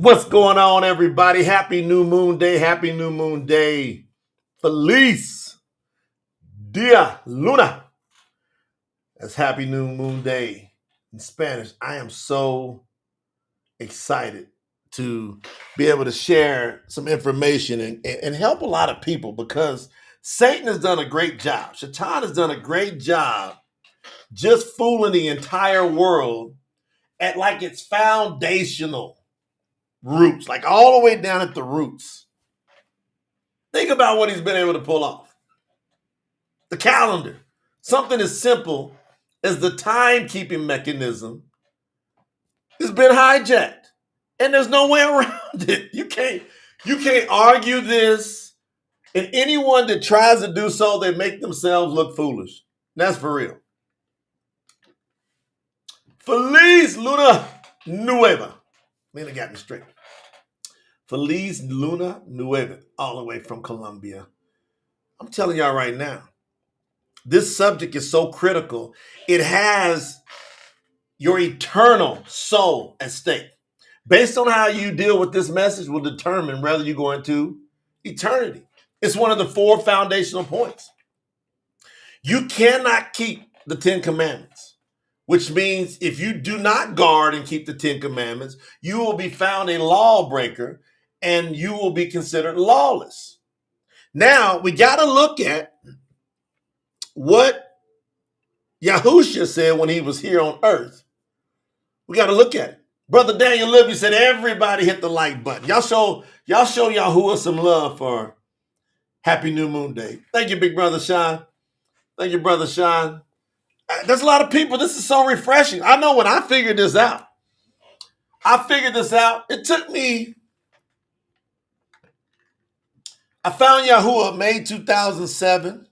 What's going on, everybody? Happy New Moon Day. Happy New Moon Day. Feliz Dia Luna. That's Happy New Moon Day in Spanish. I am so excited to be able to share some information and help a lot of people because Satan has done a great job. Shaitan has done a great job just fooling the entire world at like its foundational roots, like all the way down at the roots. Think about what he's been able to pull off. The calendar. Something as simple as the timekeeping mechanism has been hijacked. And there's no way around it. You can't argue this. And anyone that tries to do so, they make themselves look foolish. That's for real. Feliz Luna Nueva. Man, they got me straight. Feliz Luna Nueva, all the way from Colombia. I'm telling y'all right now, this subject is so critical. It has your eternal soul at stake. Based on how you deal with this message will determine whether you go into eternity. It's one of the 4 foundational points. You cannot keep the 10 commandments, which means if you do not guard and keep the 10 commandments, you will be found a lawbreaker and you will be considered lawless. Now, we got to look at what YAHUAH said when he was here on earth. We got to look at it. Brother Daniel Libby said, everybody hit the like button. Y'all show YAHUAH some love for Happy New Moon Day. Thank you, big brother Sean. Thank you, brother Sean. There's a lot of people. This is so refreshing. I know when I figured this out, it took me, I found YAHUAH May 2007.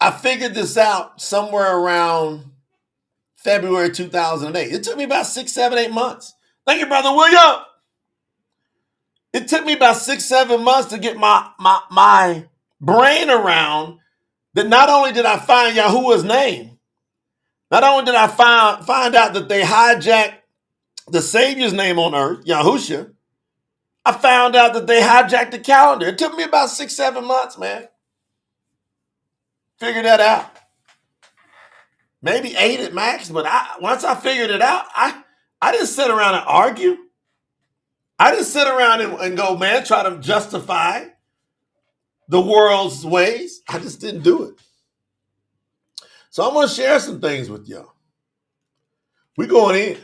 I figured this out somewhere around February 2008. It took me about 6, 7, 8 months. Thank you, Brother William. It took me about 6, 7 months to get my brain around that not only did I find YAHUAH's name, not only did I find out that they hijacked the Savior's name on earth, YAHUAH, I found out that they hijacked the calendar. It took me about 6, 7 months, man. Figure that out. Maybe 8 at max, but once I figured it out, I didn't sit around and argue. I didn't sit around and go, man, try to justify the world's ways. I just didn't do it. So I'm going to share some things with y'all. We're going in.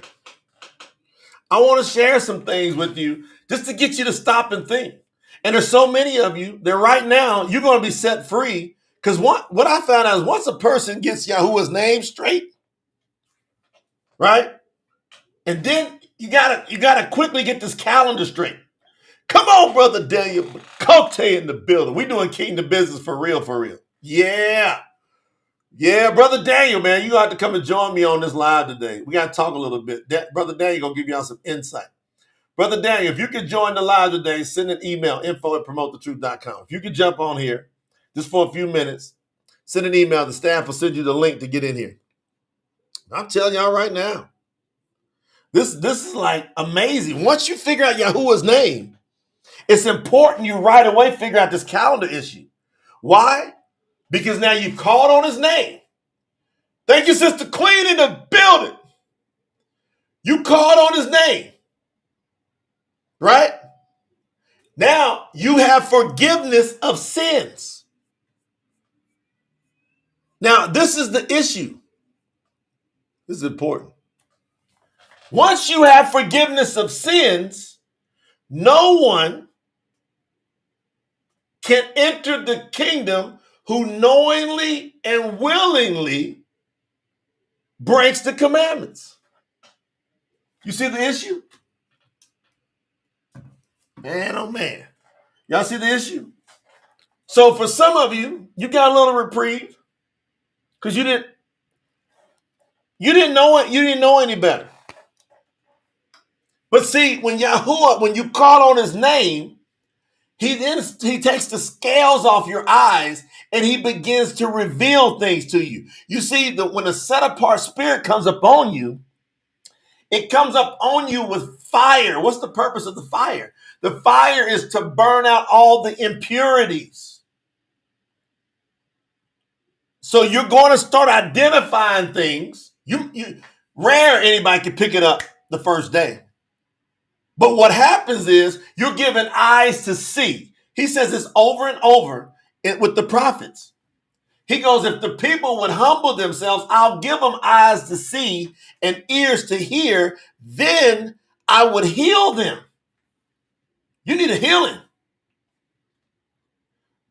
I want to share some things with you just to get you to stop and think. And there's so many of you that right now you're going to be set free. Because what I found out is once a person gets YAHUAH's name straight, right? And then you gotta quickly get this calendar straight. Come on, Brother Daniel Cote in the building. We doing kingdom business for real, for real. Yeah. Yeah, Brother Daniel, man, you have to come and join me on this live today. We got to talk a little bit. Brother Daniel going to give y'all some insight. Brother Daniel, if you could join the live today, send an email, info@promotethetruth.com. If you could jump on here just for a few minutes, send an email. The staff will send you the link to get in here. I'm telling y'all right now, this is like amazing. Once you figure out YAHUAH's name, it's important you right away figure out this calendar issue. Why? Because now you've called on his name. Thank you, Sister Queen in the building. You called on his name, right? Now you have forgiveness of sins. Now, this is the issue. This is important. Once you have forgiveness of sins, no one can enter the kingdom who knowingly and willingly breaks the commandments. You see the issue? Man, oh man. Y'all see the issue? So for some of you, you got a little reprieve because you didn't know it, you didn't know any better. But see, when YAHUAH, when you call on his name, he takes the scales off your eyes and he begins to reveal things to you. You see, that when a set apart spirit comes upon you, It comes up on you with fire. What's the purpose of the fire? The fire is to burn out all the impurities. So you're going to start identifying things. Rare anybody can pick it up the first day. But what happens is you're given eyes to see. He says this over and over with the prophets. He goes, if the people would humble themselves, I'll give them eyes to see and ears to hear. Then I would heal them. You need a healing.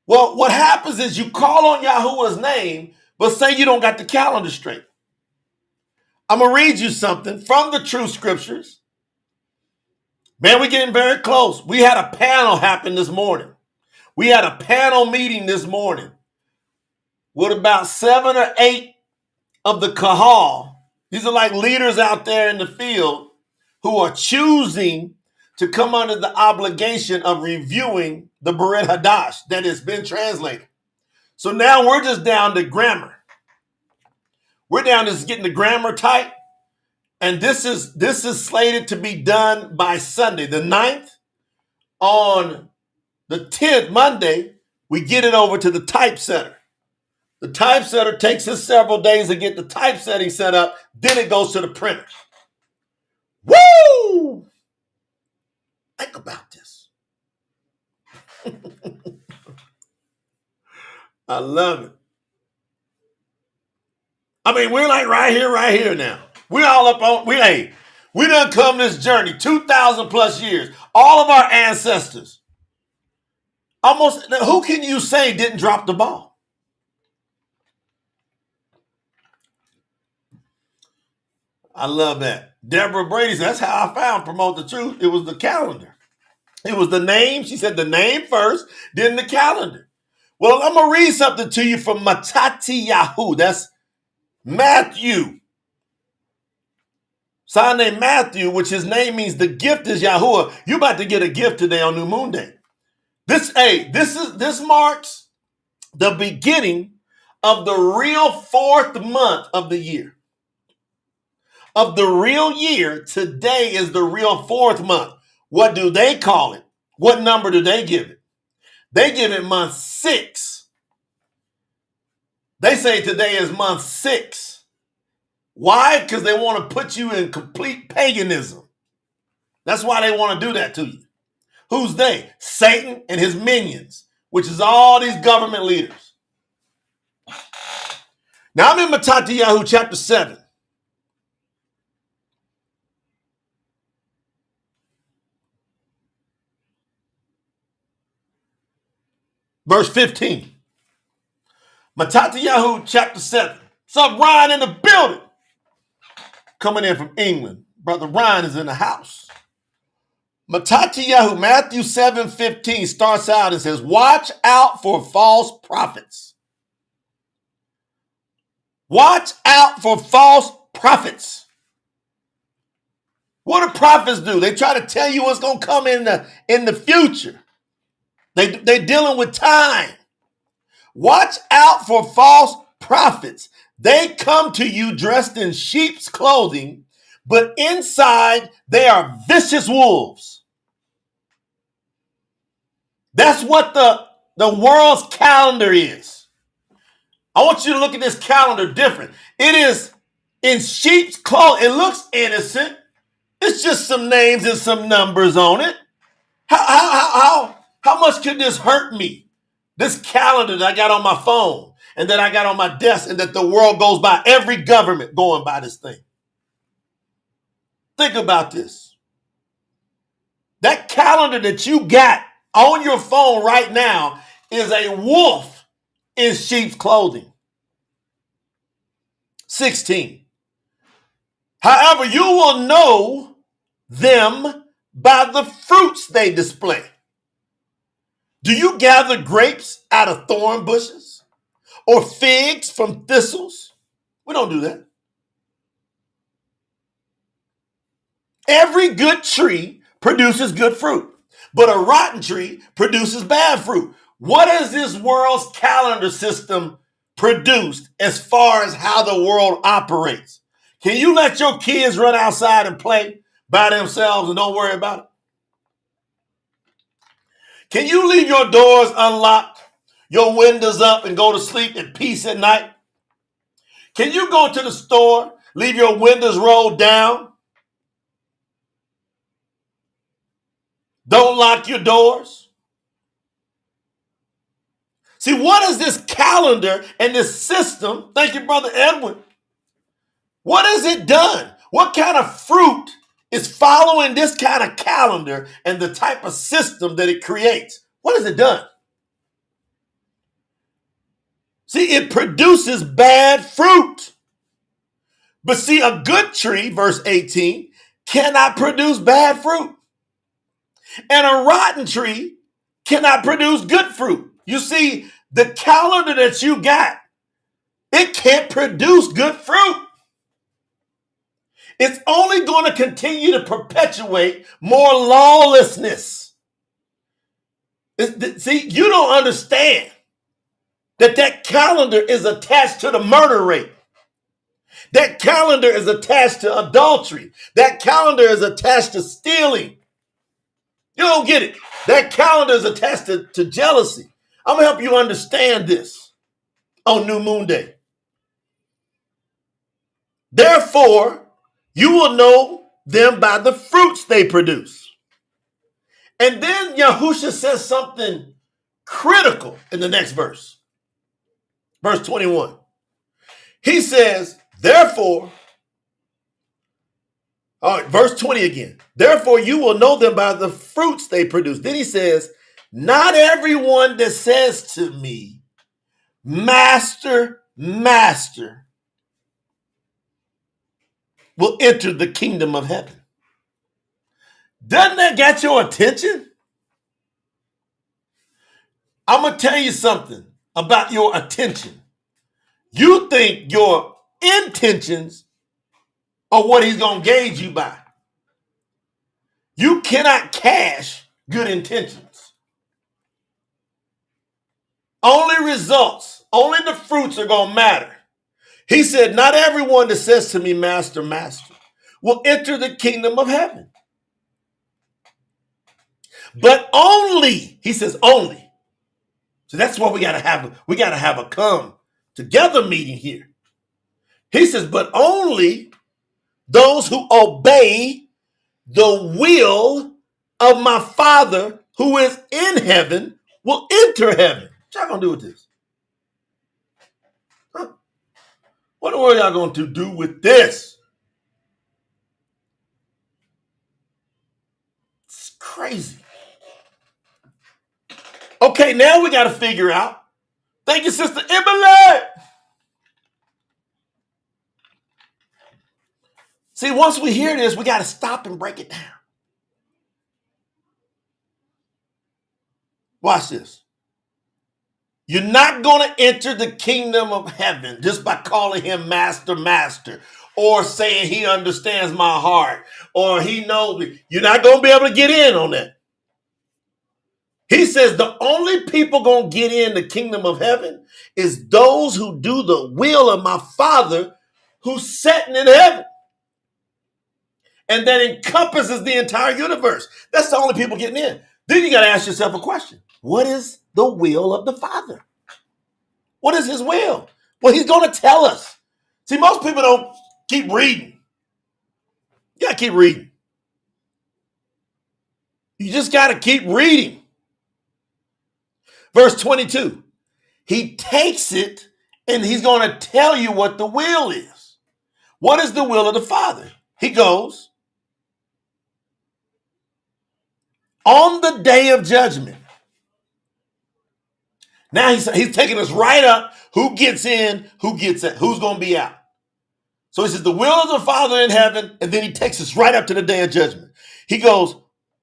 Well, what happens is you call on Yahuwah's name, but say you don't got the calendar straight. I'm going to read you something from the true scriptures. Man, we're getting very close. We had a panel happen this morning. We had a panel meeting this morning with about 7 or 8 of the kahal. These are like leaders out there in the field who are choosing to come under the obligation of reviewing the Brit Hadash that has been translated. So now we're just down to grammar. We're down to just getting the grammar tight. And this is slated to be done by Sunday, the 9th. On the 10th, Monday, we get it over to the typesetter. The typesetter takes us several days to get the typesetting set up. Then it goes to the printer. Woo! Think about this. I love it. I mean, we're like right here now. We're all up on, we done come this journey, 2,000 plus years. All of our ancestors. Almost, who can you say didn't drop the ball? I love that. Deborah Brady said, that's how I found Promote the Truth. It was the calendar. It was the name. She said the name first, then the calendar. Well, I'm going to read something to you from Matatiyahu. That's Matthew. Son named Matthew, which his name means the gift is Yahuwah. You about to get a gift today on New Moon Day. This marks the beginning of the real 4th month of the year. Of the real year, today is the real 4th month. What do they call it? What number do they give it? They give it month 6. They say today is month 6. Why? Because they want to put you in complete paganism. That's why they want to do that to you. Who's they? Satan and his minions, which is all these government leaders. Now I'm in Matatiyahu chapter 7. Verse 15. Matatiyahu chapter 7. What's up, Ryan in the building? Coming in from England. Brother Ryan is in the house. Matatiyahu, Matthew 7:15 starts out and says, watch out for false prophets. Watch out for false prophets. What do prophets do? They try to tell you what's going to come in the future. They're dealing with time. Watch out for false prophets. They come to you dressed in sheep's clothing, but inside they are vicious wolves. That's what the world's calendar is. I want you to look at this calendar different. It is in sheep's clothing. It looks innocent. It's just some names and some numbers on it. How much could this hurt me? This calendar that I got on my phone and that I got on my desk and that the world goes by, every government going by this thing. Think about this. That calendar that you got on your phone right now is a wolf in sheep's clothing. 16. However, you will know them by the fruits they display. Do you gather grapes out of thorn bushes or figs from thistles? We don't do that. Every good tree produces good fruit, but a rotten tree produces bad fruit. What has this world's calendar system produced as far as how the world operates? Can you let your kids run outside and play by themselves and don't worry about it? Can you leave your doors unlocked, your windows up, and go to sleep in peace at night? Can you go to the store, leave your windows rolled down? Don't lock your doors? See, what is this calendar and this system? Thank you, Brother Edwin. What has it done? What kind of fruit is following this kind of calendar and the type of system that it creates? What has it done? See, it produces bad fruit. But see, a good tree, verse 18, cannot produce bad fruit. And a rotten tree cannot produce good fruit. You see, the calendar that you got, it can't produce good fruit. It's only going to continue to perpetuate more lawlessness. See, you don't understand that calendar is attached to the murder rate. That calendar is attached to adultery. That calendar is attached to stealing. You don't get it. That calendar is attached to jealousy. I'm going to help you understand this on New Moon Day. Therefore, you will know them by the fruits they produce. And then Yahusha says something critical in the next verse. Verse 21. He says, therefore, all right, verse 20 again. Therefore, you will know them by the fruits they produce. Then he says, not everyone that says to me, Master, Master, will enter the kingdom of heaven. Doesn't that get your attention? I'm going to tell you something about your attention. You think your intentions are what he's going to gauge you by. You cannot cash good intentions. Only results, only the fruits are going to matter. He said, not everyone that says to me, Master, Master, will enter the kingdom of heaven. But only, he says, only. So that's why we got to have a come together meeting here. He says, but only those who obey the will of my Father who is in heaven will enter heaven. What y'all gonna do with this? Huh? What are y'all going to do with this? It's crazy. Okay, now we got to figure out. Thank you, Sister Emily. See, once we hear this, we got to stop and break it down. Watch this. You're not going to enter the kingdom of heaven just by calling him Master, Master, or saying he understands my heart, or he knows me. You're not going to be able to get in on that. He says the only people going to get in the kingdom of heaven is those who do the will of my Father who's sitting in heaven. And that encompasses the entire universe. That's the only people getting in. Then you got to ask yourself a question. What is the will of the Father? What is his will? Well, he's going to tell us. See, most people don't keep reading. You got to keep reading. You just got to keep reading. Verse 22. He takes it and he's going to tell you what the will is. What is the will of the Father? He goes, on the day of judgment. Now he's taking us right up. Who gets in, who gets out, who's going to be out. So he says the will of the Father in heaven, and then he takes us right up to the day of judgment. He goes,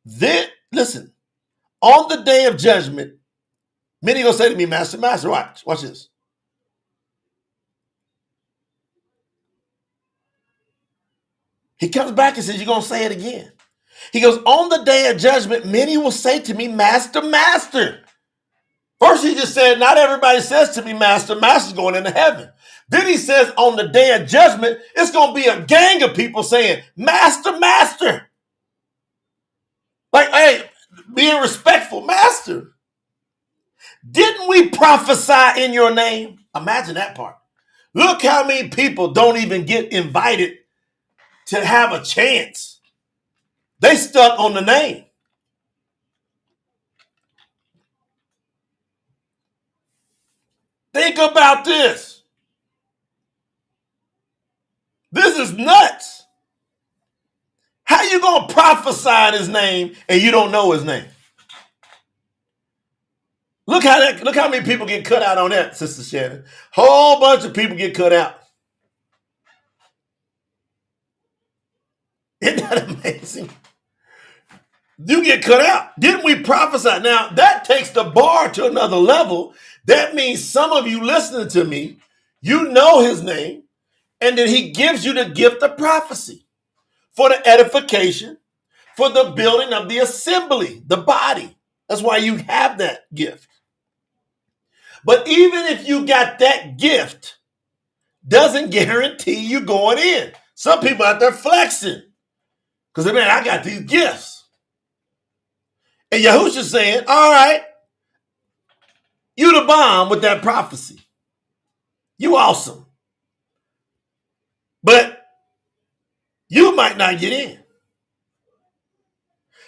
then, listen, on the day of judgment, many going to say to me, Master, Master, watch this. He comes back and says, you're going to say it again. He goes, on the day of judgment, many will say to me, Master, Master. First, he just said, not everybody says to me, Master, Master's going into heaven. Then he says, on the day of judgment, it's going to be a gang of people saying, Master, Master. Like, hey, being respectful, Master. Didn't we prophesy in your name? Imagine that part. Look how many people don't even get invited to have a chance. They stuck on the name. Think about this. This is nuts. How you going to prophesy in his name and you don't know his name? Look how many people get cut out on that, Sister Shannon. Whole bunch of people get cut out. Isn't that amazing? You get cut out. Didn't we prophesy? Now, that takes the bar to another level. That means some of you listening to me, you know his name, and then he gives you the gift of prophecy for the edification, for the building of the assembly, the body. That's why you have that gift. But even if you got that gift, doesn't guarantee you going in. Some people out there flexing because, man, I got these gifts. And Yahushua's saying, all right, you the bomb with that prophecy. You awesome. But you might not get in.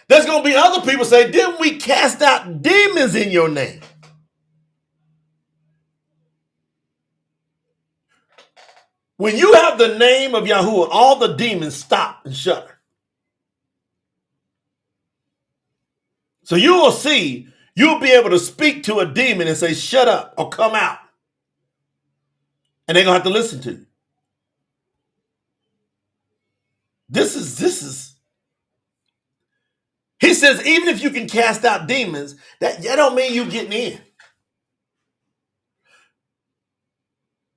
There's going to be other people say, didn't we cast out demons in your name? When you have the name of Yahuwah, all the demons stop and shudder. So you will see, you'll be able to speak to a demon and say, shut up or come out. And they're going to have to listen to you. This is. He says, even if you can cast out demons, that don't mean you getting in.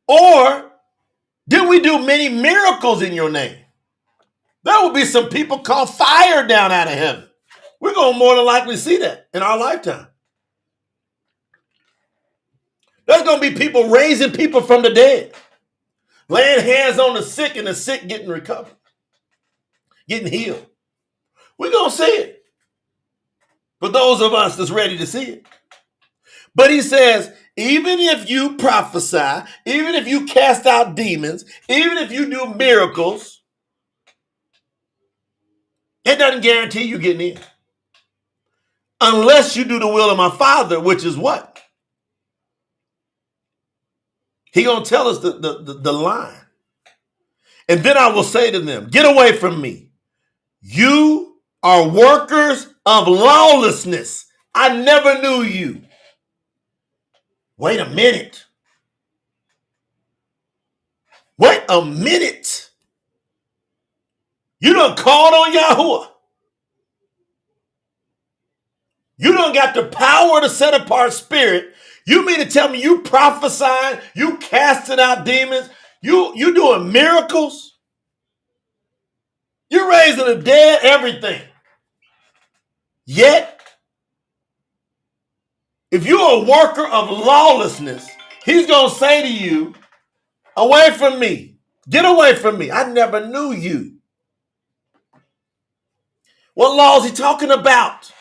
Or did we do many miracles in your name? There will be some people call fire down out of heaven. We're going to more than likely see that in our lifetime. There's going to be people raising people from the dead, laying hands on the sick and the sick getting recovered, getting healed. We're going to see it for those of us that's ready to see it. But he says, even if you prophesy, even if you cast out demons, even if you do miracles, it doesn't guarantee you getting in. Unless you do the will of my Father, which is what? He going to tell us the line. And then I will say to them, get away from me. You are workers of lawlessness. I never knew you. Wait a minute. Wait a minute. You done called on Yahuwah. You done got the power to set apart spirit. You mean to tell me you prophesying, you casting out demons, you doing miracles? You raising the dead, everything. Yet, if you're a worker of lawlessness, he's going to say to you, away from me. Get away from me. I never knew you. What law is he talking about?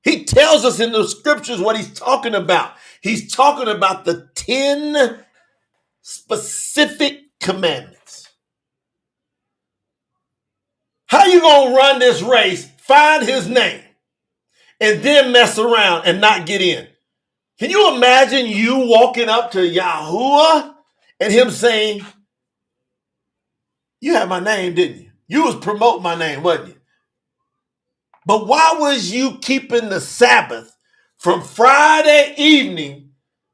He tells us in the scriptures what he's talking about. He's talking about the 10 specific commandments. How you going to run this race, find his name, and then mess around and not get in? Can you imagine you walking up to Yahuwah and him saying, you had my name, didn't you? You was promoting my name, wasn't you? But why was you keeping the Sabbath from Friday evening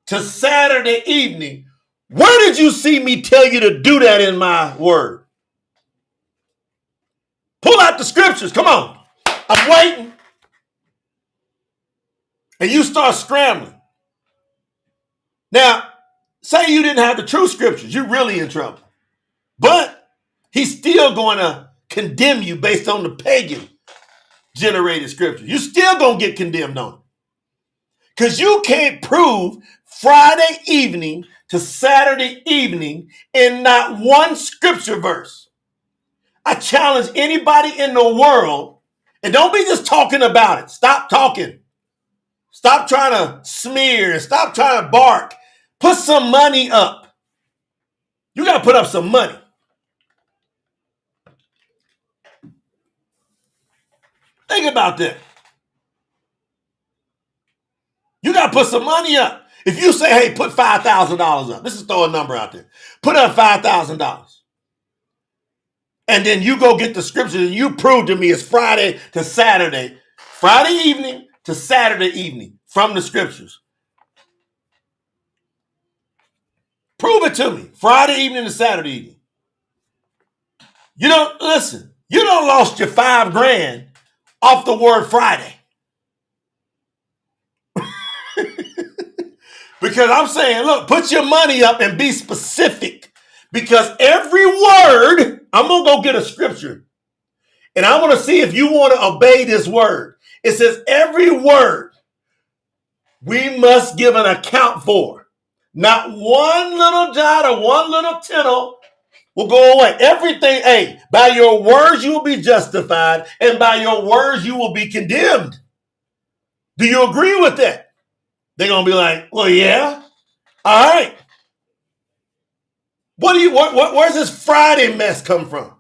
to Saturday evening? Where did you see me tell you to do that in my word? Pull out the scriptures. Come on. I'm waiting. And you start scrambling. Now, say you didn't have the true scriptures. You're really in trouble. But he's still going to condemn you based on the pagan generated scripture. You're still going to get condemned on it. Because you can't prove Friday evening to Saturday evening in not one scripture verse. I challenge anybody in the world, and don't be just talking about it. Stop talking. Stop trying to smear. Stop trying to bark. Put some money up. You got to put up some money. Think about that. You got to put some money up. If you say, hey, put $5,000 up. This is throw a number out there. Put up $5,000. And then you go get the scriptures and you prove to me it's Friday to Saturday. Friday evening to Saturday evening from the scriptures. Prove it to me. Friday evening to Saturday evening. You don't, listen, you don't lost your $5,000 off the word Friday. Because I'm saying, look, put your money up and be specific. Because every word, I'm going to go get a scripture. And I want to see if you want to obey this word. It says every word we must give an account for. Not one little jot or one little tittle will go away. Everything, hey, by your words you will be justified, and by your words you will be condemned. Do you agree with that? They're going to be like, well, yeah. All right. Where's this Friday mess come from? What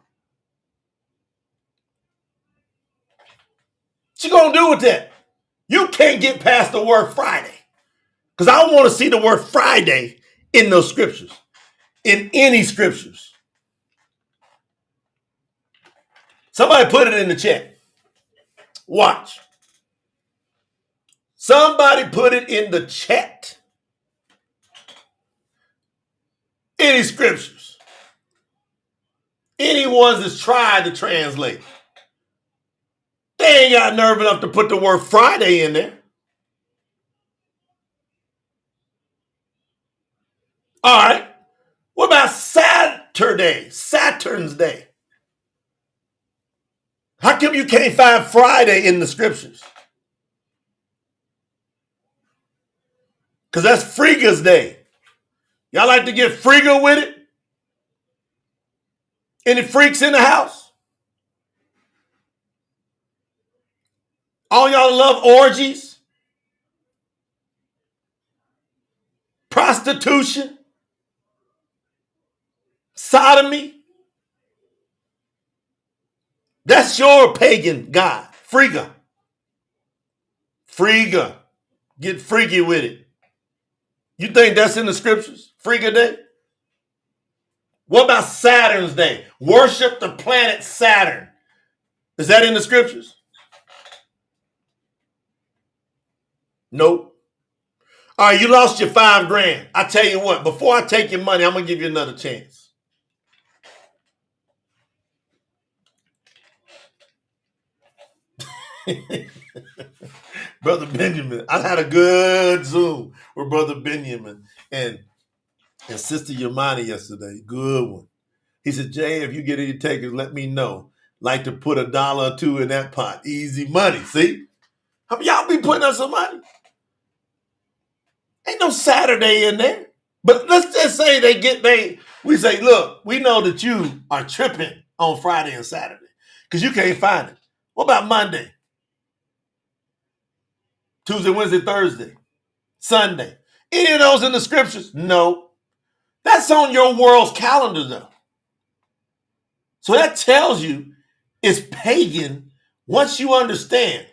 you going to do with that? You can't get past the word Friday. Because I want to see the word Friday in those scriptures. In any scriptures. Somebody put it in the chat. Watch. Somebody put it in the chat. Any scriptures. Any ones that's tried to translate. They ain't got nerve enough to put the word Friday in there. All right. What about Saturday? Saturn's Day. How come you can't find Friday in the scriptures? Because that's Frigga's Day. Y'all like to get Frigga with it? Any freaks in the house? All y'all love orgies? Prostitution? Sodomy? That's your pagan god, Frigga. Frigga. Get freaky with it. You think that's in the scriptures? Frigga Day? What about Saturn's Day? Worship the planet Saturn. Is that in the scriptures? Nope. All right, you lost your $5,000. I tell you what, before I take your money, I'm going to give you another chance. Brother Benjamin, I had a good Zoom with Brother Benjamin and Sister Yamani yesterday. Good one. He said, Jay, if you get any takers, let me know. Like to put $1 or $2 in that pot. Easy money. See? Y'all be putting up some money. Ain't no Saturday in there. But let's just say we say, look, we know that you are tripping on Friday and Saturday because you can't find it. What about Monday? Tuesday, Wednesday, Thursday, Sunday. Any of those in the scriptures? No. That's on your world's calendar, though. So that tells you it's pagan once you understand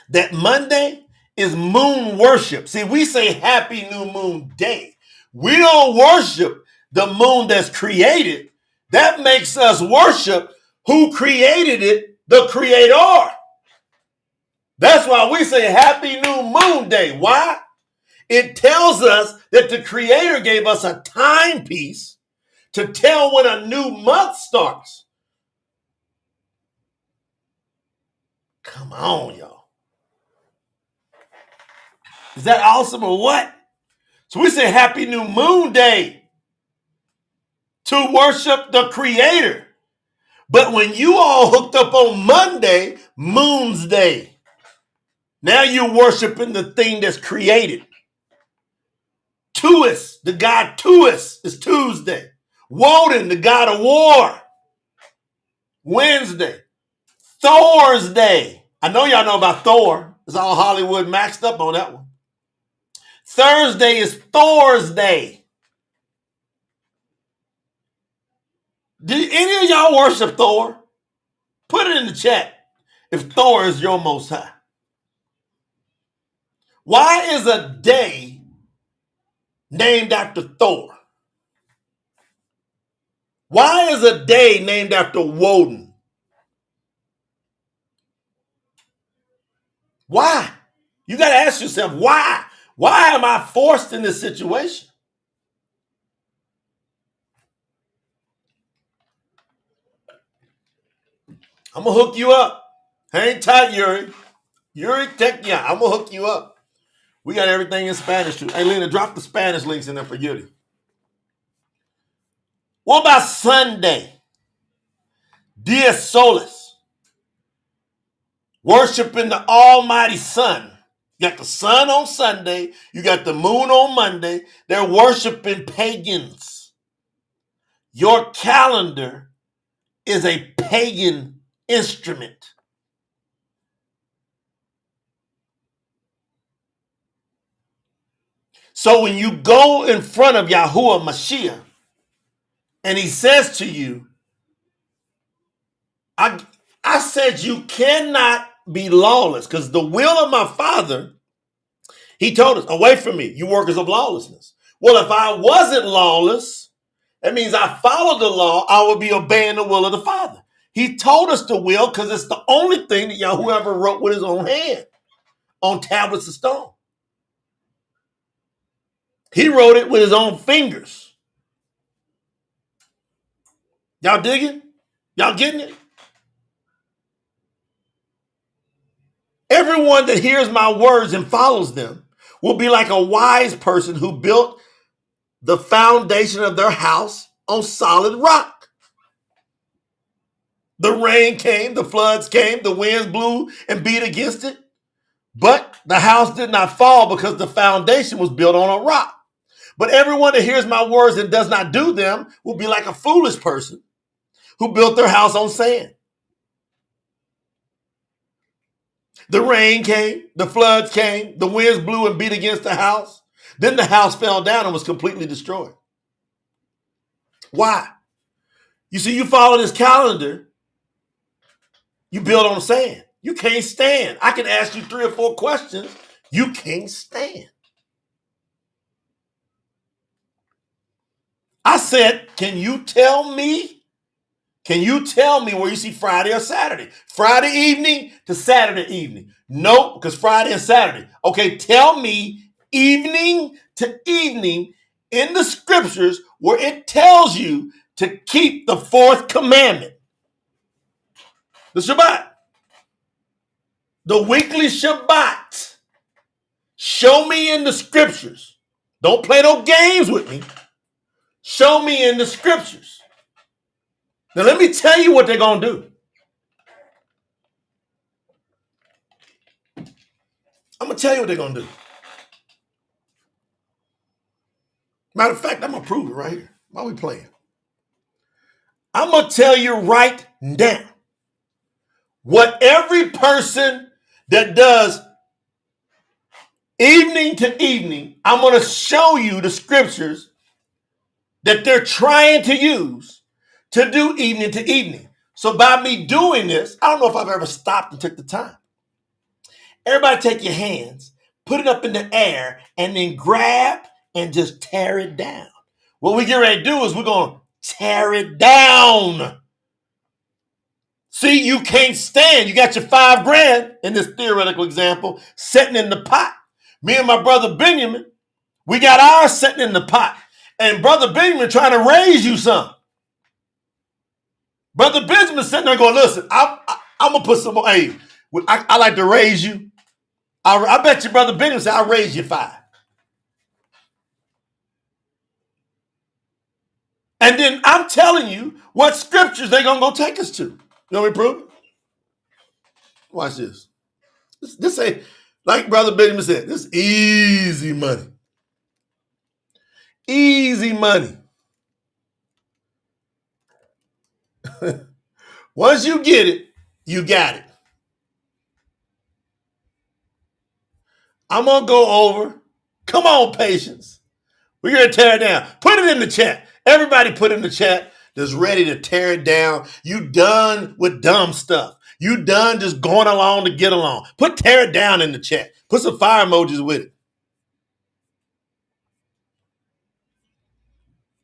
that Monday is moon worship. See, we say Happy New Moon Day. We don't worship the moon that's created. That makes us worship who created it, the creator. That's why we say Happy New Moon Day. Why? It tells us that the creator gave us a timepiece to tell when a new month starts. Come on, y'all. Is that awesome or what? So we say Happy New Moon Day to worship the creator. But when you all hooked up on Monday, Moon's Day. Now you're worshiping the thing that's created. Tuus, the god Tuus, is Tuesday. Woden, the god of war, Wednesday. Thor's Day. I know y'all know about Thor. It's all Hollywood maxed up on that one. Thursday is Thor's Day. Did any of y'all worship Thor? Put it in the chat if Thor is your most high. Why is a day named after Thor? Why is a day named after Woden? Why? You got to ask yourself, why? Why am I forced in this situation? I'm going to hook you up. Hang tight, Yuri. Yuri, check yeah, I'm going to hook you up. We got everything in Spanish too. Hey, Lena, drop the Spanish links in there for Yuri. What about Sunday? Dia Solis. Worshiping the almighty sun. You got the sun on Sunday. You got the moon on Monday. They're worshiping pagans. Your calendar is a pagan instrument. So when you go in front of Yahuwah Mashiach and he says to you, I said you cannot be lawless because the will of my Father, he told us, away from me, you workers of lawlessness. Well, if I wasn't lawless, that means I followed the law, I would be obeying the will of the Father. He told us the will because it's the only thing that Yahuwah ever wrote with his own hand on tablets of stone. He wrote it with his own fingers. Y'all digging? Y'all getting it? Everyone that hears my words and follows them will be like a wise person who built the foundation of their house on solid rock. The rain came, the floods came, the winds blew and beat against it. But the house did not fall because the foundation was built on a rock. But everyone that hears my words and does not do them will be like a foolish person who built their house on sand. The rain came, the floods came, the winds blew and beat against the house. Then the house fell down and was completely destroyed. Why? You see, you follow this calendar, you build on sand. You can't stand. I can ask you 3 or 4 questions. You can't stand. I said, can you tell me? Can you tell me where you see Friday or Saturday? Friday evening to Saturday evening. Nope, because Friday and Saturday. Okay, tell me evening to evening in the scriptures where it tells you to keep the 4th commandment. The Shabbat. The weekly Shabbat. Show me in the scriptures. Don't play no games with me. Show me in the scriptures. Now let me tell you what they're going to do. I'm going to tell you what they're going to do. Matter of fact, I'm going to prove it right here. Why are we playing? I'm going to tell you right now what every person that does evening to evening, I'm going to show you the scriptures that they're trying to use to do evening to evening. So by me doing this, I don't know if I've ever stopped and took the time. Everybody take your hands, put it up in the air, and then grab and just tear it down. What we get ready to do is we're going to tear it down. See, you can't stand. You got your $5,000 in this theoretical example sitting in the pot. Me and my brother Benjamin, we got ours sitting in the pot. And brother Benjamin trying to raise you some. Brother Benjamin sitting there going, listen, I'm going to put some more. Hey, I like to raise you. I bet you brother Benjamin said, I'll raise you 5. And then I'm telling you what scriptures they're going to go take us to. You want me to prove it? Watch this. This ain't, Like Brother Benjamin said, this is easy money. Easy money. Once you get it, you got it. I'm going to go over. Come on, patience. We're going to tear it down. Put it in the chat. Everybody put in the chat that's ready to tear it down. You done with dumb stuff. You done just going along to get along. Put tear it down in the chat. Put some fire emojis with it.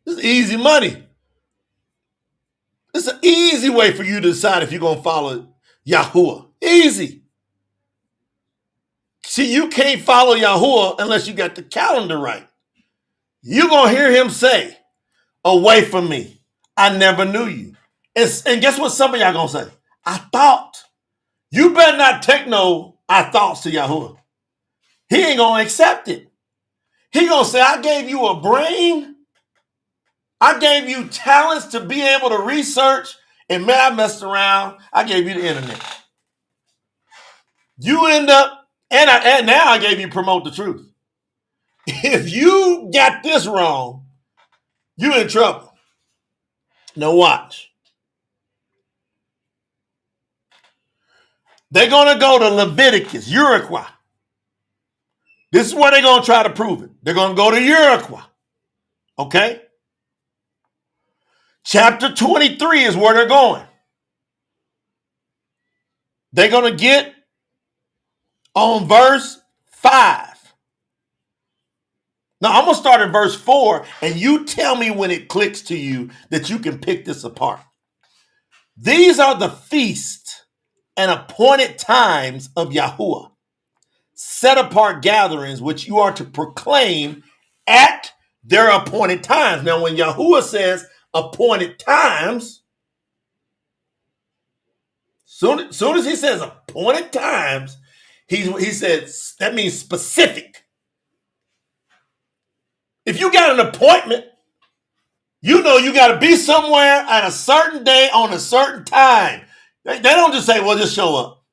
This is easy money. It's an easy way for you to decide if you're going to follow Yahuwah. Easy. See, you can't follow Yahuwah unless you got the calendar right. You're going to hear him say, away from me. I never knew you. And guess what some of y'all going to say? I thought. You better not take no I thoughts to Yahuwah. He ain't going to accept it. He going to say, I gave you a brain. I gave you talents to be able to research. And man, I messed around. I gave you the internet. You end up, and now I gave you promote the truth. If you got this wrong, you in trouble. Now watch. They're going to go to Leviticus, YAHUAH. This is where they're going to try to prove it. They're going to go to YAHUAH. Okay? Chapter 23 is where they're going. They're going to get on verse 5. Now, I'm going to start at verse 4, and you tell me when it clicks to you that you can pick this apart. These are the feasts and appointed times of Yahuwah, set apart gatherings which you are to proclaim at their appointed times. Now, when Yahuwah says appointed times, soon as he says appointed times, he says that means specific. If you got an appointment, you know you got to be somewhere at a certain day on a certain time. They don't just say, well, just show up.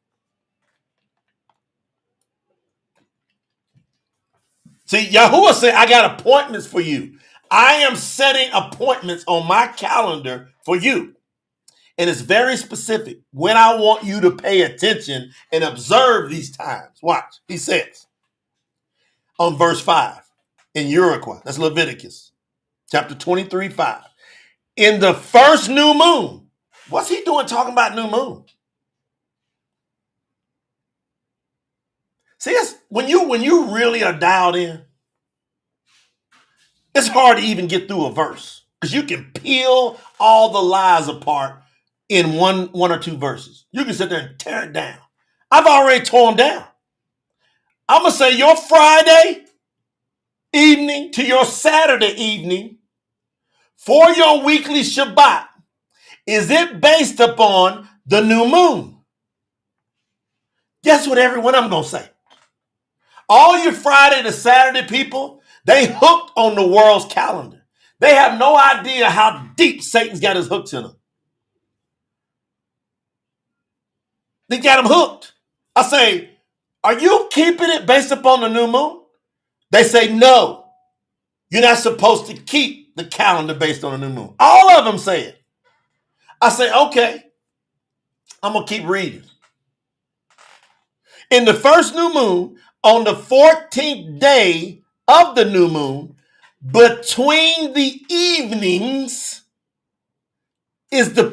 See, Yahuwah said, I got appointments for you. I am setting appointments on my calendar for you. And it's very specific when I want you to pay attention and observe these times. Watch. He says on verse 5 in YAHUAH, that's Leviticus, chapter 23, 5. In the first new moon. What's he doing talking about new moon? See, when you really are dialed in, it's hard to even get through a verse because you can peel all the lies apart in one or two verses. You can sit there and tear it down. I've already torn down. I'm going to say your Friday evening to your Saturday evening for your weekly Shabbat, is it based upon the new moon? Guess what every one of them going to say? All you Friday to Saturday people, they hooked on the world's calendar. They have no idea how deep Satan's got his hooks in them. They got them hooked. I say, are you keeping it based upon the new moon? They say, no. You're not supposed to keep the calendar based on the new moon. All of them say it. I say, okay, I'm going to keep reading. In the first new moon, on the 14th day of the new moon, between the evenings, is the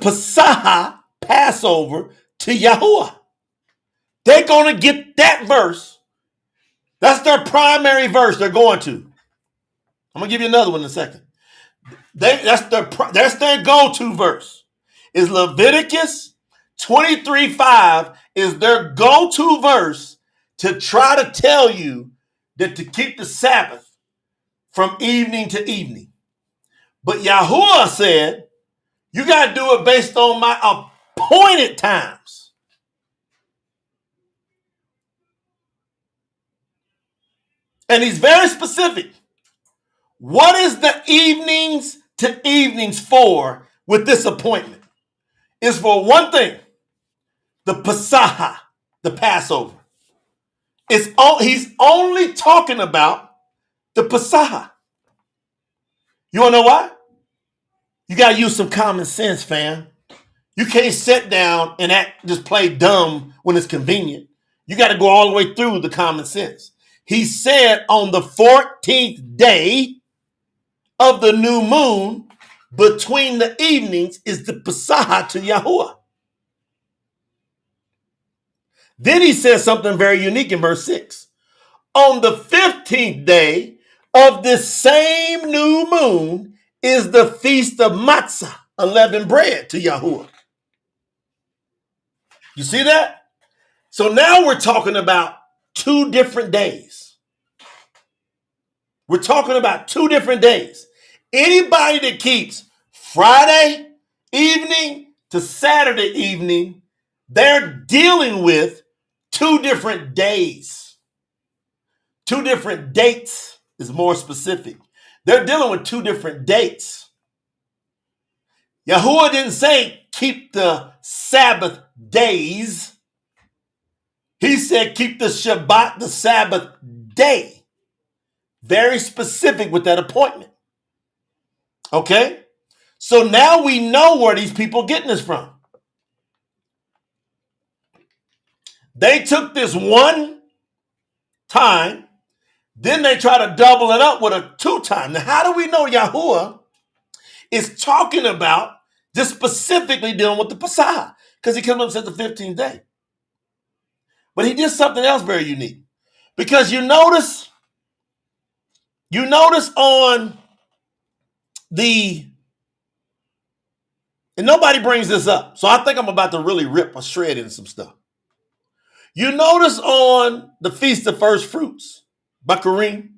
Passover to Yahuwah. They're going to get that verse. That's their primary verse they're going to. I'm going to give you another one in a second. That's their go-to verse. Is Leviticus 23:5 is their go-to verse to try to tell you that to keep the Sabbath from evening to evening. But Yahuwah said, you got to do it based on my appointed times. And he's very specific. What is the evenings to evenings for with this appointment? It's for one thing, the Passover. He's only talking about the Passover. You want to know why? You got to use some common sense, fam. You can't sit down and just play dumb when it's convenient. You got to go all the way through the common sense. He said on the 14th day of the new moon, between the evenings, is the Passover to Yahuwah. Then he says something very unique in verse 6. On the 15th day of this same new moon is the feast of matzah, unleavened bread, to Yahuwah. You see that? So now we're talking about 2 different days. We're talking about 2 different days. Anybody that keeps Friday evening to Saturday evening, they're dealing with 2 different days. 2 different dates is more specific. They're dealing with 2 different dates. Yahuwah didn't say keep the Sabbath days. He said keep the Shabbat, the Sabbath day. Very specific with that appointment. Okay? So now we know where these people getting this from. They took this one time, then they try to double it up with a 2 time. Now, how do we know Yahuwah is talking about just specifically dealing with the Passover? Because he comes up and says the 15th day. But he did something else very unique. Because you notice on and nobody brings this up, so I think I'm about to really rip a shred in some stuff. You notice on the Feast of First Fruits, Bakarim,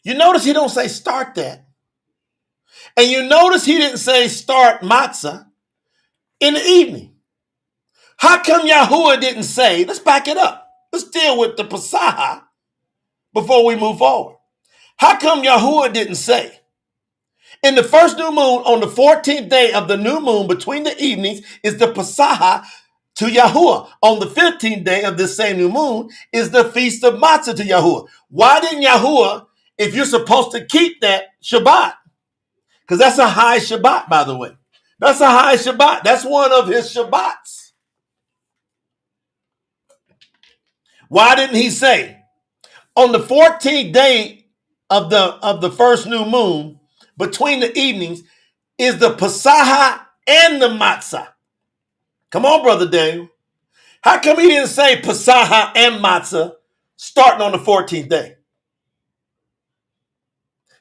you notice he don't say start that. And you notice he didn't say start matzah in the evening. How come Yahuwah didn't say, let's back it up. Let's deal with the Passover before we move forward. How come Yahuwah didn't say, in the first new moon, on the 14th day of the new moon between the evenings is the Passover to Yahuwah. On the 15th day of this same new moon is the feast of matzah to Yahuwah. Why didn't Yahuwah, if you're supposed to keep that Shabbat, because that's a high Shabbat, by the way. That's a high Shabbat. That's one of his Shabbats. Why didn't he say, on the 14th day of the first new moon, between the evenings, is the Passover and the matzah? Come on, Brother Daniel. How come he didn't say Passover and matzah starting on the 14th day?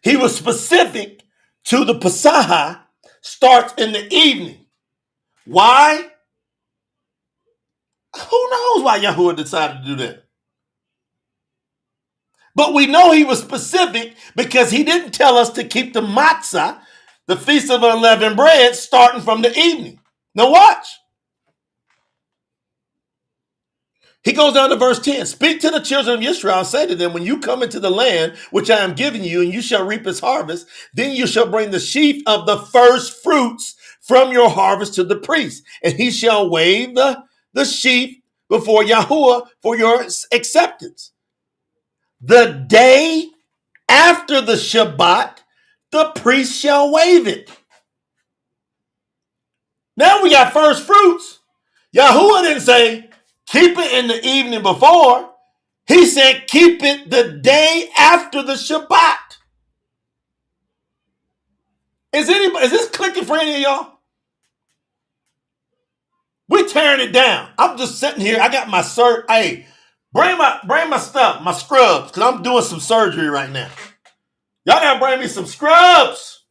He was specific to the Passover starts in the evening. Why? Who knows why Yahuwah decided to do that? But we know he was specific because he didn't tell us to keep the matzah, the Feast of Unleavened Bread, starting from the evening. Now watch. He goes down to verse 10. Speak to the children of Israel and say to them, when you come into the land which I am giving you, and you shall reap its harvest, then you shall bring the sheaf of the first fruits from your harvest to the priest, and he shall wave the sheaf before Yahuwah for your acceptance. The day after the Shabbat, the priest shall wave it. Now we got first fruits. Yahuwah didn't say, keep it in the evening before. He said, keep it the day after the Shabbat. Is this clicking for any of y'all? We tearing it down. I'm just sitting here. I got my Hey, bring my stuff, my scrubs, because I'm doing some surgery right now. Y'all gotta bring me some scrubs.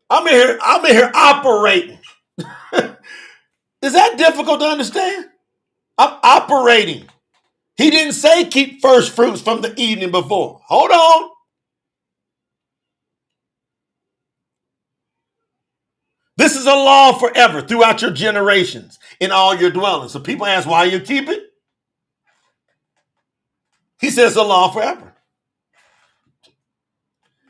I'm in here operating. Is that difficult to understand? I'm operating. He didn't say keep first fruits from the evening before. Hold on. This is a law forever throughout your generations in all your dwellings. So people ask why you keep it. He says a law forever.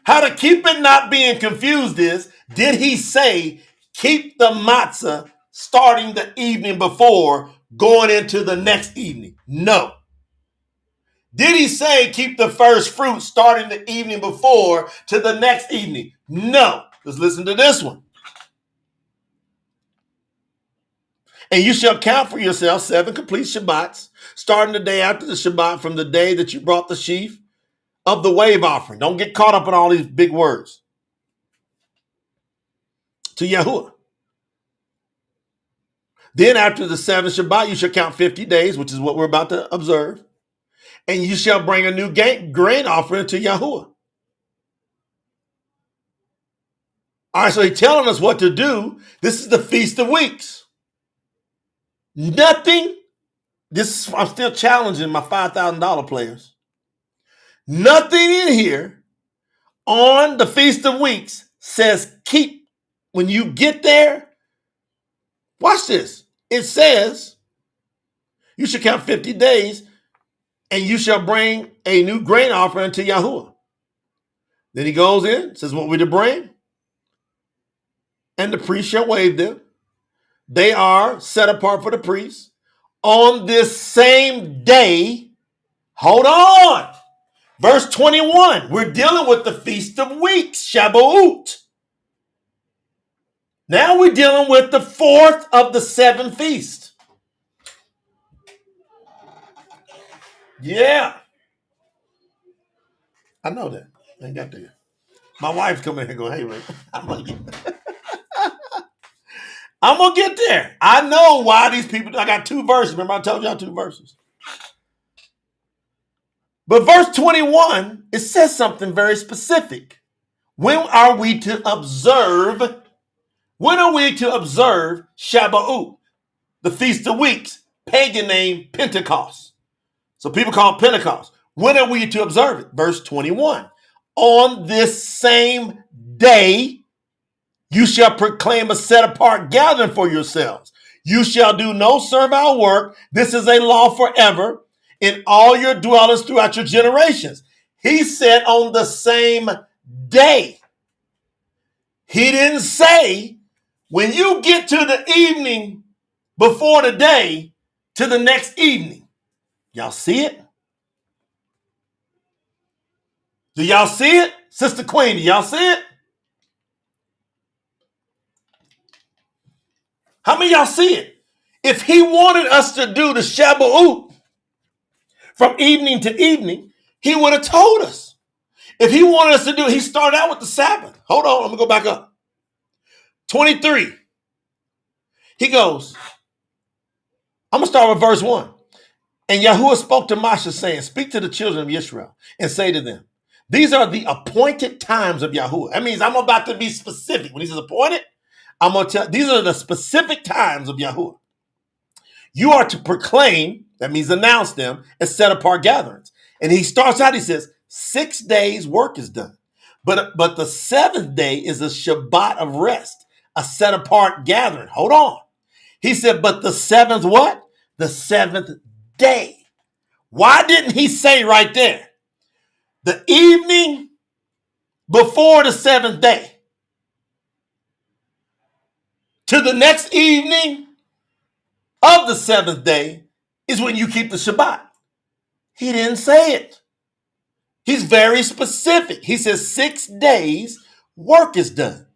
How to keep it not being confused is, did he say keep the matzah starting the evening before going into the next evening? No. Did he say keep the first fruit starting the evening before to the next evening? No. Let's listen to this one. And you shall count for yourself 7 complete Shabbats, starting the day after the Shabbat from the day that you brought the sheaf of the wave offering. Don't get caught up in all these big words. To Yahuwah. Then after the 7th Shabbat, you shall count 50 days, which is what we're about to observe. And you shall bring a new grain offering to Yahuwah. All right, so he's telling us what to do. This is the Feast of Weeks. Nothing, I'm still challenging my $5,000 players. Nothing in here on the Feast of Weeks says keep, when you get there, watch this. It says, you should count 50 days and you shall bring a new grain offering to Yahuwah. Then he goes in, says what we're to bring. And the priest shall wave them. They are set apart for the priest. On this same day, hold on. Verse 21, we're dealing with the Feast of Weeks, Shavuot. Now we're dealing with the 4th of the 7 feast. Yeah. I know that. I ain't got there. My wife's coming here going, hey, Rick, I'm going to get there. I know why these people, I got 2 verses. Remember I told y'all 2 verses. But verse 21, it says something very specific. When are we to observe? When are we to observe Shavuot, the Feast of Weeks, pagan name Pentecost? So people call it Pentecost. When are we to observe it? Verse 21. On this same day, you shall proclaim a set-apart gathering for yourselves. You shall do no servile work. This is a law forever in all your dwellings throughout your generations. He said on the same day. He didn't say when you get to the evening before the day to the next evening. Y'all see it? Do y'all see it? Sister Queen, do y'all see it? How many of y'all see it? If he wanted us to do the Shavuot from evening to evening, he would have told us. If he wanted us to do it, he started out with the Sabbath. Hold on, let me go back up. 23. He goes, I'm going to start with verse 1. And Yahuwah spoke to Moshe, saying, speak to the children of Israel and say to them, these are the appointed times of Yahuwah. That means I'm about to be specific. When he says appointed, I'm going to tell, these are the specific times of Yahuwah. You are to proclaim, that means announce them, as set apart gatherings. And he starts out, he says, 6 days work is done. But the 7th day is a Shabbat of rest, a set apart gathering. Hold on. He said, but the 7th what? The 7th day. Why didn't he say right there, the evening before the 7th day to the next evening of the 7th day is when you keep the Shabbat? He didn't say it. He's very specific. He says 6 days work is done.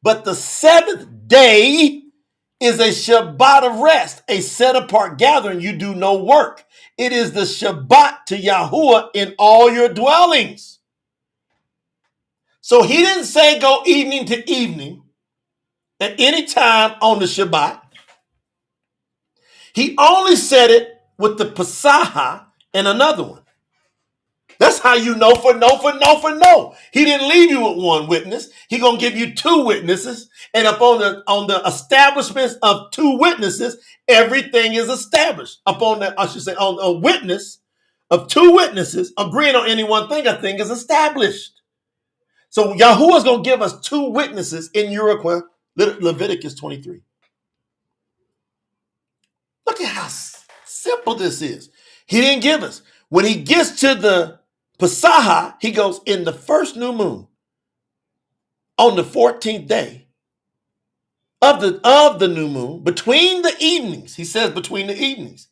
But the 7th day is a Shabbat of rest, a set apart gathering. You do no work. It is the Shabbat to Yahuwah in all your dwellings. So he didn't say go evening to evening at any time on the Shabbat. He only said it with the Passover and another one. That's how you know for no. He didn't leave you with one witness. He gonna give you 2 witnesses, and upon the establishments of 2 witnesses, everything is established. Upon that, I should say, on a witness of 2 witnesses agreeing on any one thing, a thing is established. So Yahuwah's gonna give us 2 witnesses in Uruguay, Leviticus 23. Look at how simple this is. He didn't give us. When he gets to the Passover, he goes in the first new moon on the 14th day of the new moon, between the evenings. He says between the evenings.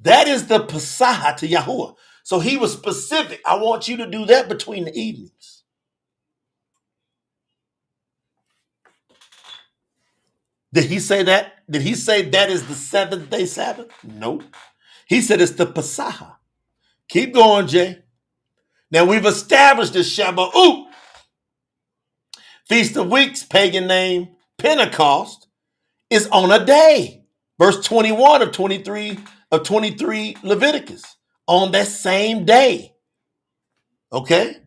That is the Passover to Yahuwah. So he was specific. I want you to do that between the evenings. Did he say that? Did he say that is the seventh day Sabbath? No. He said it's the Passover. Keep going, Jay. Now we've established this Shabbat, Feast of Weeks, pagan name, Pentecost, is on a day. Verse 21 of 23 Leviticus. On that same day. Okay?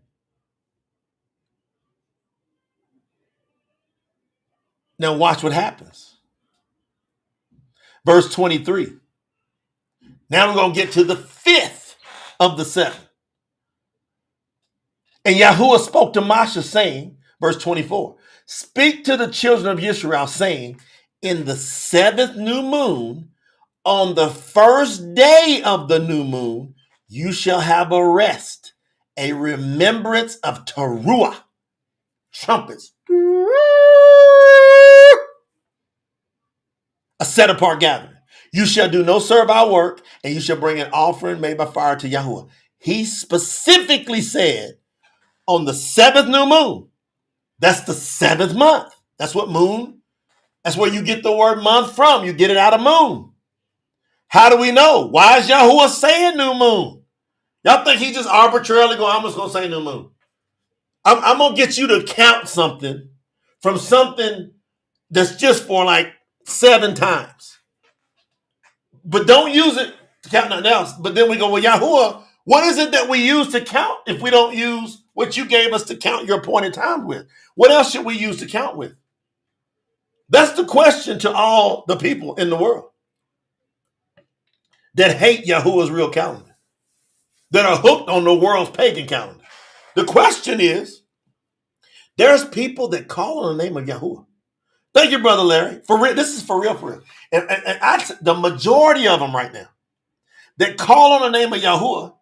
Now watch what happens. Verse 23. Now we're going to get to the fifth of the seven. And Yahuwah spoke to Moshe saying, verse 24, speak to the children of Israel saying, in the seventh new moon, on the first day of the new moon, you shall have a rest, a remembrance of Teruah, trumpets, a set apart gathering. You shall do no servile work, and you shall bring an offering made by fire to Yahuwah. He specifically said, on the seventh new moon, that's the seventh month. That's what moon, that's where you get the word month from. You get it out of moon. How do we know? Why is Yahuwah saying new moon? Y'all think he just arbitrarily going, I'm just going to say new moon. I'm going to get you to count something from something that's just for like 7 times. But don't use it to count nothing else. But then we go, well, Yahuwah, what is it that we use to count if we don't use what you gave us to count your appointed time with? What else should we use to count with? That's the question to all the people in the world that hate Yahuwah's real calendar, that are hooked on the world's pagan calendar. The question is, there's people that call on the name of Yahuwah. Thank you, Brother Larry. For real, this is for real, for real. And the majority of them right now that call on the name of Yahuwah,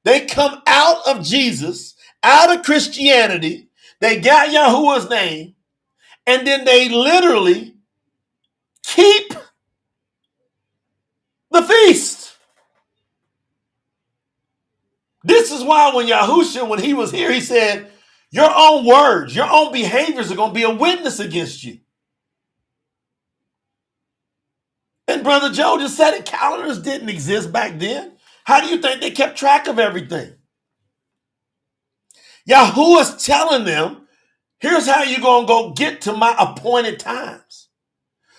they come out of Jesus, out of Christianity. They got Yahuwah's name, and then they literally keep the feast. This is why when Yahushua, when he was here, he said, your own words, your own behaviors are going to be a witness against you. And Brother Joe just said it, calendars didn't exist back then. How do you think they kept track of everything? Yahuwah's telling them, here's how you're going to go get to my appointed times.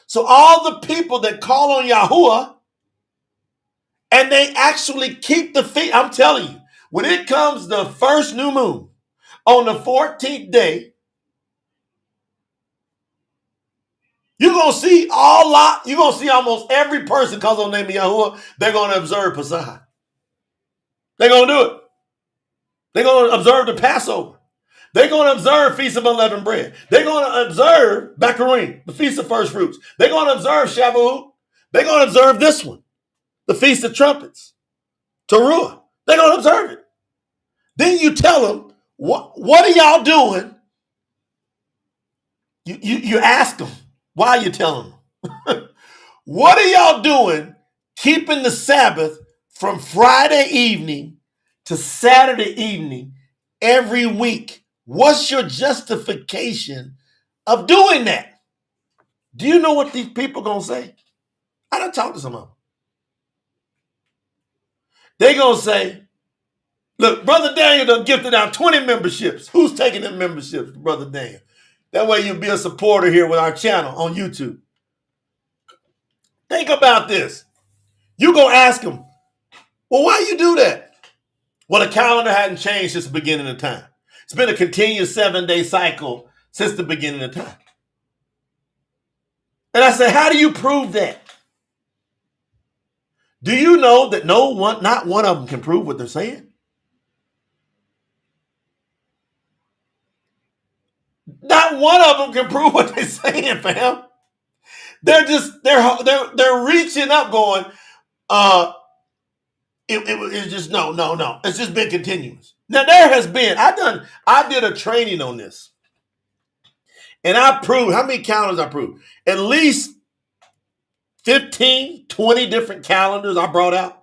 So all the people that call on Yahuwah and they actually keep the feast, I'm telling you, when it comes the first new moon on the 14th day, you're going to see you're going to see almost every person calls on the name of Yahuwah, they're going to observe Passover. They're going to do it. They're going to observe the Passover. They're going to observe Feast of Unleavened Bread. They're going to observe Bakarim, the Feast of First Fruits. They're going to observe Shabbat. They're going to observe this one, the Feast of Trumpets, Teruah. They're going to observe it. Then you tell them, what are y'all doing? You ask them, why are you telling them? What are y'all doing keeping the Sabbath from Friday evening to Saturday evening every week? What's your justification of doing that? Do you know what these people going to say? I done talked to some of them. They going to say, look, Brother Daniel done gifted out 20 memberships. Who's taking them memberships, Brother Daniel? That way you'll be a supporter here with our channel on YouTube. Think about this. You go ask them, well, why you do that? Well, the calendar hadn't changed since the beginning of time. It's been a continuous 7-day cycle since the beginning of time. And I say, how do you prove that? Do you know that not one of them can prove what they're saying? Not one of them can prove what they're saying, fam. They're reaching up going, it's just no. It's just been continuous. Now there has been, I did a training on this. And I proved, how many calendars I proved? At least 15, 20 different calendars I brought out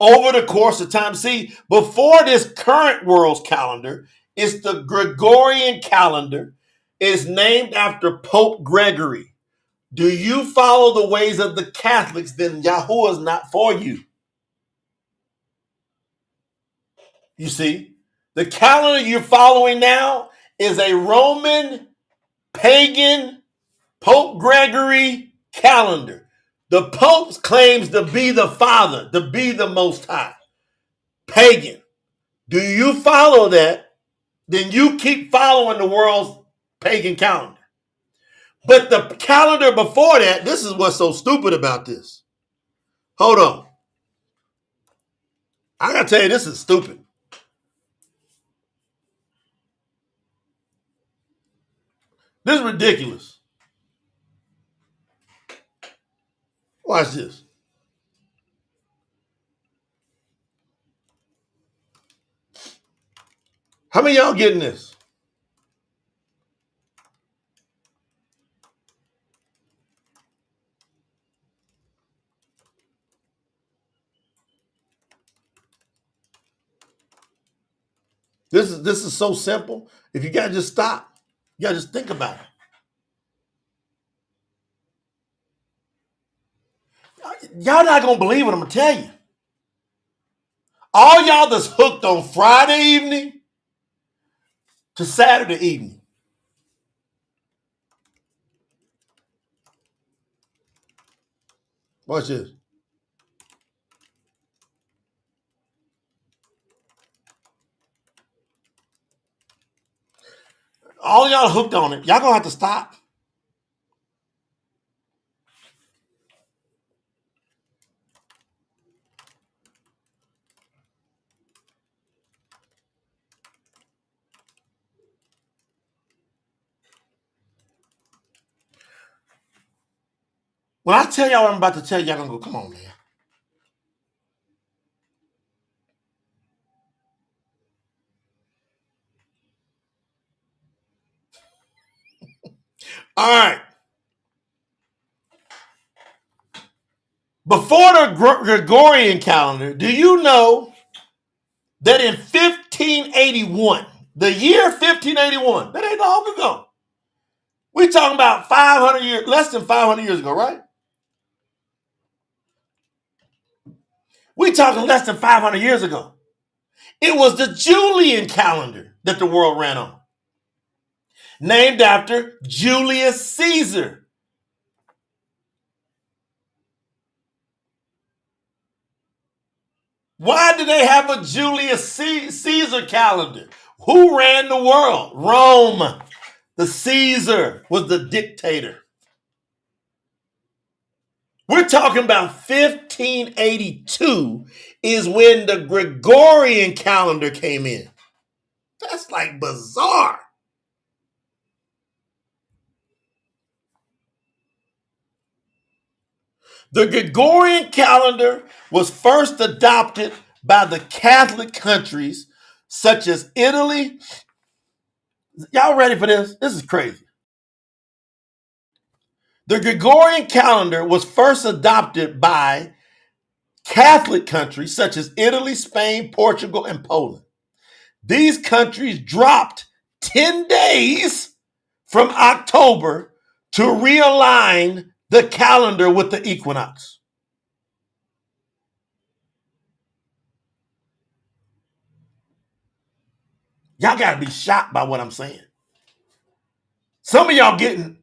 over the course of time. See, before this current world's calendar, it's the Gregorian calendar. It's named after Pope Gregory. Do you follow the ways of the Catholics? Then Yahuwah is not for you. You see, the calendar you're following now is a Roman, pagan, Pope Gregory calendar. The Pope claims to be the Father, to be the Most High. Pagan. Do you follow that? Then you keep following the world's pagan calendar. But the calendar before that, this is what's so stupid about this. Hold on. I gotta tell you, this is stupid. This is ridiculous. Watch this. How many of y'all getting this? This is so simple. If you gotta just stop, you gotta just think about it. Y'all not gonna believe what I'm gonna tell you. All y'all that's hooked on Friday evening to Saturday evening. Watch this. All y'all hooked on it. Y'all gonna have to stop. When I tell y'all what I'm about to tell you, y'all gonna go, come on, man. All right. Before the Gregorian calendar, do you know that in 1581, the year 1581, that ain't long ago. We talking about 500 years, less than 500 years ago, right? We talking less than 500 years ago. It was the Julian calendar that the world ran on, named after Julius Caesar. Why did they have a Julius Caesar calendar? Who ran the world? Rome. The Caesar was the dictator. We're talking about 1582 is when the Gregorian calendar came in. That's like bizarre. The Gregorian calendar was first adopted by the Catholic countries such as Italy. Y'all ready for this? This is crazy. The Gregorian calendar was first adopted by Catholic countries such as Italy, Spain, Portugal, and Poland. These countries dropped 10 days from October to realign the calendar with the equinox. Y'all got to be shocked by what I'm saying. Some of y'all getting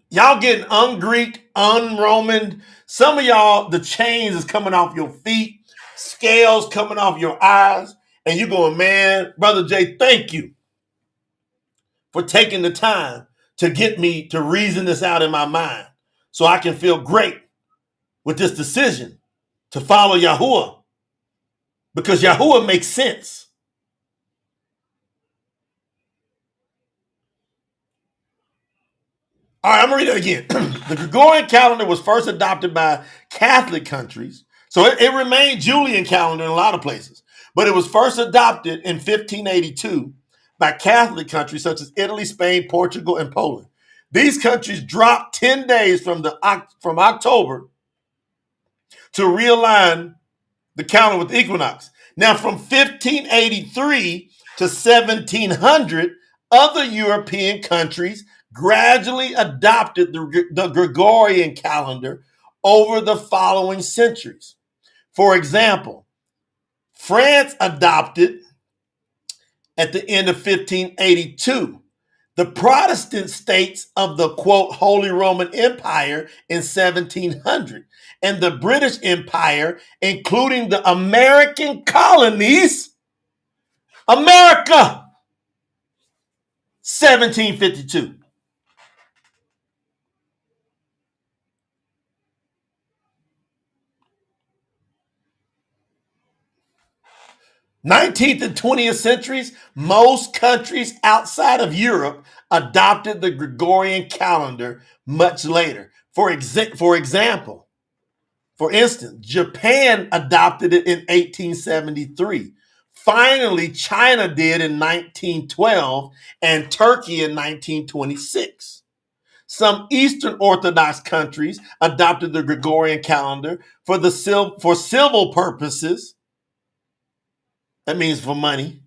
un-Greek, un-Roman. Some of y'all, the chains is coming off your feet, scales coming off your eyes, and you going, man, Brother Jay, thank you for taking the time to get me to reason this out in my mind so I can feel great with this decision to follow Yahuwah, because Yahuwah makes sense. All right, I'm going to read it again. The Gregorian calendar was first adopted by Catholic countries. So it remained Julian calendar in a lot of places. But it was first adopted in 1582 by Catholic countries such as Italy, Spain, Portugal, and Poland. These countries dropped 10 days from October to realign the calendar with equinox. Now, from 1583 to 1700, other European countries gradually adopted the Gregorian calendar over the following centuries. For example, France adopted at the end of 1582. The Protestant states of the, quote, Holy Roman Empire in 1700, and the British Empire, including the American colonies, America, 1752. Nineteenth and 20th centuries, most countries outside of Europe adopted the Gregorian calendar much later. For instance, Japan adopted it in 1873. Finally, China did in 1912 and Turkey in 1926. Some Eastern Orthodox countries adopted the Gregorian calendar for civil purposes. That means for money.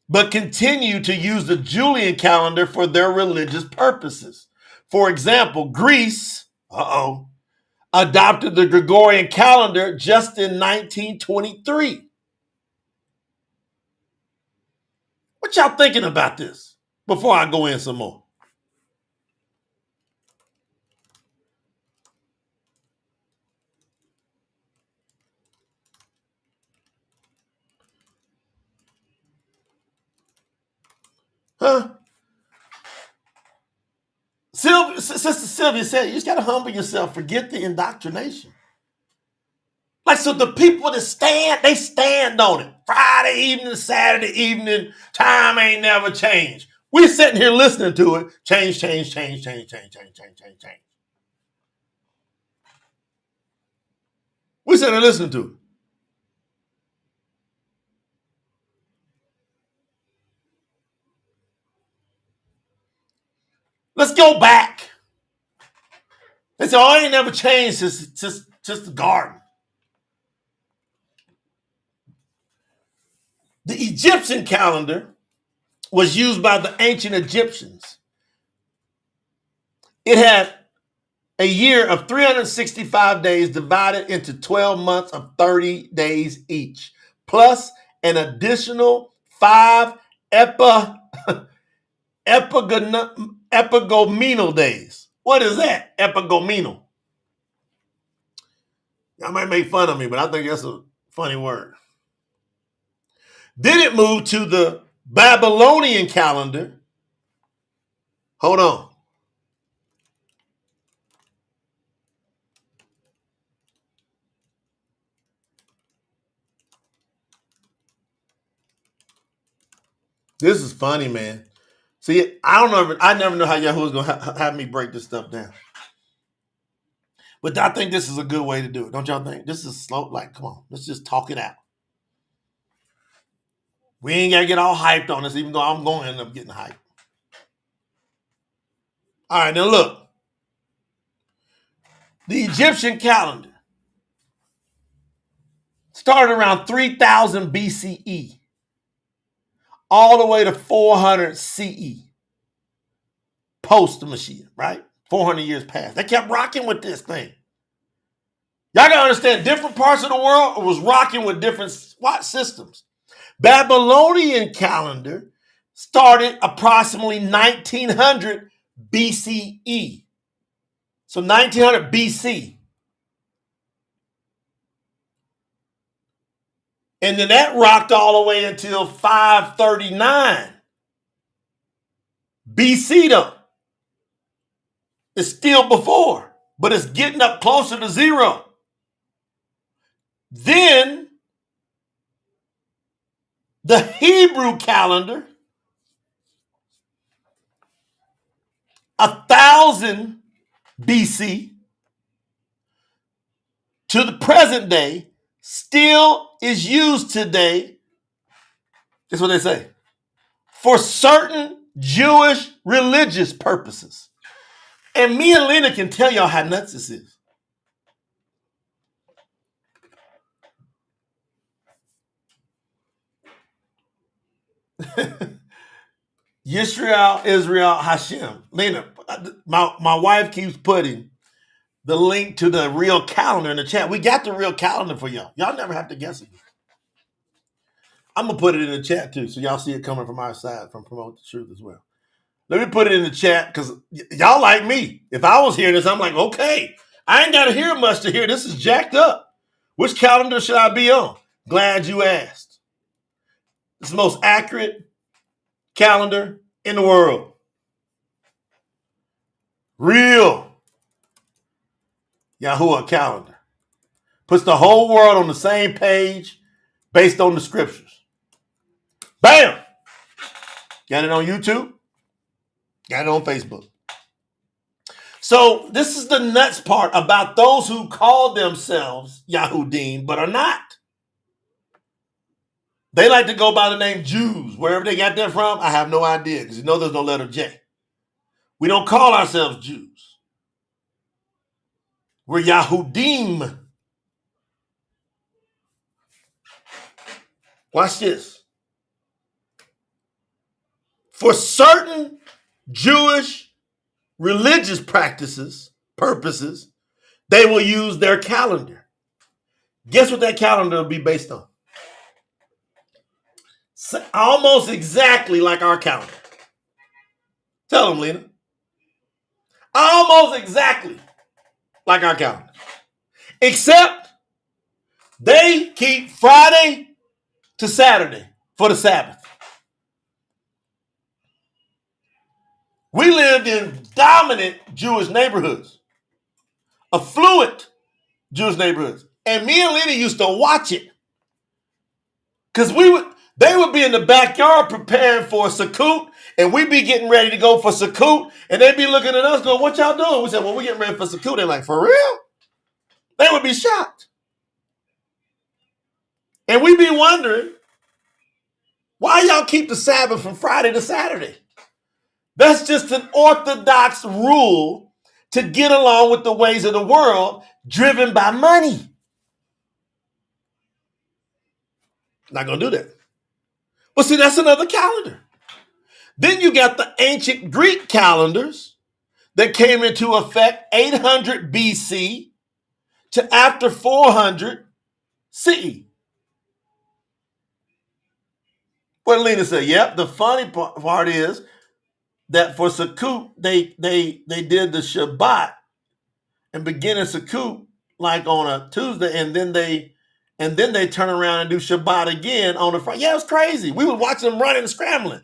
But continue to use the Julian calendar for their religious purposes. For example, Greece, adopted the Gregorian calendar just in 1923. What y'all thinking about this before I go in some more? Huh? Sister Sylvia said, you just got to humble yourself. Forget the indoctrination. Like, so the people that stand on it. Friday evening, Saturday evening, time ain't never changed. We're sitting here listening to it. Change. We're sitting here listening to it. Let's go back. They say, oh, it ain't never changed since the garden. The Egyptian calendar was used by the ancient Egyptians. It had a year of 365 days divided into 12 months of 30 days each, plus an additional 5 epigomenal days. What is that? Epigomenal. Y'all might make fun of me, but I think that's a funny word. Then it moved to the Babylonian calendar. Hold on. This is funny, man. See, I never know how Yahuwah's going to have me break this stuff down. But I think this is a good way to do it. Don't y'all think? This is slow. Like, come on, let's just talk it out. We ain't got to get all hyped on this, even though I'm going to end up getting hyped. All right, now look. The Egyptian calendar started around 3000 BCE, all the way to 400 CE, post the Mashiach, right? 400 years past. They kept rocking with this thing. Y'all gotta understand, different parts of the world was rocking with different systems. Babylonian calendar started approximately 1900 BCE. So 1900 BC. And then that rocked all the way until 539 BC though. It's still before, but it's getting up closer to zero. Then the Hebrew calendar, 1000 BC to the present day, still is used today. That's what they say. For certain Jewish religious purposes. And me and Lena can tell y'all how nuts this is. Yisrael, Israel, Hashem. Lena, my wife keeps putting the link to the real calendar in the chat. We got the real calendar for y'all. Y'all never have to guess it. I'm going to put it in the chat too, so y'all see it coming from our side from Promote the Truth as well. Let me put it in the chat because y'all like me. If I was hearing this, I'm like, okay, I ain't got to hear much to hear. This is jacked up. Which calendar should I be on? Glad you asked. It's the most accurate calendar in the world. Real YAHUAH calendar. Puts the whole world on the same page based on the scriptures. Bam! Got it on YouTube. Got it on Facebook. So this is the nuts part about those who call themselves Yahudim but are not. They like to go by the name Jews. Wherever they got that from, I have no idea because you know there's no letter J. We don't call ourselves Jews. We're Yahudim. Watch this. For certain Jewish religious purposes, they will use their calendar. Guess what that calendar will be based on? Almost exactly like our calendar. Tell them, Lena. Almost exactly like our calendar. Except they keep Friday to Saturday for the Sabbath. We lived in dominant Jewish neighborhoods, affluent Jewish neighborhoods. And me and Lena used to watch it. Because they would be in the backyard preparing for Sukkot, and we'd be getting ready to go for Sukkot, and they'd be looking at us going, what y'all doing? We said, well, we're getting ready for Sukkot. They're like, for real? They would be shocked. And we'd be wondering, why y'all keep the Sabbath from Friday to Saturday? That's just an orthodox rule to get along with the ways of the world driven by money. Not going to do that. Well, see, that's another calendar. Then you got the ancient Greek calendars that came into effect 800 BC to after 400 CE. What did Lena say? Yep, the funny part is that for Sukkot, they did the Shabbat and beginning Sukkot like on a Tuesday, and then they turn around and do Shabbat again on a Friday. Yeah, it was crazy. We would watch them running and scrambling.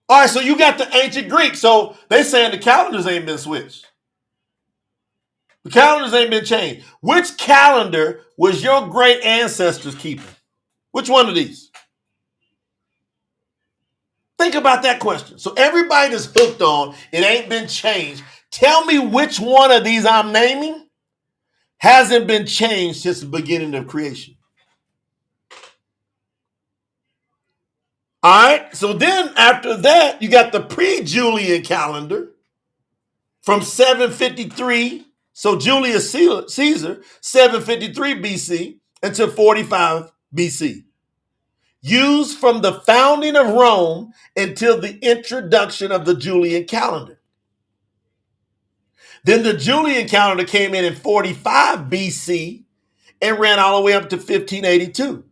All right, so you got the ancient Greek. So they saying the calendars ain't been switched. The calendars ain't been changed. Which calendar was your great ancestors keeping? Which one of these? Think about that question. So everybody that's hooked on it ain't been changed. Tell me which one of these I'm naming hasn't been changed since the beginning of creation. All right. So then after that, you got the pre-Julian calendar from 753. So Julius Caesar, 753 BC until 45 BC. Used from the founding of Rome until the introduction of the Julian calendar. Then the Julian calendar came in 45 BC and ran all the way up to 1582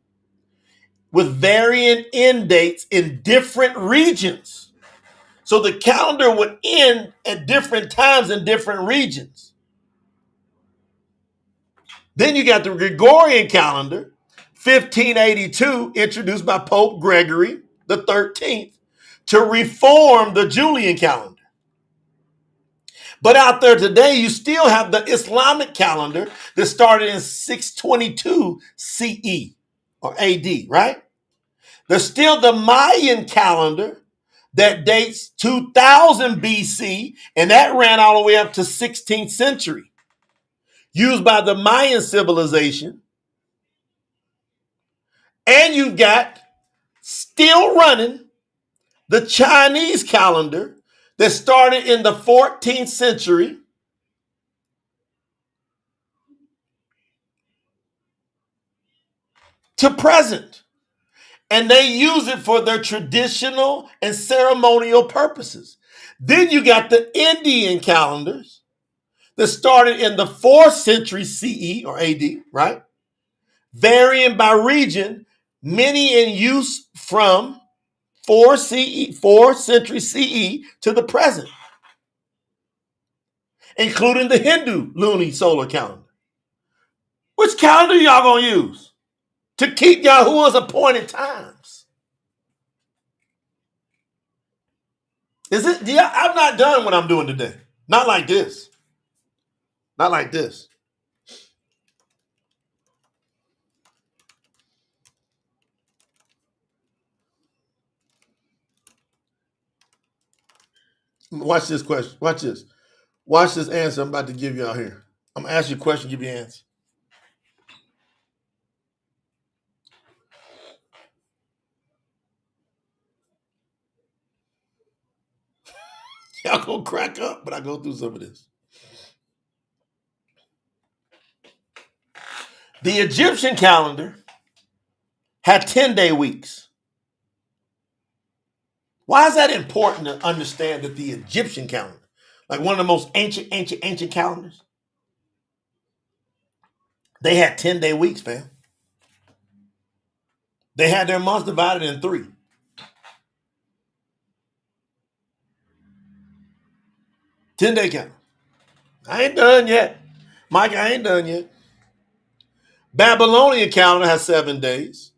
with varying end dates in different regions. So the calendar would end at different times in different regions. Then you got the Gregorian calendar, 1582, introduced by Pope Gregory the 13th to reform the Julian calendar. But out there today, you still have the Islamic calendar that started in 622 CE or AD, right? There's still the Mayan calendar that dates 2000 BC, and that ran all the way up to 16th century, used by the Mayan civilization. And you've got still running the Chinese calendar that started in the 14th century to present. And they use it for their traditional and ceremonial purposes. Then you got the Indian calendars that started in the 4th century CE or AD, right? Varying by region, many in use from 4th century CE to the present, including the Hindu Lunar-Solar calendar. Which calendar y'all gonna use to keep Yahuwah's appointed times? Is it? Yeah, I'm not done what I'm doing today. Not like this. Not like this. Watch this question. Watch this. Watch this answer I'm about to give you out here. I'm gonna ask you a question, give you an answer. Y'all gonna crack up, but I go through some of this. The Egyptian calendar had 10-day weeks. Why is that important to understand that the Egyptian calendar, like one of the most ancient calendars, they had 10-day weeks, fam. They had their months divided in 3. 10-day calendar. I ain't done yet. Mike, I ain't done yet. Babylonian calendar has 7 days.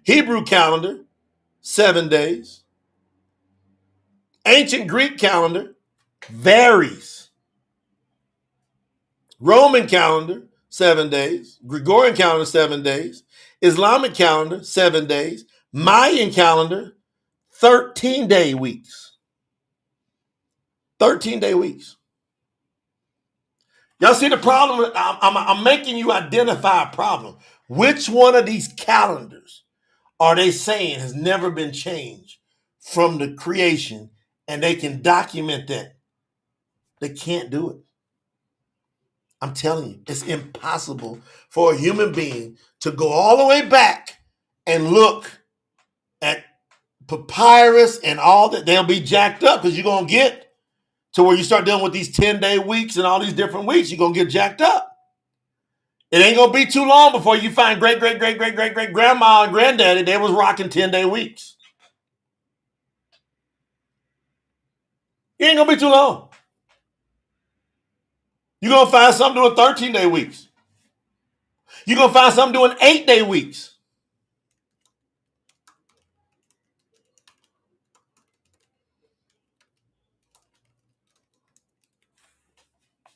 Hebrew calendar, 7 days. Ancient Greek calendar varies. Roman calendar, 7 days. Gregorian calendar, 7 days. Islamic calendar, 7 days. Mayan calendar, 13-day weeks. 13-day weeks. Y'all see the problem? I'm making you identify a problem. Which one of these calendars are they saying has never been changed from the creation, and they can document that? They can't do it. I'm telling you, it's impossible for a human being to go all the way back and look at papyrus and all that. They'll be jacked up because you're going to get to where you start dealing with these 10-day weeks and all these different weeks. You're going to get jacked up. It ain't going to be too long before you find great grandma and granddaddy, they was rocking 10-day weeks. It ain't going to be too long. You're going to find some doing 13-day weeks. You're going to find some doing 8-day weeks.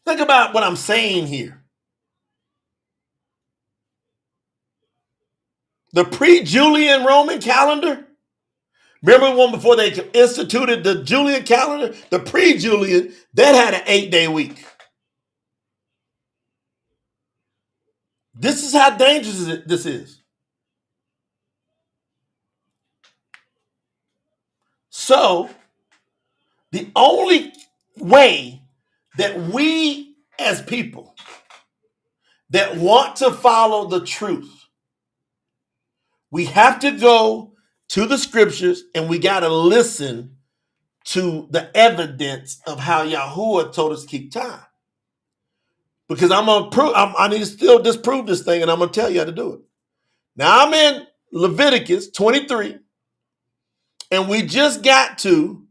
Think about what I'm saying here. The pre-Julian Roman calendar, remember one before they instituted the Julian calendar? The pre-Julian, that had an 8-day week. This is how dangerous this is. So, the only way that we as people that want to follow the truth, we have to go to the scriptures and we got to listen to the evidence of how Yahuwah told us to keep time. Because I'm going to prove, I need to still disprove this thing, and I'm going to tell you how to do it. Now, I'm in Leviticus 23, and we just got to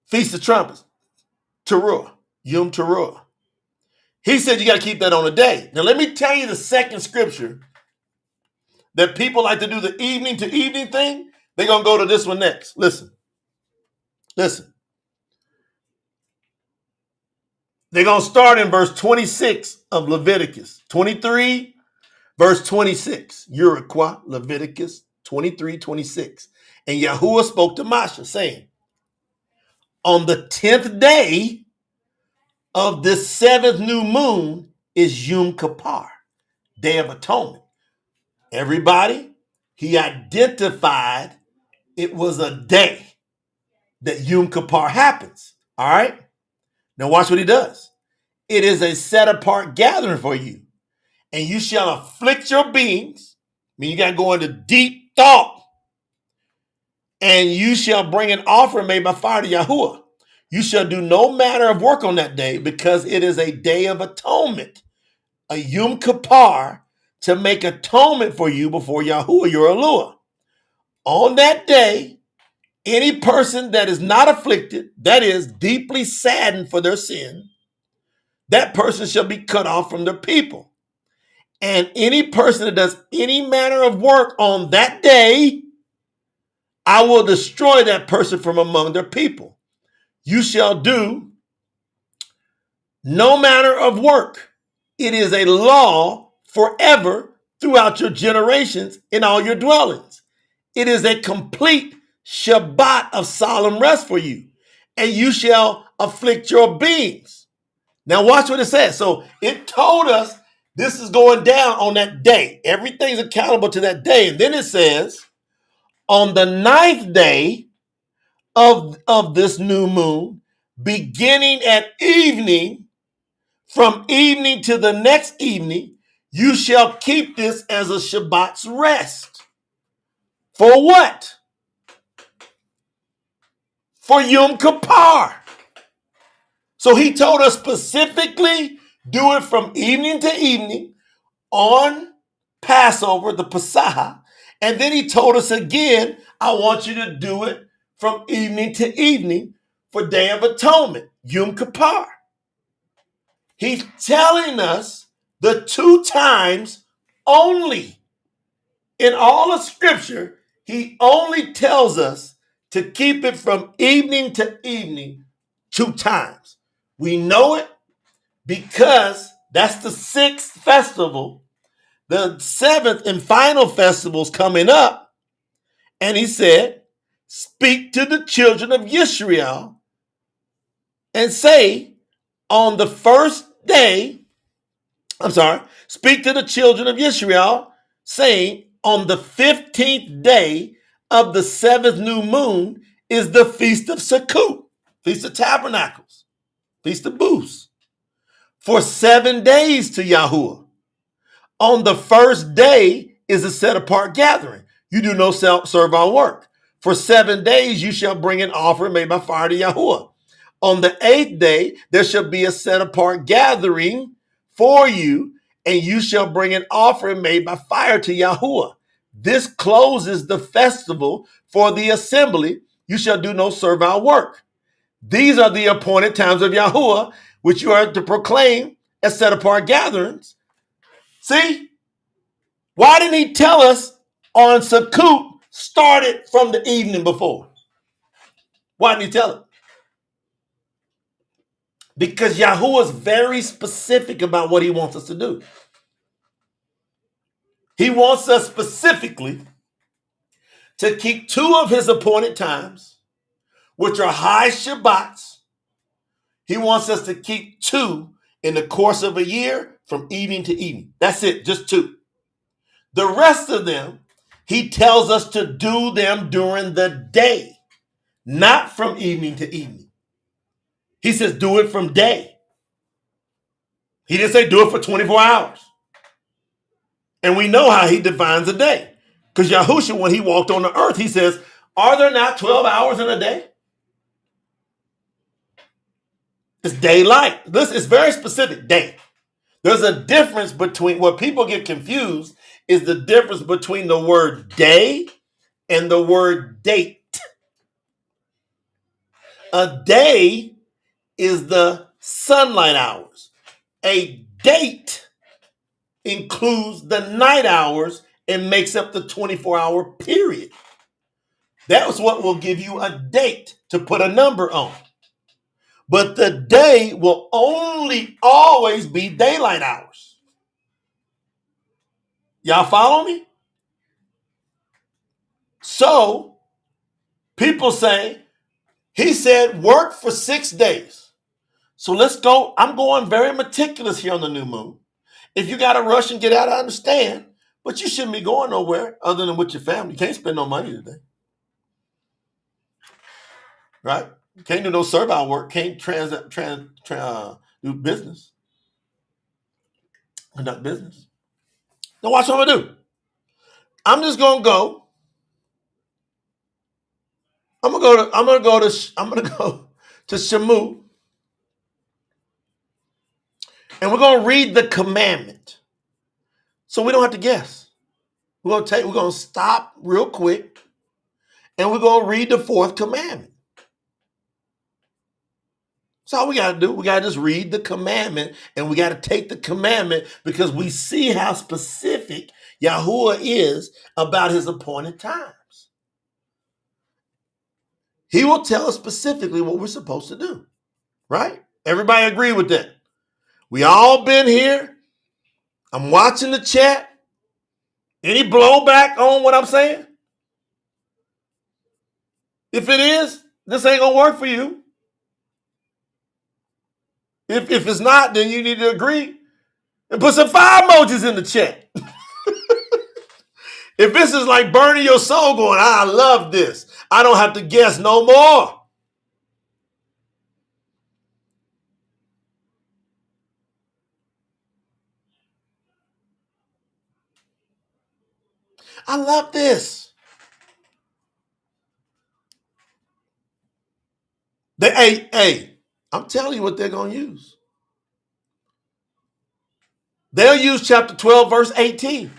Feast of Trumpets, Teruah, Yom Teruah. He said you got to keep that on a day. Now, let me tell you the second scripture that people like to do the evening to evening thing. They're going to go to this one next. Listen. They're going to start in verse 26 of Leviticus 23, verse 26. YAHUAH, Leviticus 23, 26. And Yahuwah spoke to Moshe, saying, on the 10th day of this 7th new moon is Yom Kippur, Day of Atonement. Everybody, he identified it was a day that Yom Kippur happens. All right? Now watch what he does. It is a set apart gathering for you, and you shall afflict your beings. I mean, you got to go into deep thought. And you shall bring an offering made by fire to YAHUAH. You shall do no manner of work on that day, because it is a day of atonement, a Yom Kippur, to make atonement for you before YAHUAH your Elohim. On that day, any person that is not afflicted, that is, deeply saddened for their sin, that person shall be cut off from their people. And any person that does any manner of work on that day, I will destroy that person from among their people. You shall do no manner of work. It is a law forever throughout your generations in all your dwellings. It is a complete Shabbat of solemn rest for you, and you shall afflict your beings. Now watch what it says. So it told us this is going down on that day. Everything's accountable to that day. And then it says, on the 9th day of this new moon, beginning at evening, from evening to the next evening, you shall keep this as a Shabbat's rest. For what? For Yom Kippur. So he told us specifically, do it from evening to evening on Passover, the Pesach. And then he told us again, I want you to do it from evening to evening for Day of Atonement, Yom Kippur. He's telling us the 2 times only. In all of Scripture, he only tells us to keep it from evening to evening 2 times. We know it because that's the 6th festival. The 7th and final festival is coming up. And he said, speak to the children of Israel and say, on the first day, speak to the children of Israel, saying, on the 15th day of the 7th new moon is the Feast of Sukkot, Feast of Tabernacles, Feast of Booths, for 7 days to YAHUAH. On the first day is a set apart gathering. You do no servile work. For 7 days you shall bring an offering made by fire to YAHUAH. On the 8th day there shall be a set apart gathering for you, and you shall bring an offering made by fire to YAHUAH. This closes the festival for the assembly. You shall do no servile work. These are the appointed times of YAHUAH, which you are to proclaim as set apart gatherings. See? Why didn't he tell us on Sukkot started from the evening before? Why didn't he tell it? Because YAHUAH is very specific about what he wants us to do. He wants us specifically to keep 2 of his appointed times, which are high Shabbats. He wants us to keep 2 in the course of a year from evening to evening. That's it, just 2. The rest of them, he tells us to do them during the day, not from evening to evening. He says do it from day. He didn't say do it for 24 hours. And we know how he defines a day. Because Yahushua, when he walked on the earth, he says, are there not 12 hours in a day? It's daylight. This is very specific, day. There's a difference between, what people get confused is the difference between the word day and the word date. A day is the sunlight hours. A date includes the night hours and makes up the 24-hour period. That's what will give you a date to put a number on. But the day will only always be daylight hours. Y'all follow me? So people say, he said work for 6 days. So let's go. I'm going very meticulous here on the new moon. If you got to rush and get out, I understand. But you shouldn't be going nowhere other than with your family. You can't spend no money today. Right? Can't do no servile work. Can't do business. Conduct business. Now watch what I'm going to do. I'm just going to go I'm gonna go to Shamu, and we're gonna read the commandment, so we don't have to guess. We're gonna stop real quick, and we're gonna read the fourth commandment. That's all we gotta do. We gotta just read the commandment, and we gotta take the commandment because we see how specific Yahuwah is about his appointed times. He will tell us specifically what we're supposed to do, right? Everybody agree with that? We all been here. I'm watching the chat. Any blowback on what I'm saying? If it is, this ain't gonna work for you. If it's not, then you need to agree and put some fire emojis in the chat. If this is like burning your soul going, I love this. I don't have to guess no more. I love this. I'm telling you what they're going to use. They'll use chapter 12, verse 18.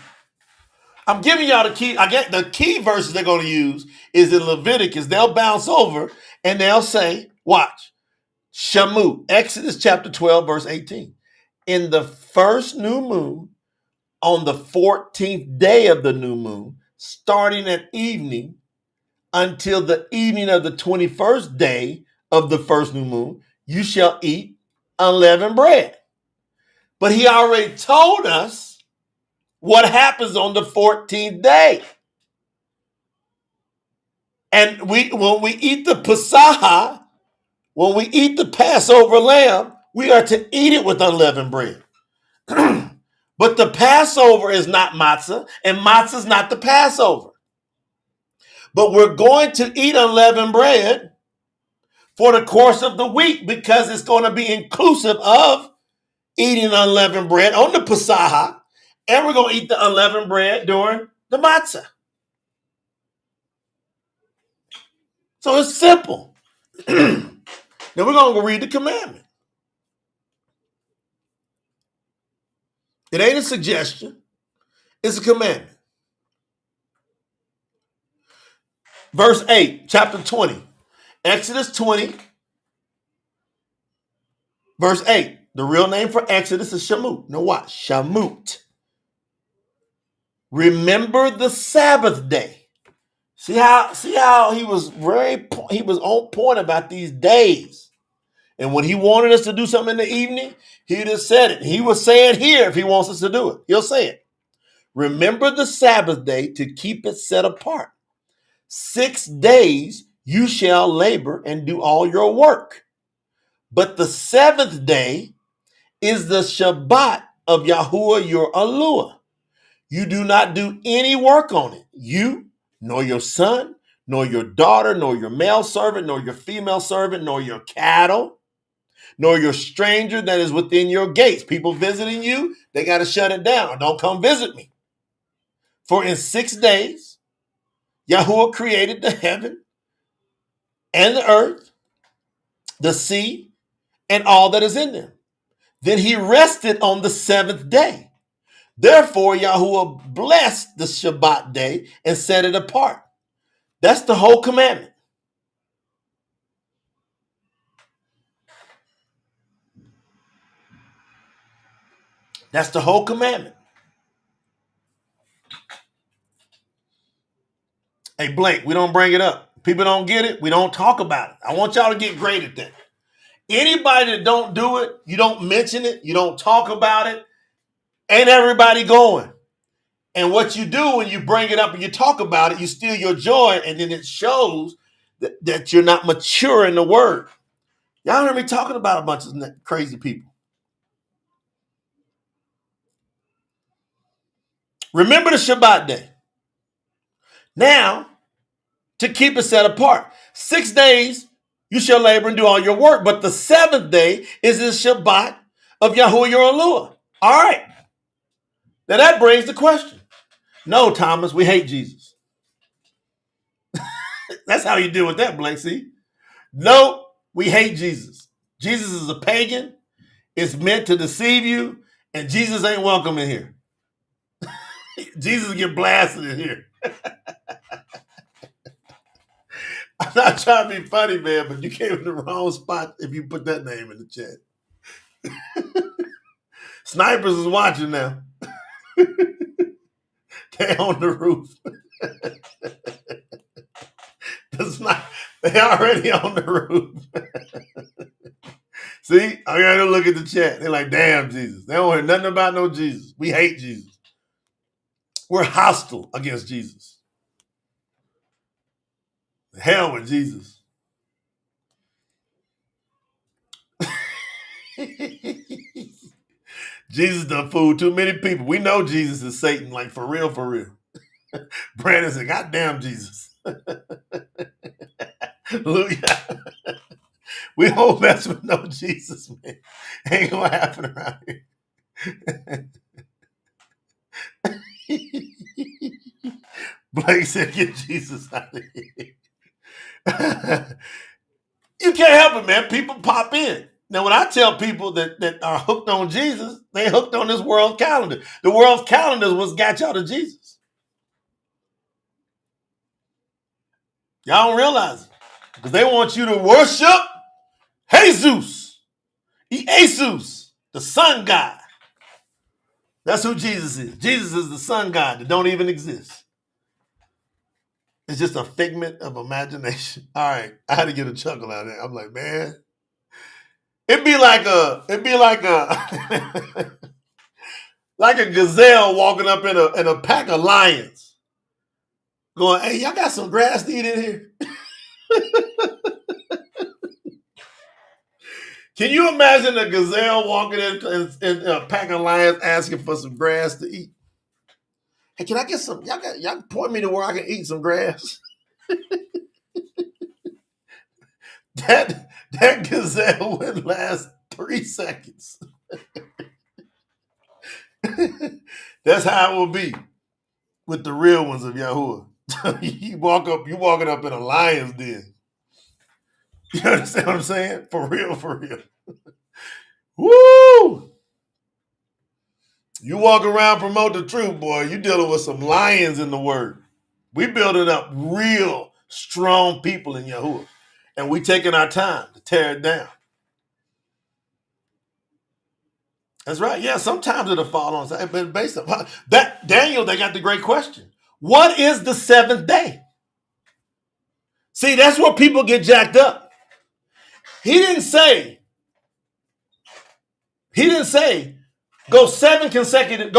I'm giving y'all the key. I get the key verses they're going to use is in Leviticus. They'll bounce over and they'll say, watch, Shamu, Exodus chapter 12, verse 18. In the first new moon, on the 14th day of the new moon, starting at evening until the evening of the 21st day of the first new moon, you shall eat unleavened bread. But he already told us what happens on the 14th day. And when we eat the Passover, when we eat the Passover lamb, we are to eat it with unleavened bread. But the Passover is not matzah, and matzah is not the Passover. But we're going to eat unleavened bread for the course of the week because it's going to be inclusive of eating unleavened bread on the Passover, and we're going to eat the unleavened bread during the matzah. So it's simple. Then we're going to go read the commandment. It ain't a suggestion. It's a commandment. Verse 8, chapter 20. Exodus 20, verse 8. The real name for Exodus is Shamut. Now what? Shamut. Remember the Sabbath day. See how he was on point about these days. And when he wanted us to do something in the evening, he just said it. He will say it here if he wants us to do it. He'll say it. Remember the Sabbath day to keep it set apart. 6 days you shall labor and do all your work. But the seventh day is the Shabbat of Yahuwah your Elohim. You do not do any work on it. You, nor your son, nor your daughter, nor your male servant, nor your female servant, nor your cattle, nor your stranger that is within your gates. People visiting you, they got to shut it down. Don't come visit me. For in 6 days, Yahuwah created the heaven and the earth, the sea, and all that is in them. Then he rested on the seventh day. Therefore, Yahuwah blessed the Shabbat day and set it apart. That's the whole commandment. That's the whole commandment. Hey, Blake, we don't bring it up. People don't get it. We don't talk about it. I want y'all to get great at that. Anybody that don't do it, you don't mention it, you don't talk about it, ain't everybody going. And what you do when you bring it up and you talk about it, you steal your joy, and then it shows that you're not mature in the word. Y'all heard me talking about a bunch of crazy people. Remember the Shabbat day. Now, to keep it set apart. 6 days you shall labor and do all your work, but the seventh day is the Shabbat of Yahuwah your Elohim. All right. Now that brings the question. No, Thomas, we hate Jesus. That's how you deal with that, Blake. See? No, we hate Jesus. Jesus is a pagan. It's meant to deceive you, and Jesus ain't welcome in here. Jesus get blasted in here. I'm not trying to be funny, man, but you came in the wrong spot if you put that name in the chat. Snipers is watching now. They on the roof. They already on the roof. See, I gotta look at the chat. They're like, damn Jesus. They don't hear nothing about no Jesus. We hate Jesus. We're hostile against Jesus. The hell with Jesus. Jesus done fooled too many people. We know Jesus is Satan, like for real, for real. Brandon said, God damn Jesus. Hallelujah. We don't mess with no Jesus, man. Ain't gonna happen around here. Blake said, get Jesus out of here. You can't help it, man. People pop in. Now, when I tell people that are hooked on Jesus, they hooked on this world calendar. The world's calendar is what's got y'all to Jesus. Y'all don't realize it. Because they want you to worship Jesus, Jesus, the sun god. That's who Jesus is. Jesus is the sun god that don't even exist. It's just a figment of imagination. All right, I had to get a chuckle out of that. I'm like, man, it'd be like a like a gazelle walking up in a pack of lions, going, "Hey, y'all got some grass to eat in here?" Can you imagine a gazelle walking in a pack of lions asking for some grass to eat? Hey, can I get some? Y'all point me to where I can eat some grass. That gazelle would last 3 seconds. That's how it will be with the real ones of Yahuwah. you walking up in a lion's den. You understand what I'm saying? For real, for real. Woo! You walk around, promote the truth, boy. You dealing with some lions in the word. We building up real strong people in Yahuwah. And we taking our time to tear it down. That's right. Yeah, sometimes it'll fall on. But based upon that, Daniel, they got the great question. What is the seventh day? See, that's where people get jacked up. He didn't say go 7 consecutive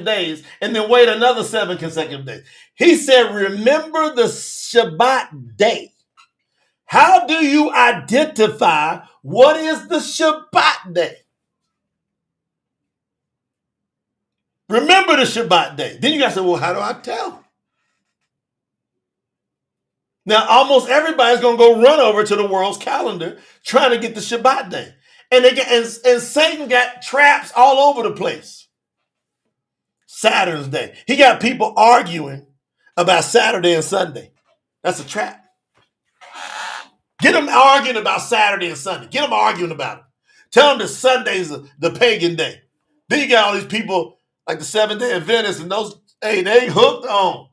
days and then wait another 7 consecutive days. He said, remember the Shabbat day. How do you identify what is the Shabbat day? Remember the Shabbat day. Then you got to say, well, how do I tell? Now, almost everybody's going to go run over to the world's calendar trying to get the Shabbat day. And Satan got traps all over the place. Saturn's day. He got people arguing about Saturday and Sunday. That's a trap. Get them arguing about Saturday and Sunday. Get them arguing about it. Tell them that Sunday's the pagan day. Then you got all these people like the Seventh-day Adventists and those, hey, they hooked on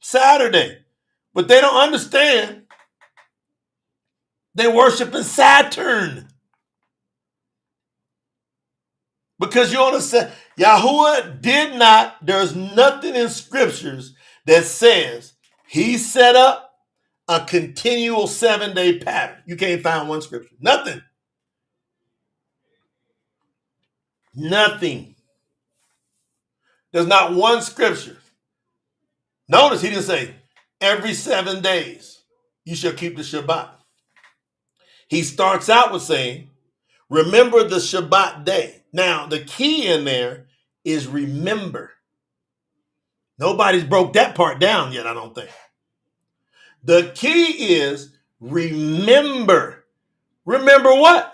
Saturday. But they don't understand. They worshiping Saturn. Because you understand, Yahuwah did not, there's nothing in scriptures that says he set up a continual 7-day pattern. You can't find one scripture. Nothing. Nothing. There's not one scripture. Notice he didn't say every 7 days you shall keep the Shabbat. He starts out with saying, remember the Shabbat day. Now, the key in there is remember. Nobody's broke that part down yet, I don't think. The key is remember. Remember what?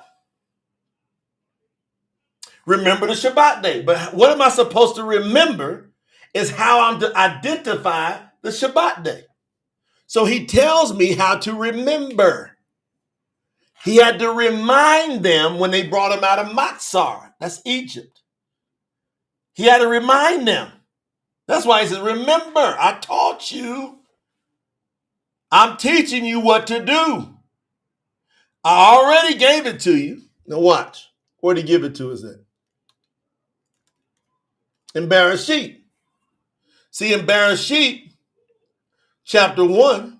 Remember the Shabbat day. But what am I supposed to remember is how I'm to identify the Shabbat day. So he tells me how to remember. He had to remind them when they brought him out of Matzar. That's Egypt. He had to remind them. That's why he says, remember, I taught you. I'm teaching you what to do. I already gave it to you. Now watch. Where did he give it to us at? In Barashiyt. See, in Barashiyt, chapter 1,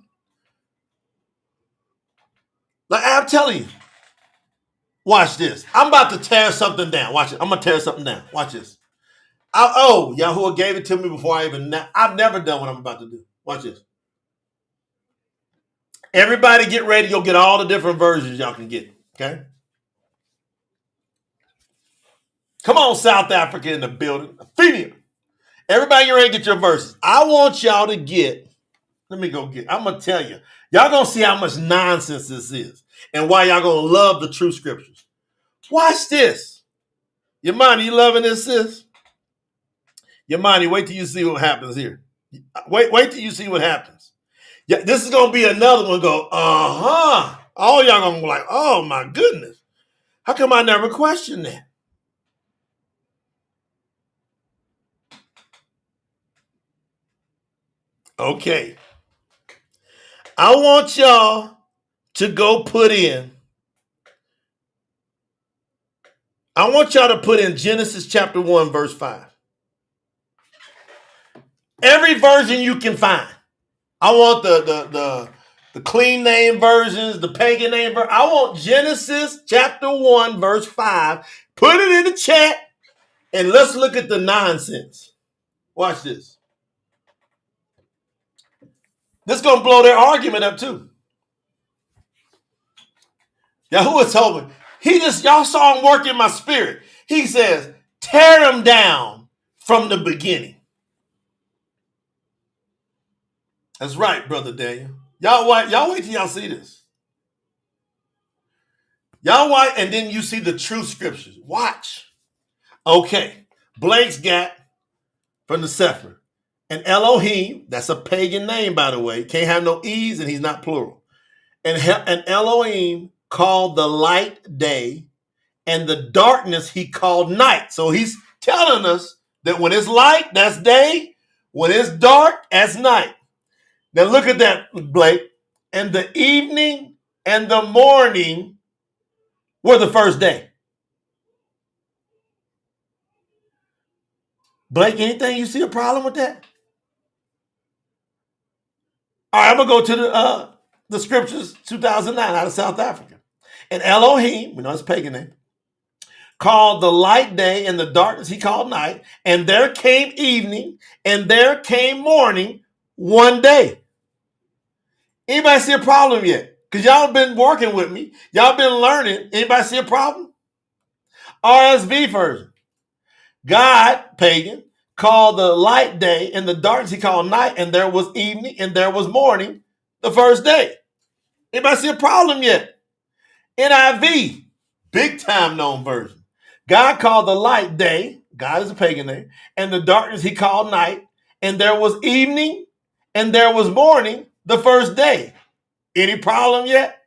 like I'm telling you, watch this. I'm about to tear something down. Watch it. I'm going to tear something down. Watch this. Yahuwah gave it to me before I've never done what I'm about to do. Watch this. Everybody get ready. You'll get all the different versions y'all can get. Okay? Come on, South Africa in the building. Athenia. Everybody get ready to get your verses. I want y'all to get, I'm going to tell you. Y'all going to see how much nonsense this is and why y'all going to love the true scriptures. Watch this. Yamani, you loving this, sis? Yamani, wait till you see what happens here. Wait till you see what happens. Yeah, this is going to be another one go, uh-huh. All y'all going to be like, oh, my goodness. How come I never questioned that? Okay. I want y'all to go put in. I want y'all to put in Genesis chapter 1, verse 5. Every version you can find. I want the clean name versions, the pagan name version. I want Genesis chapter 1, verse 5. Put it in the chat and let's look at the nonsense. Watch this. This is going to blow their argument up too. Yahuwah told me, y'all saw him work in my spirit. He says, tear them down from the beginning. That's right, Brother Daniel. Y'all wait till y'all see this. Y'all wait, and then you see the true scriptures. Watch. Okay. Blake's got from the Sefer. And Elohim, that's a pagan name, by the way. Can't have no E's and he's not plural. And Elohim called the light day and the darkness he called night. So he's telling us that when it's light, that's day. When it's dark, that's night. Now look at that, Blake. And the evening and the morning were the first day. Blake, anything you see a problem with that? All right, I'm going to go to the scriptures 2009 out of South Africa. And Elohim, we know it's a pagan name, called the light day and the darkness he called night. And there came evening and there came morning one day. Anybody see a problem yet? Because y'all been working with me. Y'all been learning. Anybody see a problem? RSV version. God, pagan, called the light day and the darkness he called night, and there was evening and there was morning the first day. Anybody see a problem yet? NIV, big time known version. God called the light day, God is a pagan name, and the darkness he called night, and there was evening and there was morning the first day. Any problem yet?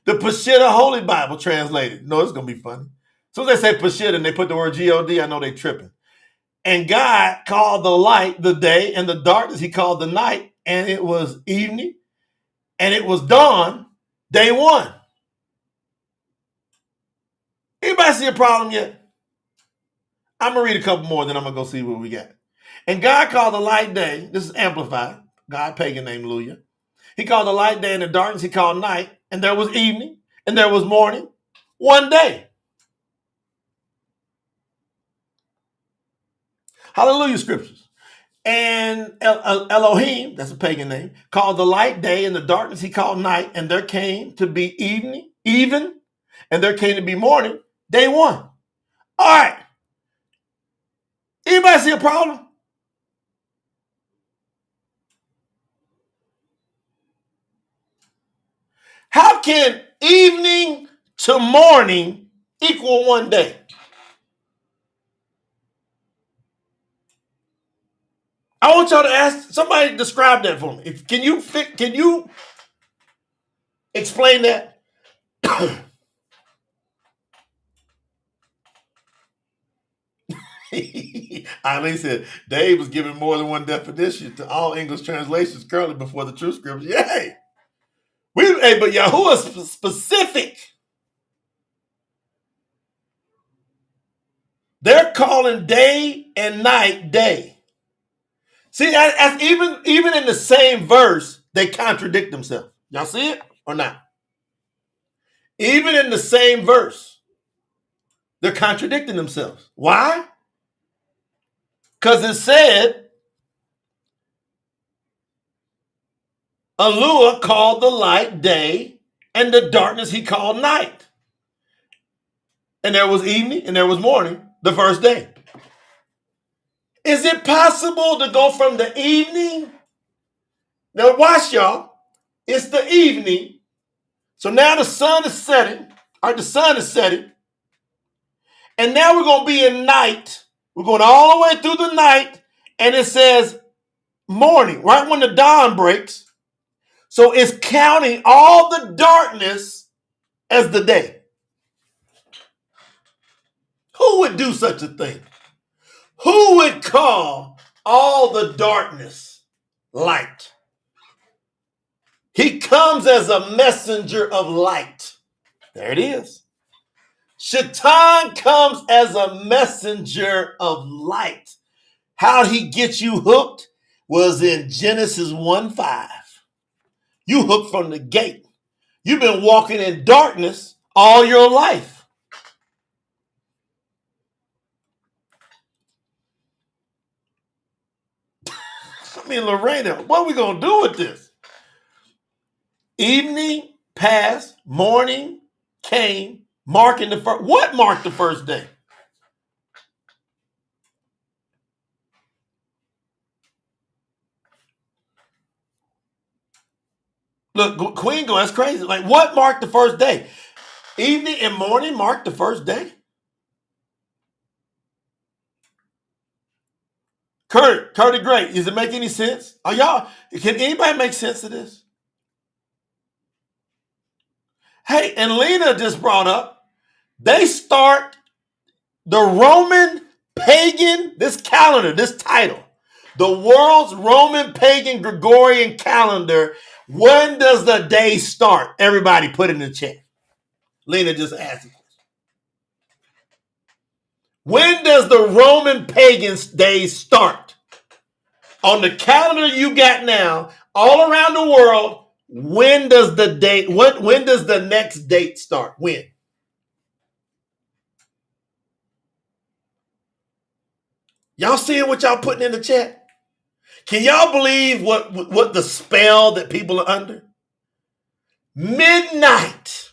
The Peshitta Holy Bible translated. No, it's going to be funny. So they say Peshitta and they put the word G-O-D, I know they tripping. And God called the light the day and the darkness he called the night, and it was evening and it was dawn, day one. Anybody see a problem yet? I'm going to read a couple more, then I'm going to go see what we got. And God called the light day, this is amplified, God, pagan name, hallelujah. He called the light day and the darkness he called night, and there was evening and there was morning, one day. Hallelujah, scriptures. And Elohim, that's a pagan name, called the light day and the darkness he called night, and there came to be evening, even, and there came to be morning, day one. All right. Anybody see a problem? How can evening to morning equal one day? I want y'all to ask somebody describe that for me. Can you explain that? Eileen said Dave was giving more than one definition to all English translations currently before the true scripture. Yay! But Yahuwah is specific. They're calling day and night day. See, as even in the same verse, they contradict themselves. Y'all see it or not? Even in the same verse, they're contradicting themselves. Why? Because it said, Yahuwah called the light day, and the darkness he called night. And there was evening and there was morning the first day. Is it possible to go from the evening? Now watch, y'all. It's the evening. So now the sun is setting, or the sun is setting. And now we're going to be in night. We're going all the way through the night. And it says morning, right when the dawn breaks. So it's counting all the darkness as the day. Who would do such a thing? Who would call all the darkness light? He comes as a messenger of light. There it is. Shaitan comes as a messenger of light. How'd he get you hooked? Was in Genesis 1:5. You hooked from the gate. You've been walking in darkness all your life. I mean, Lorena, what are we going to do with this? Evening passed, morning came, marking the first. What marked the first day? Look, Queen go, that's crazy. Like, what marked the first day? Evening and morning marked the first day? Curdy Gray, does it make any sense? Can anybody make sense of this? Hey, and Lena just brought up, they start the Roman Pagan, this calendar, this title, the world's Roman Pagan Gregorian Calendar. When does the day start? Everybody put it in the chat. Lena just asked it. When does the Roman Pagan's day start? On the calendar you got now, all around the world, when does the date, when does the next date start? When? Y'all seeing what y'all putting in the chat? Can y'all believe what the spell that people are under? Midnight,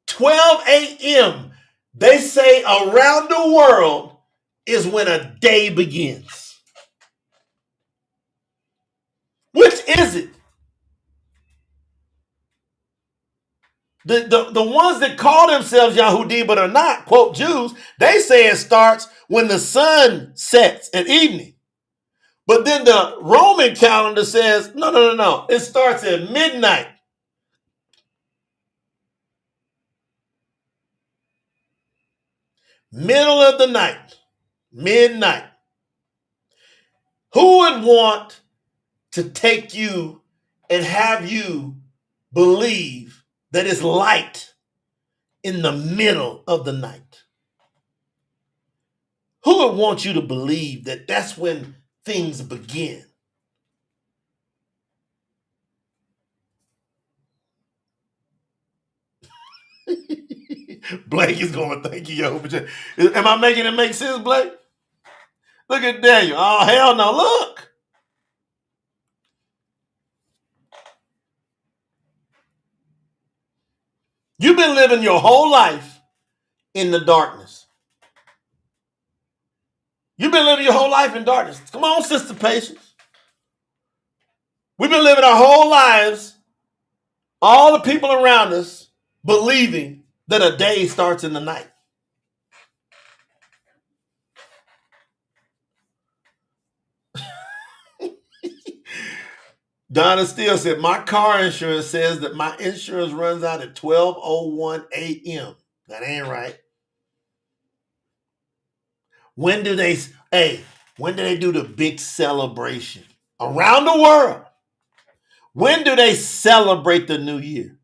12 a.m., they say around the world is when a day begins. Which is it? The ones that call themselves Yahudi but are not, quote, Jews, they say it starts when the sun sets at evening. But then the Roman calendar says, no. It starts at midnight. Middle of the night. Midnight. Who would want to take you and have you believe that it's light in the middle of the night? Who would want you to believe that that's when things begin? Blake is going, thank you, yo. Am I making it make sense, Blake? Look at Daniel. Oh, hell no. Look. You've been living your whole life in the darkness. You've been living your whole life in darkness. Come on, Sister Patience. We've been living our whole lives, all the people around us, believing that a day starts in the night. Donna Steele said, my car insurance says that my insurance runs out at 12:01 a.m. That ain't right. When do they do the big celebration around the world? When do they celebrate the new year?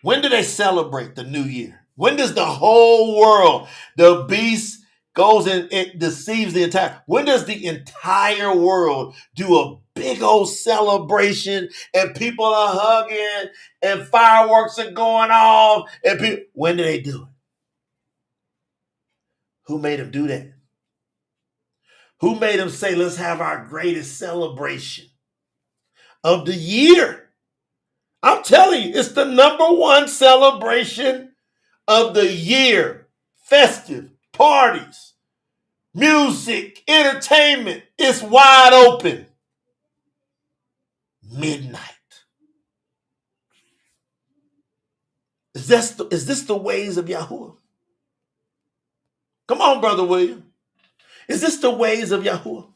When do they celebrate the new year? When does the whole world, the beast goes and it deceives the entire, when does the entire world do a big old celebration and people are hugging and fireworks are going off and people, when do they do it? Who made them do that? Who made them say, let's have our greatest celebration of the year? I'm telling you, it's the number one celebration of the year. Festive, parties, music, entertainment. It's wide open. Midnight. Is this the ways of Yahuwah? Come on, Brother William. Is this the ways of Yahuwah?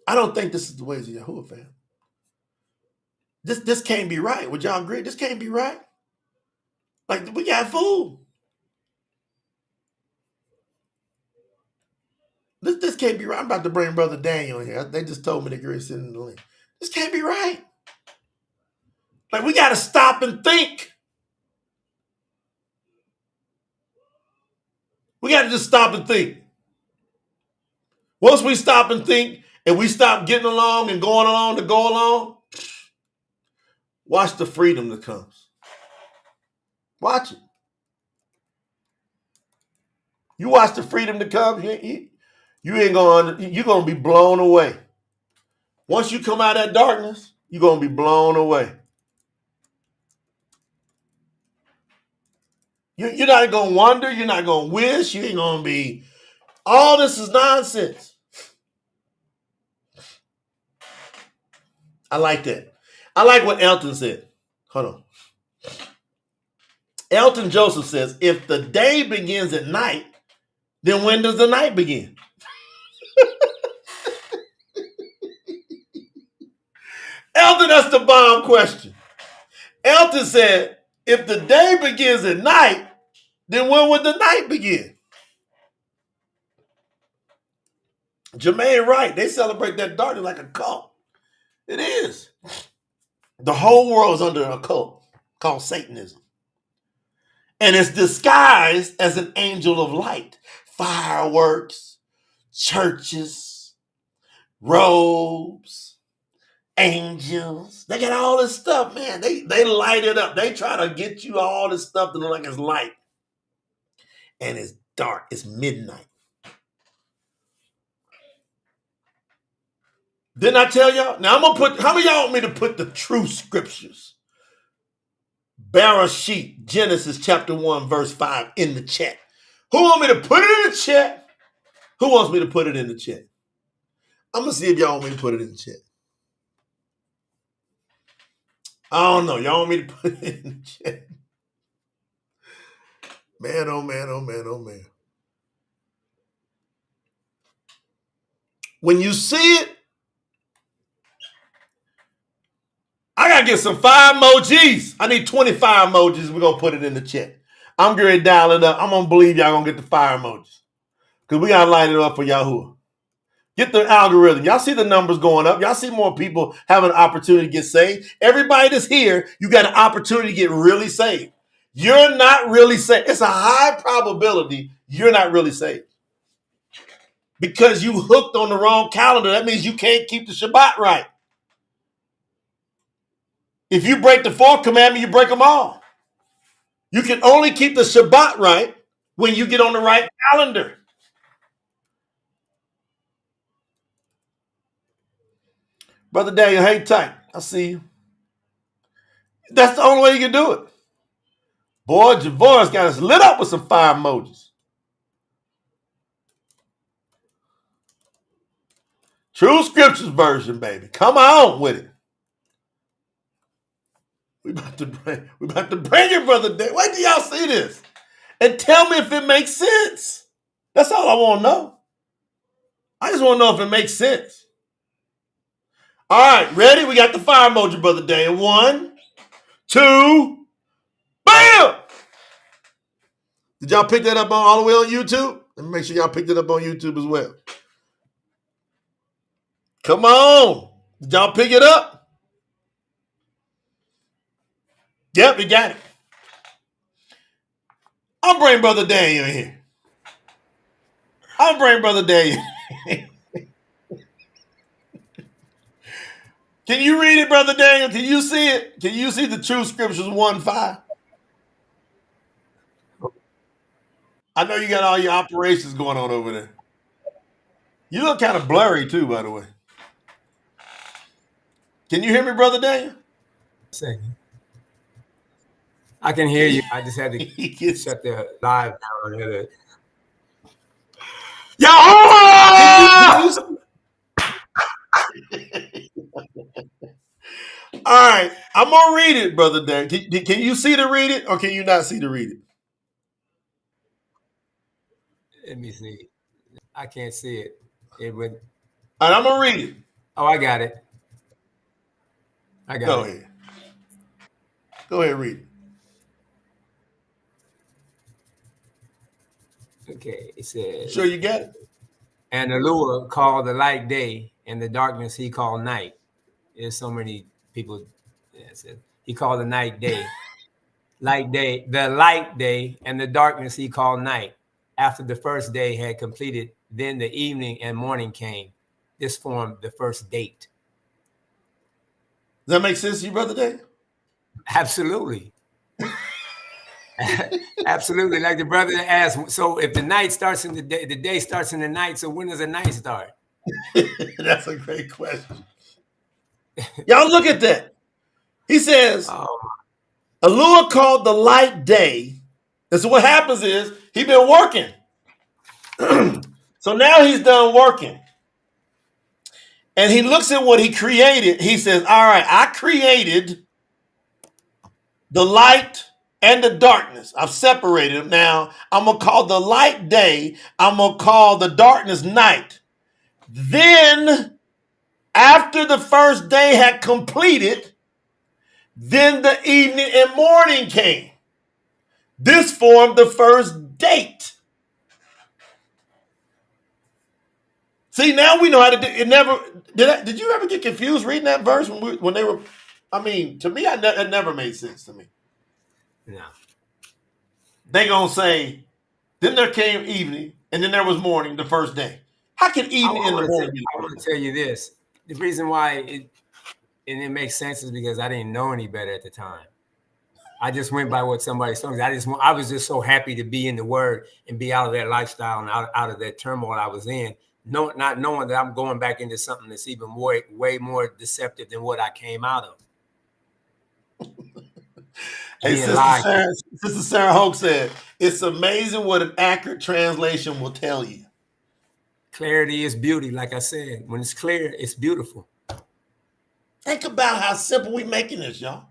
I don't think this is the ways of Yahuwah, fam. This can't be right. Would y'all agree? This can't be right. Like, we got food. This can't be right. I'm about to bring Brother Daniel in here. They just told me to get sitting in the link. This can't be right. Like, we got to stop and think. We got to just stop and think. Once we stop and think and we stop getting along and going along to go along, watch the freedom that comes. Watch it. You watch the freedom that comes, you're going to be blown away. Once you come out of that darkness, you're going to be blown away. You're not going to wonder. You're not going to wish. You ain't going to be, all this is nonsense. I like that. I like what Elton said. Hold on. Elton Joseph says, if the day begins at night, then when does the night begin? Elton, that's the bomb question. Elton said, if the day begins at night, then when would the night begin? Jermaine Wright, they celebrate that darkness like a cult. It is. The whole world is under a cult called Satanism. And it's disguised as an angel of light. Fireworks, churches, robes, angels. They got all this stuff, man. They light it up. They try to get you all this stuff to look like it's light. And it's dark. It's midnight. Didn't I tell y'all? Now I'm going to put, how many y'all want me to put the true scriptures? Barashiyt, Genesis chapter 1, verse 5 in the chat. Who want me to put it in the chat? Who wants me to put it in the chat? I'm going to see if y'all want me to put it in the chat. I don't know. Y'all want me to put it in the chat? Man, oh man, oh man, oh man. When you see it, I got to get some fire emojis. I need 25 emojis. We're going to put it in the chat. I'm going to dial it up. I'm going to believe y'all going to get the fire emojis. Because we got to light it up for Yahuwah. Get the algorithm. Y'all see the numbers going up. Y'all see more people having an opportunity to get saved. Everybody that's here, you got an opportunity to get really saved. You're not really saved. It's a high probability you're not really saved. Because you hooked on the wrong calendar. That means you can't keep the Shabbat right. If you break the fourth commandment, you break them all. You can only keep the Shabbat right when you get on the right calendar. Brother Daniel, hang tight. I see you. That's the only way you can do it. Boy, Javor's got us lit up with some fire emojis. True Scriptures version, baby. Come on with it. We about to bring it, Brother Daniel. Wait till y'all see this. And tell me if it makes sense. That's all I want to know. I just want to know if it makes sense. All right, ready? We got the fire emoji, Brother Dan. 1, 2, bam! Did y'all pick that up all the way on YouTube? Let me make sure y'all picked it up on YouTube as well. Come on. Did y'all pick it up? Yep, we got it. I'll bring Brother Daniel in here. I'll bring Brother Daniel. Can you read it, Brother Daniel? Can you see it? Can you see the true scriptures 1:5? I know you got all your operations going on over there. You look kind of blurry too, by the way. Can you hear me, Brother Daniel? Second. I can hear you. I just had to shut the live down. YAHUAH! All right, I'm gonna read it, Brother Dan. Can you see to read it, or can you not see to read it? Let me see. I can't see it. It went. All right, I'm gonna read it. Oh, I got it. I got Go it. ahead. Go ahead, read it. Okay, it says. Sure, you got it. And the Lord called the light day, and the darkness he called night. There's so many people. Yeah, it says, he called the night day. Light day, the light day, and the darkness he called night. After the first day had completed, then the evening and morning came. This formed the first date. Does that make sense to you, Brother Dan? Absolutely. Absolutely. Like the brother asked, so if the night starts in the day starts in the night, so when does the night start? That's a great question. Y'all look at that. He says, Yahuwah called the light day. And so what happens is he's been working. So now he's done working. And he looks at what he created. He says, all right, I created the light and the darkness. I've separated them. Now I'm going to call the light day. I'm going to call the darkness night. Then after the first day had completed, then the evening and morning came. This formed the first date. See, now we know how to do it. Never did you ever get confused reading that verse when they were? I mean, to me, it never made sense to me. No. They gonna say, then there came evening, and then there was morning, the first day. How can evening and the morning be? I want to tell you this: the reason why it makes sense is because I didn't know any better at the time. I just went by what somebody told me. I was just so happy to be in the Word and be out of that lifestyle and out of that turmoil I was in. Not knowing that I'm going back into something that's even way more deceptive than what I came out of. Hey, Sister Sarah Hoke said, it's amazing what an accurate translation will tell you. Clarity is beauty, like I said. When it's clear, it's beautiful. Think about how simple we're making this, y'all.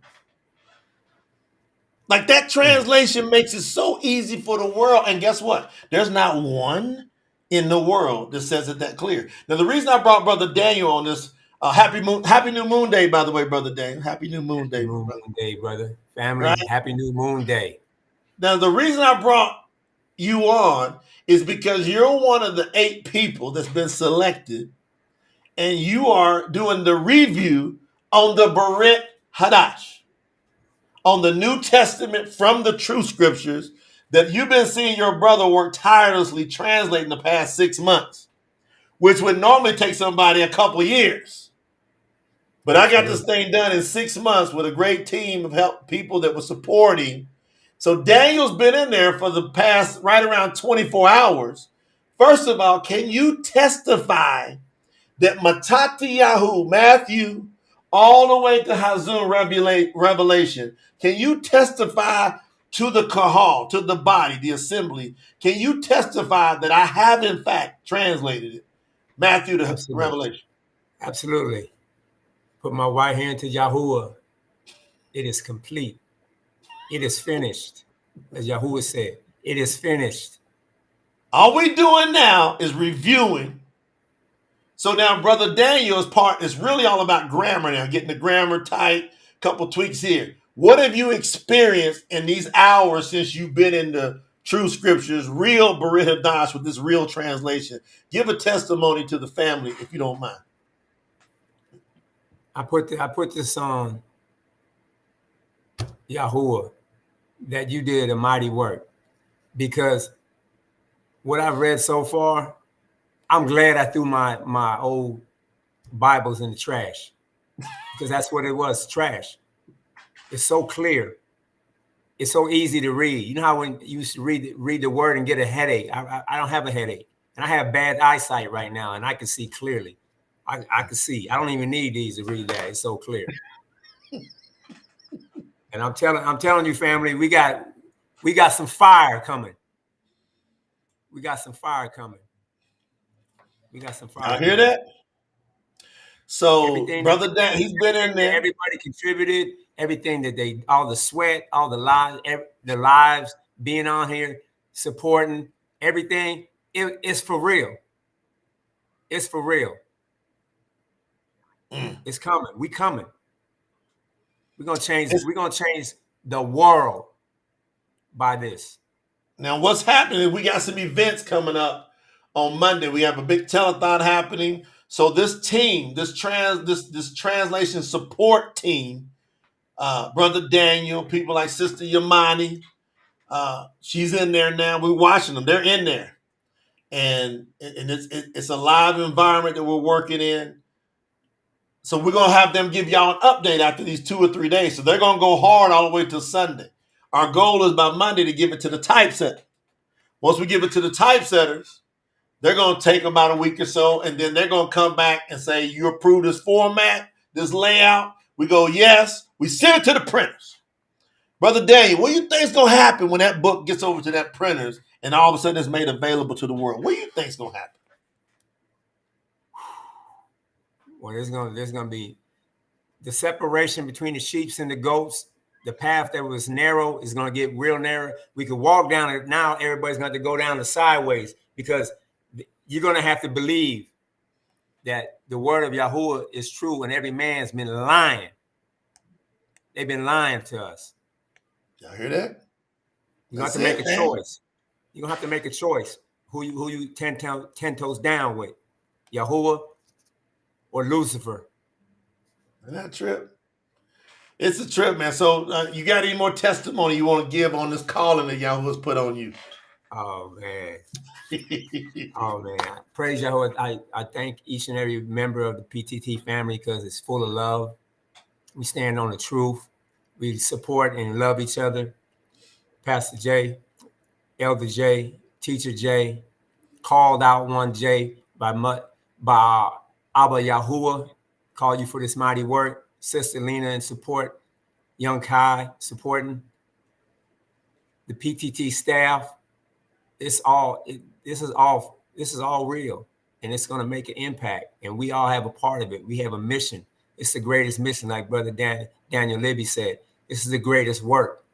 Like that translation makes it so easy for the world. And guess what? There's not one in the world that says it that clear. Now, the reason I brought Brother Daniel on this, happy New Moon Day, by the way, Brother Daniel. Happy New Moon Day, Moon Day, brother. Family, right? Happy New Moon Day. Now, the reason I brought you on is because you're one of the 8 people that's been selected, and you are doing the review on the Barashiyt Hadash, on the New Testament from the true scriptures that you've been seeing your brother work tirelessly translating the past 6 months, which would normally take somebody a couple years. But I got this thing done in 6 months with a great team of people that were supporting. So Daniel's been in there for the past right around 24 hours. First of all, can you testify that Matthew, all the way to Hazun Revelation, can you testify to the kahal, to the body, the assembly? Can you testify that I have in fact translated it, Matthew to Revelation? Absolutely. Put my right hand to Yahuwah. It is complete. It is finished. As Yahuwah said, it is finished. All we're doing now is reviewing So now Brother Daniel's part is really all about grammar now, getting the grammar tight, couple tweaks here. What have you experienced in these hours since you've been in the True Scriptures, real Barashiyt Das with this real translation? Give a testimony to the family if you don't mind. I put this on YAHUAH, that you did a mighty work, because what I've read so far, I'm glad I threw my old Bibles in the trash, because that's what it was, trash. It's so clear. It's so easy to read. You know how when you used to read the word and get a headache? I don't have a headache, and I have bad eyesight right now, and I can see clearly. I can see. I don't even need these to read that. It's so clear. And I'm telling you, family, we got some fire coming. We got some fire coming. We got some fire. I hear that. So Everything Brother Dan, he's been in there. Everybody contributed. Everything that all the sweat, all the lives being on here, supporting everything. It's for real. It's for real. It's coming. We coming. We're gonna change. We're gonna change the world by this. Now, what's happening is we got some events coming up on Monday. We have a big telethon happening. So this team, this translation support team, Brother Daniel, people like Sister Yamani, she's in there now. We're watching them. They're in there. And it's a live environment that we're working in. So we're going to have them give y'all an update after these 2 or 3 days. So they're going to go hard all the way till Sunday. Our goal is by Monday to give it to the typesetter. Once we give it to the typesetters, they're going to take about a week or so, and then they're going to come back and say, you approve this format, this layout? We go, yes. We send it to the printers. Brother Daniel, what do you think is going to happen when that book gets over to that printers and all of a sudden it's made available to the world? What do you think is going to happen? Well, there's gonna be the separation between the sheep and the goats. The path that was narrow is gonna get real narrow. We could walk down it now. Everybody's going to go down the sideways, because you're gonna have to believe that the word of YAHUAH is true, and every man's been lying. They've been lying to us. Y'all hear that? You have to make a choice. You're gonna have to make a choice. Who you 10 toes down with, YAHUAH or Lucifer? Isn't that a trip? It's a trip, man. So you got any more testimony you want to give on this calling that YAHUAH's put on you? Oh, man. Oh, man. Praise YAHUAH. I thank each and every member of the PTT family, because it's full of love. We stand on the truth. We support and love each other. Pastor J, Elder J, Teacher J, called out one J by Abba YAHUAH, call you for this mighty work. Sister Lena in support. Young Kai supporting. The PTT staff. This is all real, and it's going to make an impact. And we all have a part of it. We have a mission. It's the greatest mission, like Brother Daniel Libby said. This is the greatest work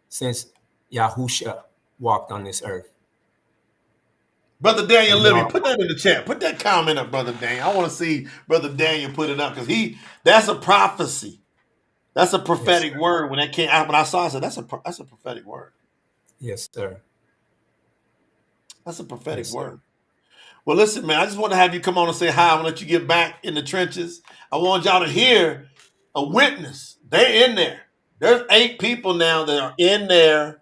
since Yahusha walked on this earth. Brother Daniel Libby, put that in the chat. Put that comment up, Brother Daniel. I want to see Brother Daniel put it up, because that's a prophecy. That's a prophetic word. When that came out, when I saw it, I said, that's a prophetic word. Yes, sir. That's a prophetic word. Well, listen, man, I just want to have you come on and say hi. I want to let you get back in the trenches. I want y'all to hear a witness. They're in there. There's 8 people now that are in there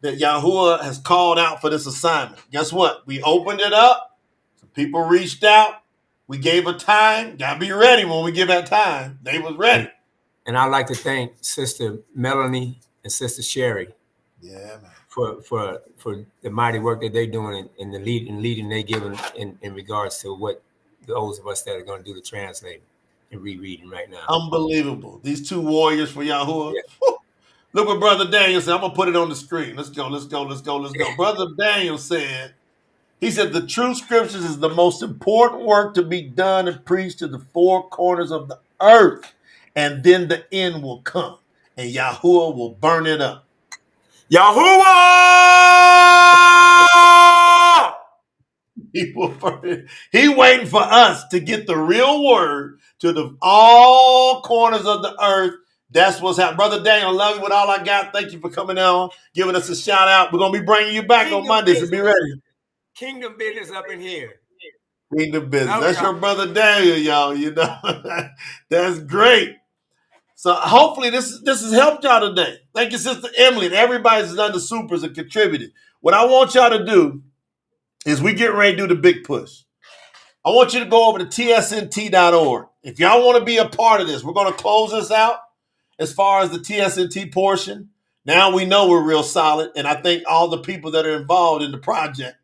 that YAHUAH has called out for this assignment. Guess what? We opened it up. Some people reached out. We gave a time. Got to be ready when we give that time. They was ready. And I'd like to thank Sister Melanie and Sister Sherry. Yeah, man. For the mighty work that they're doing, and the leading they're giving in regards to what those of us that are going to do the translating and rereading right now. Unbelievable. These 2 warriors for YAHUAH. Yeah. Look what Brother Daniel said. I'm going to put it on the screen. Let's go. Brother Daniel said, he said, the true scriptures is the most important work to be done and preached to the 4 corners of the earth. And then the end will come, and YAHUAH will burn it up. YAHUAH! people first. He waiting for us to get the real word to the all corners of the earth. That's what's happening. Brother Daniel, I love you with all I got. Thank you for coming on, giving us a shout out. We're going to be bringing you back on Mondays, so be ready. Kingdom business up in here. Kingdom business. That's your brother Daniel, y'all. You know, that's great. So hopefully this has helped y'all today. Thank you, Sister Emily, and everybody that's done the supers and contributed. What I want y'all to do is we get ready to do the big push. I want you to go over to tsnt.org. If y'all want to be a part of this, we're going to close this out as far as the TSNT portion. Now we know we're real solid, and I think all the people that are involved in the project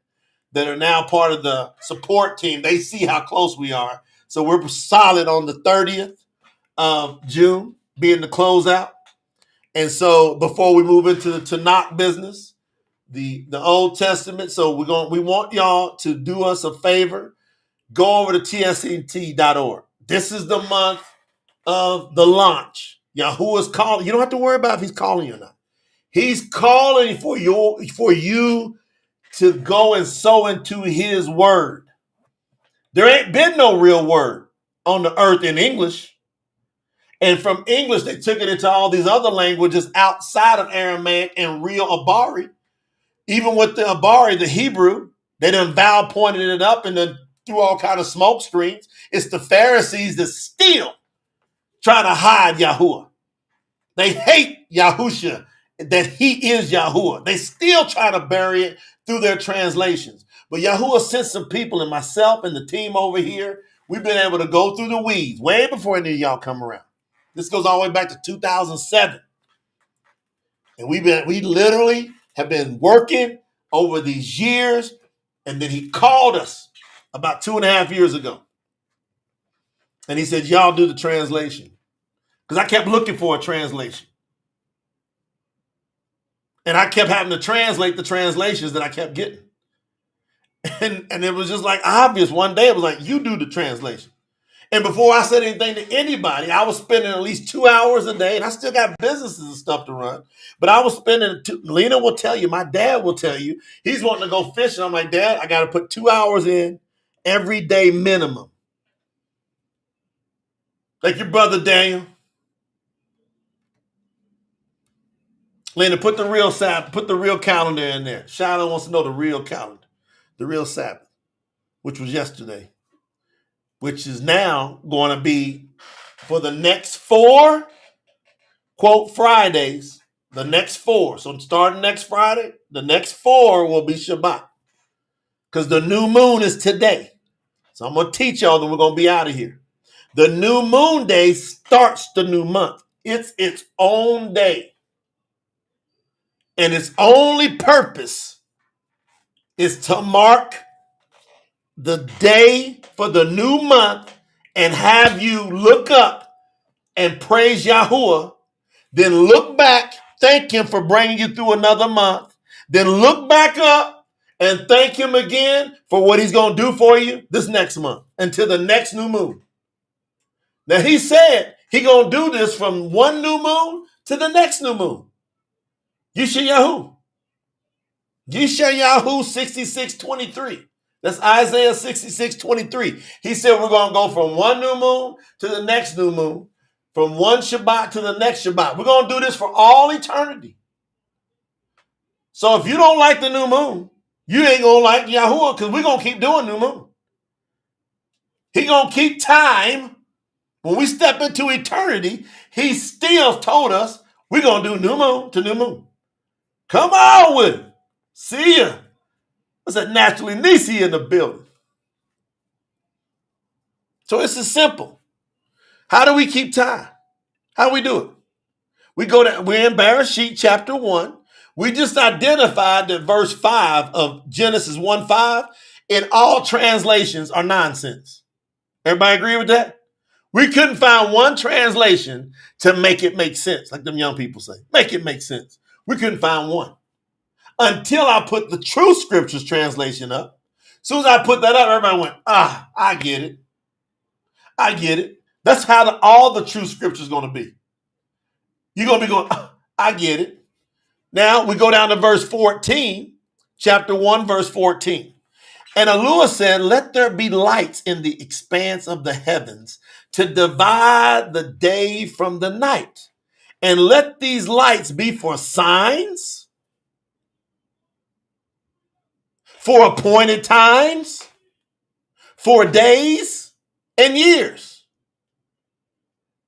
that are now part of the support team, they see how close we are. So we're solid on the 30th of June, being the closeout. And so before we move into the Tanakh business, the Old Testament, so we want y'all to do us a favor. Go over to tsnt.org. This is the month of the launch. Yahuwah is calling. You don't have to worry about if he's calling you or not. He's calling for you to go and sow into his word. There ain't been no real word on the earth in English. And from English, they took it into all these other languages outside of Aramaic and real Abari. Even with the Abari, the Hebrew, they done vowel pointed it up and then threw all kind of smoke screens. It's the Pharisees that still try to hide Yahuwah. They hate Yahusha, that he is Yahuwah. They still try to bury it through their translations. But Yahuwah sent some people, and myself and the team over here, we've been able to go through the weeds way before any of y'all come around. This goes all the way back to 2007. And we literally have been working over these years, and then he called us about 2.5 years ago. And he said, y'all do the translation. Because I kept looking for a translation. And I kept having to translate the translations that I kept getting. And it was just like obvious. One day it was like, you do the translation. And before I said anything to anybody, I was spending at least 2 hours a day, and I still got businesses and stuff to run. But I was spending, Lena will tell you, my dad will tell you, he's wanting to go fishing. I'm like, Dad, I got to put 2 hours in every day minimum. Like your brother Daniel. Lena, put the real Sabbath, put the real calendar in there. Shiloh wants to know the real calendar, the real Sabbath, which was yesterday, which is now going to be for the next 4, quote, Fridays, the next 4. So starting next Friday, the next 4 will be Shabbat. Because the new moon is today. So I'm going to teach y'all, then we're going to be out of here. The new moon day starts the new month. It's its own day. And its only purpose is to mark the day for the new month and have you look up and praise Yahuwah. Then look back, thank him for bringing you through another month. Then look back up and thank him again for what he's going to do for you this next month until the next new moon. Now, he said he's going to do this from one new moon to the next new moon. Yeshayahu. Yeshayahu 66:23. That's Isaiah 66:23. He said we're going to go from one new moon to the next new moon, from one Shabbat to the next Shabbat. We're going to do this for all eternity. So if you don't like the new moon, you ain't going to like Yahuwah because we're going to keep doing new moon. He going to keep time. When we step into eternity, he still told us we're going to do new moon to new moon. Come on with it. See ya. What's that? Naturally Nisi in the building. So it's as simple. How do we keep time? How do we do it? We're in Barashiyt chapter 1. We just identified that verse 5 of Genesis 1:5 in all translations are nonsense. Everybody agree with that? We couldn't find one translation to make it make sense, like them young people say. Make it make sense. We couldn't find one. Until I put the True Scriptures translation up. As soon as I put that up, everybody went, I get it. I get it. That's how all the True Scriptures going to be. You're going to be going, I get it. Now we go down to verse 14, chapter 1, verse 14. And Yahuwah said, let there be lights in the expanse of the heavens to divide the day from the night. And let these lights be for signs, for appointed times, for days and years.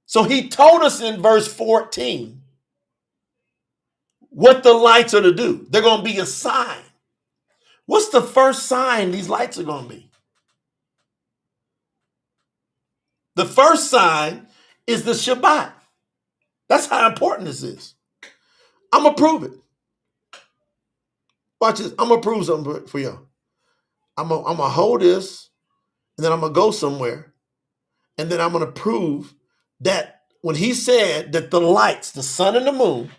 So he told us in verse 14 what the lights are to do. They're going to be a sign. What's the first sign these lights are going to be? The first sign is the Shabbat. That's how important this is. I'm going to prove it. Watch this. I'm going to prove something for y'all. I'm going to hold this, and then I'm going to go somewhere, and then I'm going to prove that when he said that the lights, the sun and the moon,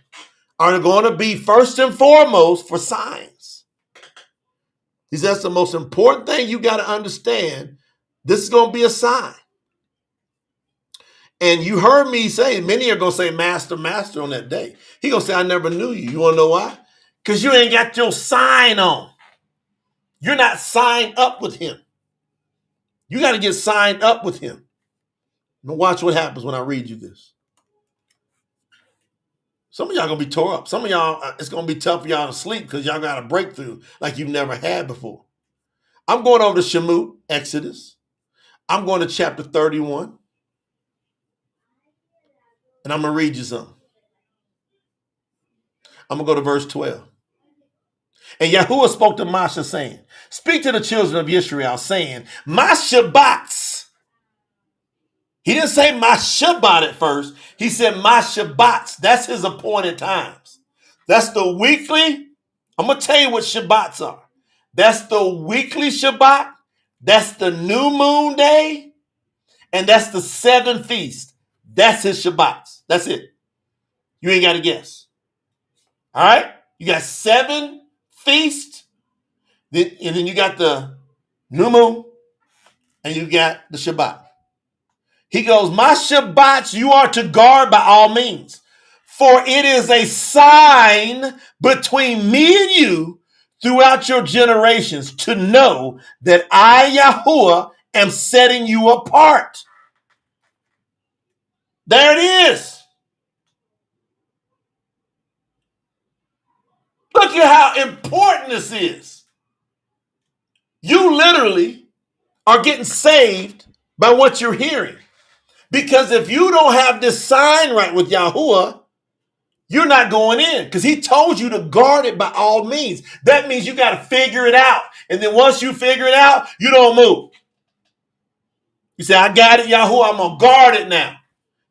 are going to be first and foremost for signs. He says the most important thing you got to understand, this is going to be a sign. And you heard me say, many are going to say, Master, Master on that day. He going to say, I never knew you. You want to know why? Because you ain't got your sign on. You're not signed up with him. You got to get signed up with him. Now watch what happens when I read you this. Some of y'all going to be tore up. Some of y'all, it's going to be tough for y'all to sleep because y'all got a breakthrough like you've never had before. I'm going over to Shemot, Exodus. I'm going to chapter 31. And I'm going to read you something. I'm going to go to verse 12. And Yahuwah spoke to Moshe, saying, speak to the children of Israel, saying, my Shabbats. He didn't say my Shabbat at first. He said my Shabbats. That's his appointed times. That's the weekly. I'm going to tell you what Shabbats are. That's the weekly Shabbat. That's the new moon day. And that's the 7 feast. That's his Shabbats. That's it. You ain't got to guess. All right? You got 7 feasts. And then you got the new moon. And you got the Shabbat. He goes, my Shabbats you are to guard by all means. For it is a sign between me and you throughout your generations to know that I, Yahuwah, am setting you apart. There it is. Look at how important this is. You literally are getting saved by what you're hearing. Because if you don't have this sign right with Yahuwah, you're not going in because he told you to guard it by all means. That means you got to figure it out. And then once you figure it out, you don't move. You say, I got it, Yahuwah. I'm going to guard it now.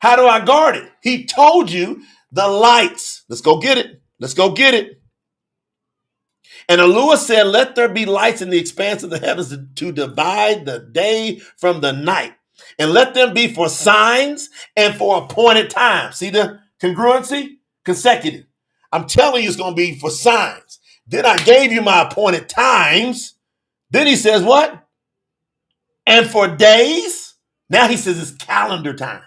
How do I guard it? He told you the lights. Let's go get it. Let's go get it. And Yahuwah said, let there be lights in the expanse of the heavens to divide the day from the night. And let them be for signs and for appointed times. See the congruency? Consecutive. I'm telling you it's going to be for signs. Then I gave you my appointed times. Then he says what? And for days. Now he says it's calendar time.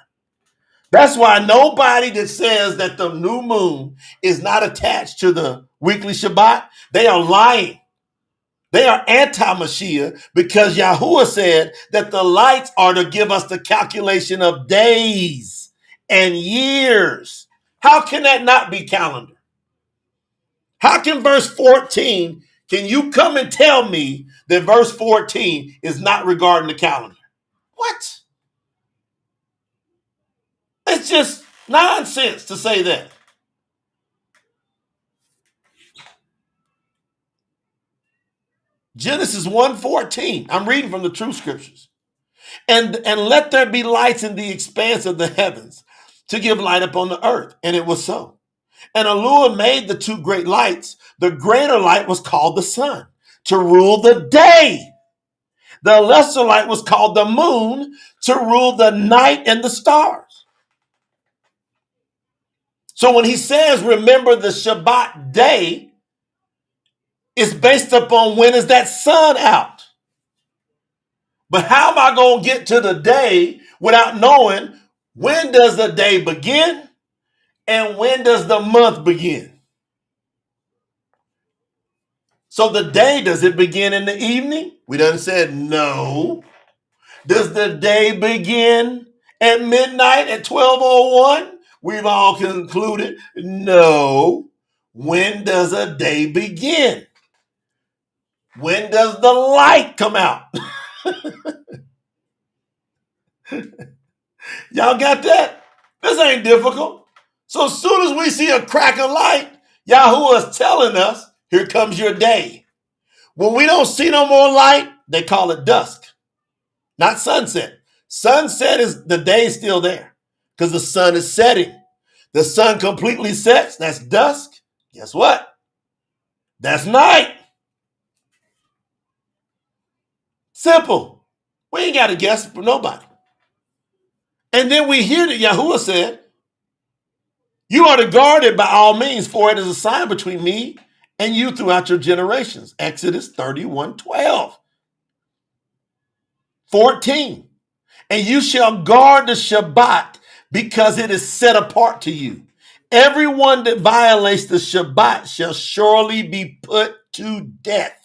That's why nobody that says that the new moon is not attached to the weekly Shabbat, they are lying. They are anti-Mashiach because Yahuwah said that the lights are to give us the calculation of days and years. How can that not be calendar? How can verse 14, can you come and tell me that verse 14 is not regarding the calendar? What? It's just nonsense to say that. Genesis 1:14. I'm reading from the true scriptures. And let there be lights in the expanse of the heavens to give light upon the earth. And it was so. And Yahuwah made the 2 great lights. The greater light was called the sun to rule the day. The lesser light was called the moon to rule the night and the stars. So when he says, remember the Shabbat day, it's based upon when is that sun out. But how am I going to get to the day without knowing when does the day begin and when does the month begin? So the day, does it begin in the evening? We done said no. Does the day begin at midnight at 12:01? We've all concluded no. When does a day begin? When does the light come out? Y'all got that? This ain't difficult. So as soon as we see a crack of light, Yahuwah is telling us, here comes your day. When we don't see no more light, they call it dusk, not sunset. Sunset is the day still there because the sun is setting. The sun completely sets, that's dusk. Guess what? That's night. Simple. We ain't got to guess for nobody. And then we hear that Yahuwah said, you are to guard it by all means, for it is a sign between me and you throughout your generations. Exodus 31:12. 14. And you shall guard the Shabbat because it is set apart to you. Everyone that violates the Shabbat shall surely be put to death.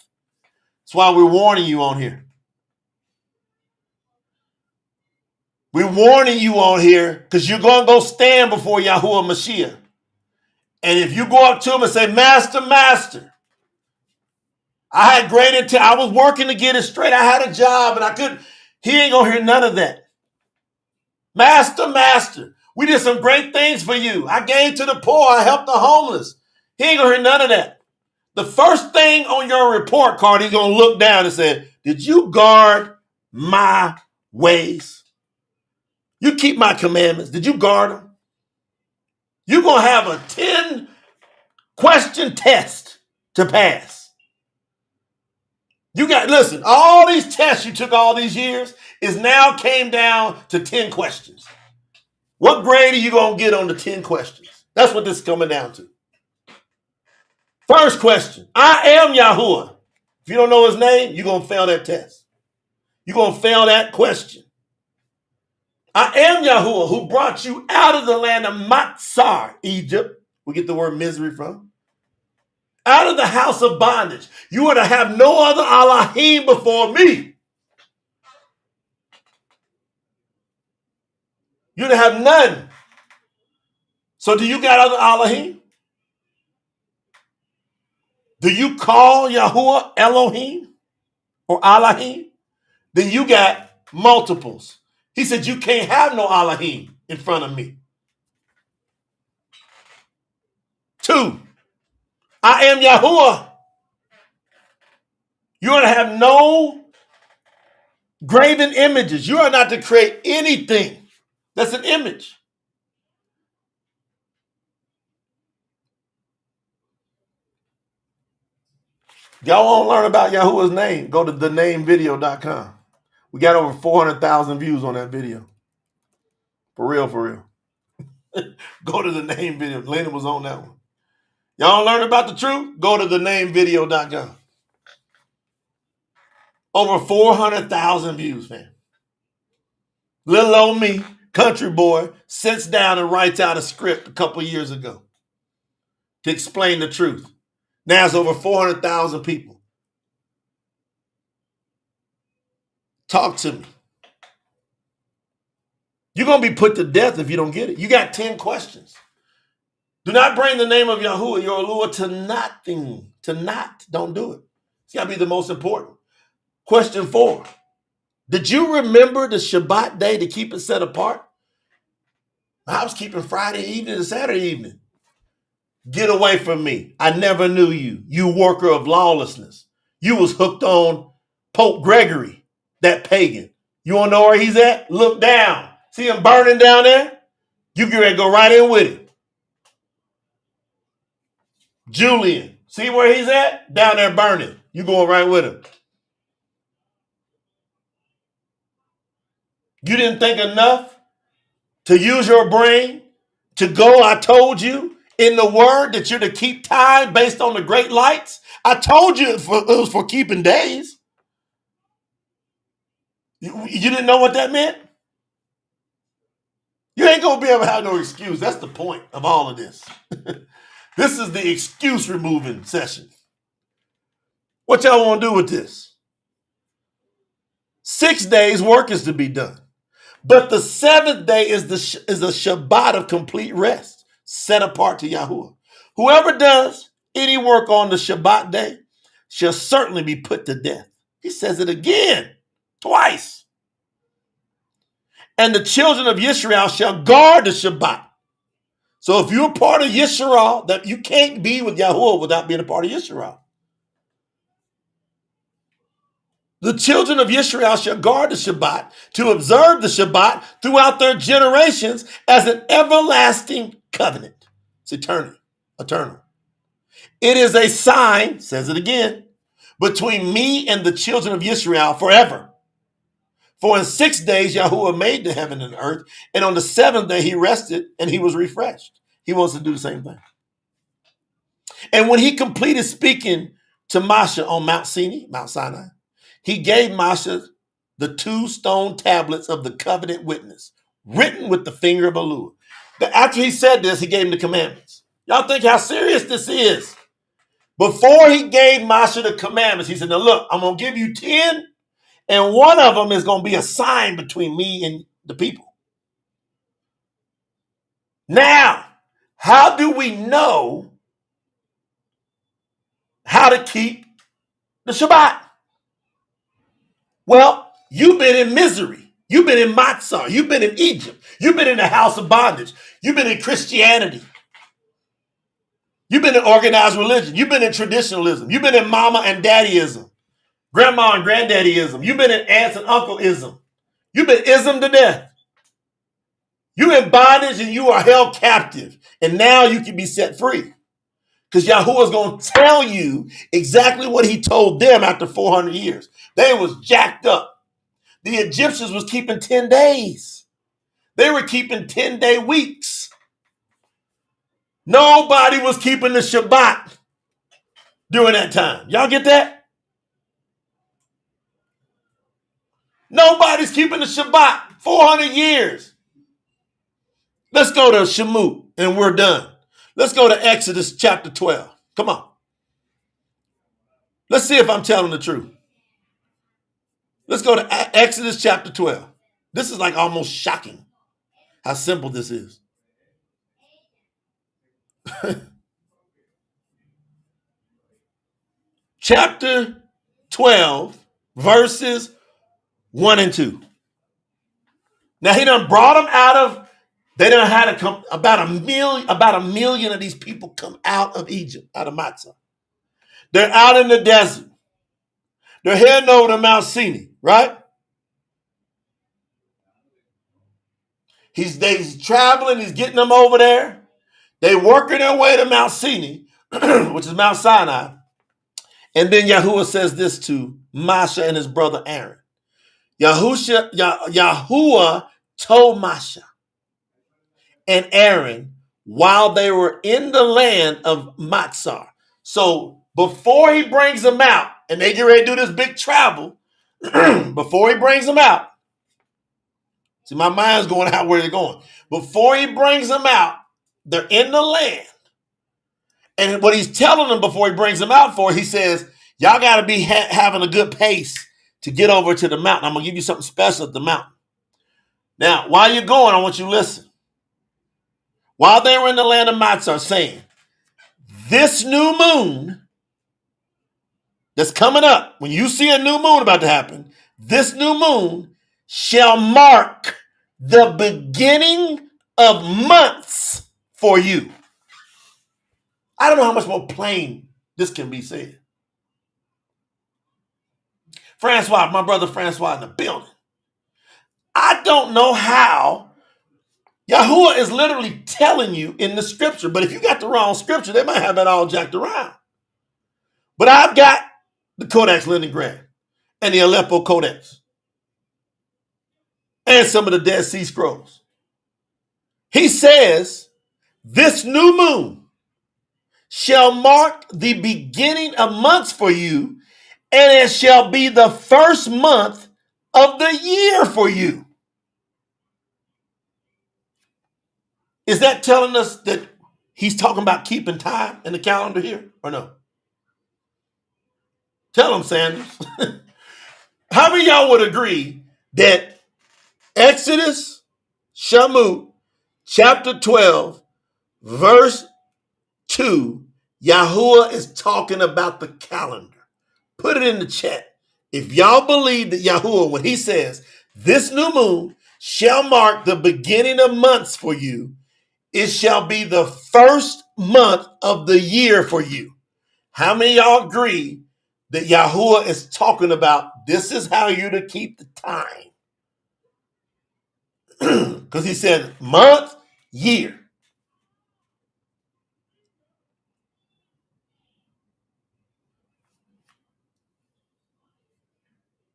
That's why we're warning you on here. We're warning you on here because you're going to go stand before Yahuwah Mashiach. And if you go up to him and say, Master, Master, I had great intent. I was working to get it straight. I had a job and I couldn't. He ain't going to hear none of that. Master, Master, we did some great things for you. I gave to the poor. I helped the homeless. He ain't going to hear none of that. The first thing on your report card, he's going to look down and say, did you guard my ways? You keep my commandments. Did you guard them? You're going to have a 10-question test to pass. You got, listen, all these tests you took all these years is now came down to 10 questions. What grade are you going to get on the 10 questions? That's what this is coming down to. First question, I am Yahuwah. If you don't know his name, you're going to fail that test. You're going to fail that question. I am Yahuwah who brought you out of the land of Matsar, Egypt. We get the word misery from. Out of the house of bondage. You are to have no other Elohim before me. You're to have none. So do you got other Elohim? Do you call Yahuwah Elohim or Elohim? Then you got multiples. He said you can't have no Elohim in front of me. 2, I am Yahuwah. You are to have no graven images. You are not to create anything that's an image. Y'all want to learn about Yahuwah's name? Go to thenamevideo.com. We got over 400,000 views on that video. For real, for real. Go to the name video. Lena was on that one. Y'all learn about the truth? Go to thenamevideo.com. Over 400,000 views, man. Little old me, country boy, sits down and writes out a script a couple years ago to explain the truth. Now it's over 400,000 people. Talk to me. You're going to be put to death if you don't get it. You got 10 questions. Do not bring the name of Yahuwah, your Elohim, to nothing. To not. Don't do it. It's got to be the most important. Question 4. Did you remember the Shabbat day to keep it set apart? I was keeping Friday evening and Saturday evening. Get away from me. I never knew you. You worker of lawlessness. You was hooked on Pope Gregory, that pagan. You want to know where he's at? Look down. See him burning down there? You get ready to go right in with him. Julian. See where he's at? Down there burning. You going right with him. You didn't think enough to use your brain to go, I told you, in the word that you're to keep time based on the great lights? I told you it was for keeping days. You didn't know what that meant? You ain't going to be able to have no excuse. That's the point of all of this. This is the excuse removing session. What y'all want to do with this? 6 days work is to be done. But the seventh day is a Shabbat of complete rest, set apart to Yahuwah. Whoever does any work on the Shabbat day shall certainly be put to death. He says it again, twice. And the children of Yisrael shall guard the Shabbat. So if you're part of Yisrael, that you can't be with Yahuwah without being a part of Yisrael. The children of Israel shall guard the Shabbat, to observe the Shabbat throughout their generations as an everlasting covenant. It's eternal. It is a sign, says it again, between me and the children of Israel forever. For in 6 days Yahuwah made the heaven and earth, and on the seventh day he rested and he was refreshed. He wants to do the same thing. And when he completed speaking to Moshe on Mount Sinai, he gave Moshe the 2 stone tablets of the covenant witness, written with the finger of Eluah. After he said this, he gave him the commandments. Y'all think how serious this is? Before he gave Moshe the commandments, he said, now look, I'm going to give you 10, and one of them is going to be a sign between me and the people. Now, how do we know how to keep the Shabbat? Well, you've been in misery. You've been in Matzah. You've been in Egypt. You've been in the house of bondage. You've been in Christianity. You've been in organized religion. You've been in traditionalism. You've been in mama and daddyism, grandma and granddaddyism. You've been in aunts and uncleism. You've been ism to death. You're in bondage and you are held captive. And now you can be set free. Because Yahuwah is going to tell you exactly what he told them after 400 years. They was jacked up. The Egyptians was keeping 10 days. They were keeping 10-day weeks. Nobody was keeping the Shabbat during that time. Y'all get that? Nobody's keeping the Shabbat. 400 years. Let's go to Shemut and we're done. Let's go to Exodus chapter 12. Come on. Let's see if I'm telling the truth. Let's go to Exodus chapter 12. This is like almost shocking how simple this is. Chapter 12, verses 1 and 2. Now he done brought them out of, they done had to come, about a million of these people come out of Egypt, out of Matzah. They're out in the desert. They're heading over to Mount Sinai, right? He's traveling, he's getting them over there. They working their way to Mount Sinai, which is Mount Sinai. And then Yahuwah says this to Moshe and his brother Aaron. Yahuwah told Moshe and Aaron while they were in the land of Matzah. So before he brings them out, and they get ready to do this big travel, before he brings them out, see, my mind's going out where they're going. Before he brings them out, they're in the land. And what he's telling them before he brings them out for, he says, y'all got to be having a good pace to get over to the mountain. I'm going to give you something special at the mountain. Now, while you're going, I want you to listen. While they were in the land of Matzah, saying, this new moon that's coming up, when you see a new moon about to happen, this new moon shall mark the beginning of months for you. I don't know how much more plain this can be said. Francois, my brother Francois in the building. I don't know how Yahuwah is literally telling you in the scripture, but if you got the wrong scripture, they might have that all jacked around. But I've got the Codex Leningrad and the Aleppo Codex and some of the Dead Sea Scrolls. He says, this new moon shall mark the beginning of months for you, and it shall be the first month of the year for you. Is that telling us that he's talking about keeping time in the calendar here or no? Tell them, Sanders. How many of y'all would agree that Exodus, Shammut, chapter 12, verse 2, Yahuwah is talking about the calendar? Put it in the chat. If y'all believe that Yahuwah, when he says, this new moon shall mark the beginning of months for you, it shall be the first month of the year for you. How many of y'all agree that Yahuwah is talking about this is how you to keep the time? Because he said month, year.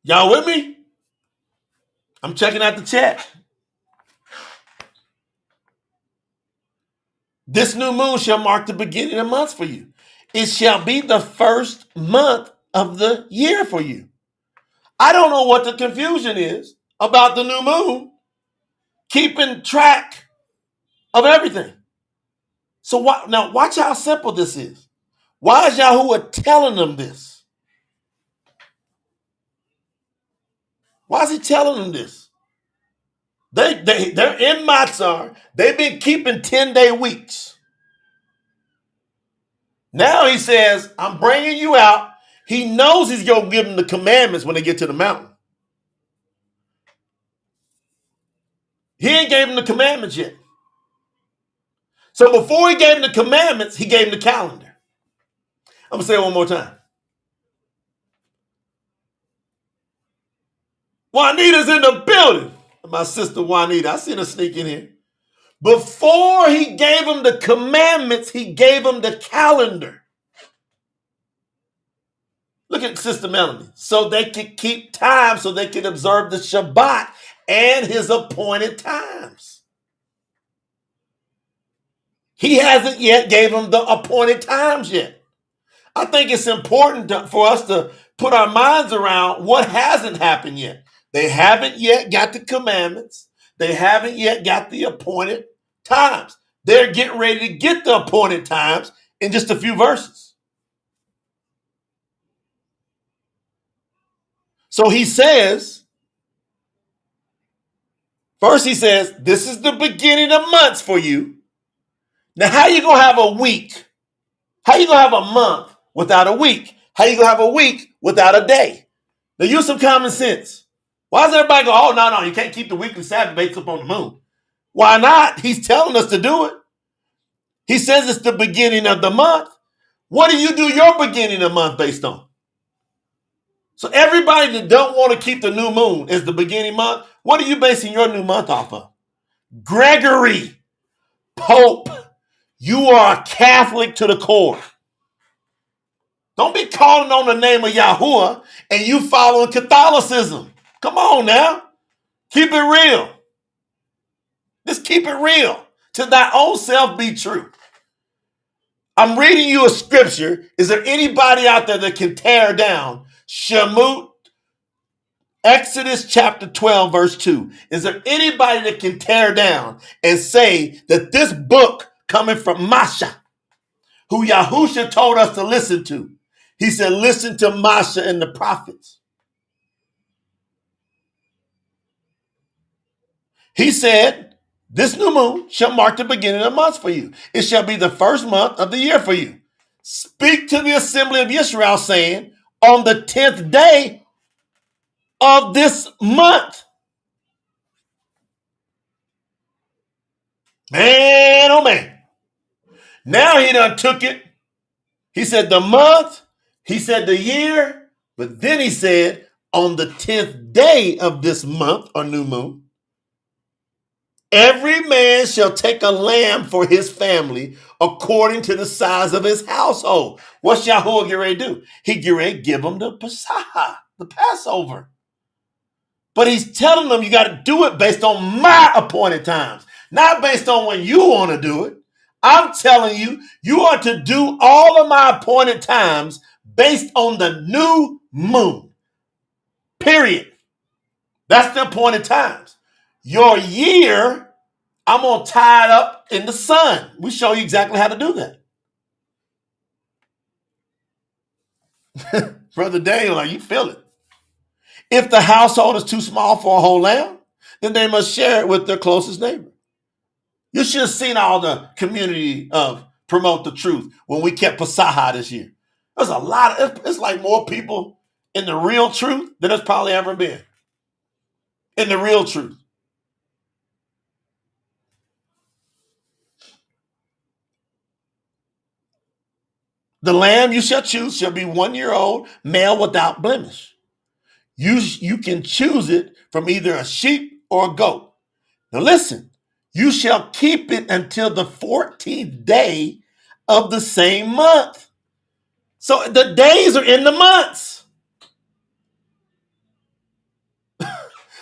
Y'all with me? I'm checking out the chat. This new moon shall mark the beginning of months for you. It shall be the first month of the year for you. I don't know what the confusion is about the new moon keeping track of everything. So now watch how simple this is. Why is Yahuwah telling them this? Why is he telling them this? They're in Matzah. They've been keeping 10-day weeks. Now he says, I'm bringing you out. He knows he's going to give them the commandments when they get to the mountain. He ain't gave them the commandments yet. So before he gave them the commandments, he gave them the calendar. I'm going to say it one more time. Juanita's in the building. My sister Juanita, I seen her sneak in here. Before he gave them the commandments, he gave them the calendar. Look at Sister Melanie. So they could keep time, so they could observe the Shabbat and his appointed times. He hasn't yet gave them the appointed times yet. I think it's important for us to put our minds around what hasn't happened yet. They haven't yet got the commandments. They haven't yet got the appointed times. They're getting ready to get the appointed times in just a few verses. So he says, first he says, this is the beginning of months for you. Now, how you going to have a week? How you going to have a month without a week? How you going to have a week without a day? Now, use some common sense. Why does everybody go, oh, no, you can't keep the weekly Sabbath based upon the moon? Why not? He's telling us to do it. He says it's the beginning of the month. What do you do your beginning of the month based on? So everybody that don't want to keep the new moon as the beginning month, what are you basing your new month off of? Gregory, Pope, you are a Catholic to the core. Don't be calling on the name of Yahuwah and you following Catholicism. Come on now. Keep it real. Just keep it real. To thy own self be true. I'm reading you a scripture. Is there anybody out there that can tear down Shammut, Exodus chapter 12, verse 2? Is there anybody that can tear down and say that this book coming from Masha, who Yahusha told us to listen to, he said, listen to Masha and the prophets. He said, this new moon shall mark the beginning of months for you. It shall be the first month of the year for you. Speak to the assembly of Israel, saying, on the 10th day of this month. Man, oh man. Now he done took it. He said the month, he said the year, but then he said on the 10th day of this month or new moon, every man shall take a lamb for his family according to the size of his household. What's Yahuwah get ready to do? He get ready to give them the Passover, the Passover. But he's telling them you got to do it based on my appointed times, not based on when you want to do it. I'm telling you, you are to do all of my appointed times based on the new moon. Period. That's the appointed times. Your year, I'm going to tie it up in the sun. We show you exactly how to do that. Brother Daniel, like you feel it. If the household is too small for a whole lamb, then they must share it with their closest neighbor. You should have seen all the community of Promote the Truth when we kept Pasaha this year. There's a lot of, it's like more people in the real truth than there's probably ever been. In the real truth. The lamb you shall choose shall be 1 year old, male without blemish. You can choose it from either a sheep or a goat. Now listen, you shall keep it until the 14th day of the same month. So the days are in the months.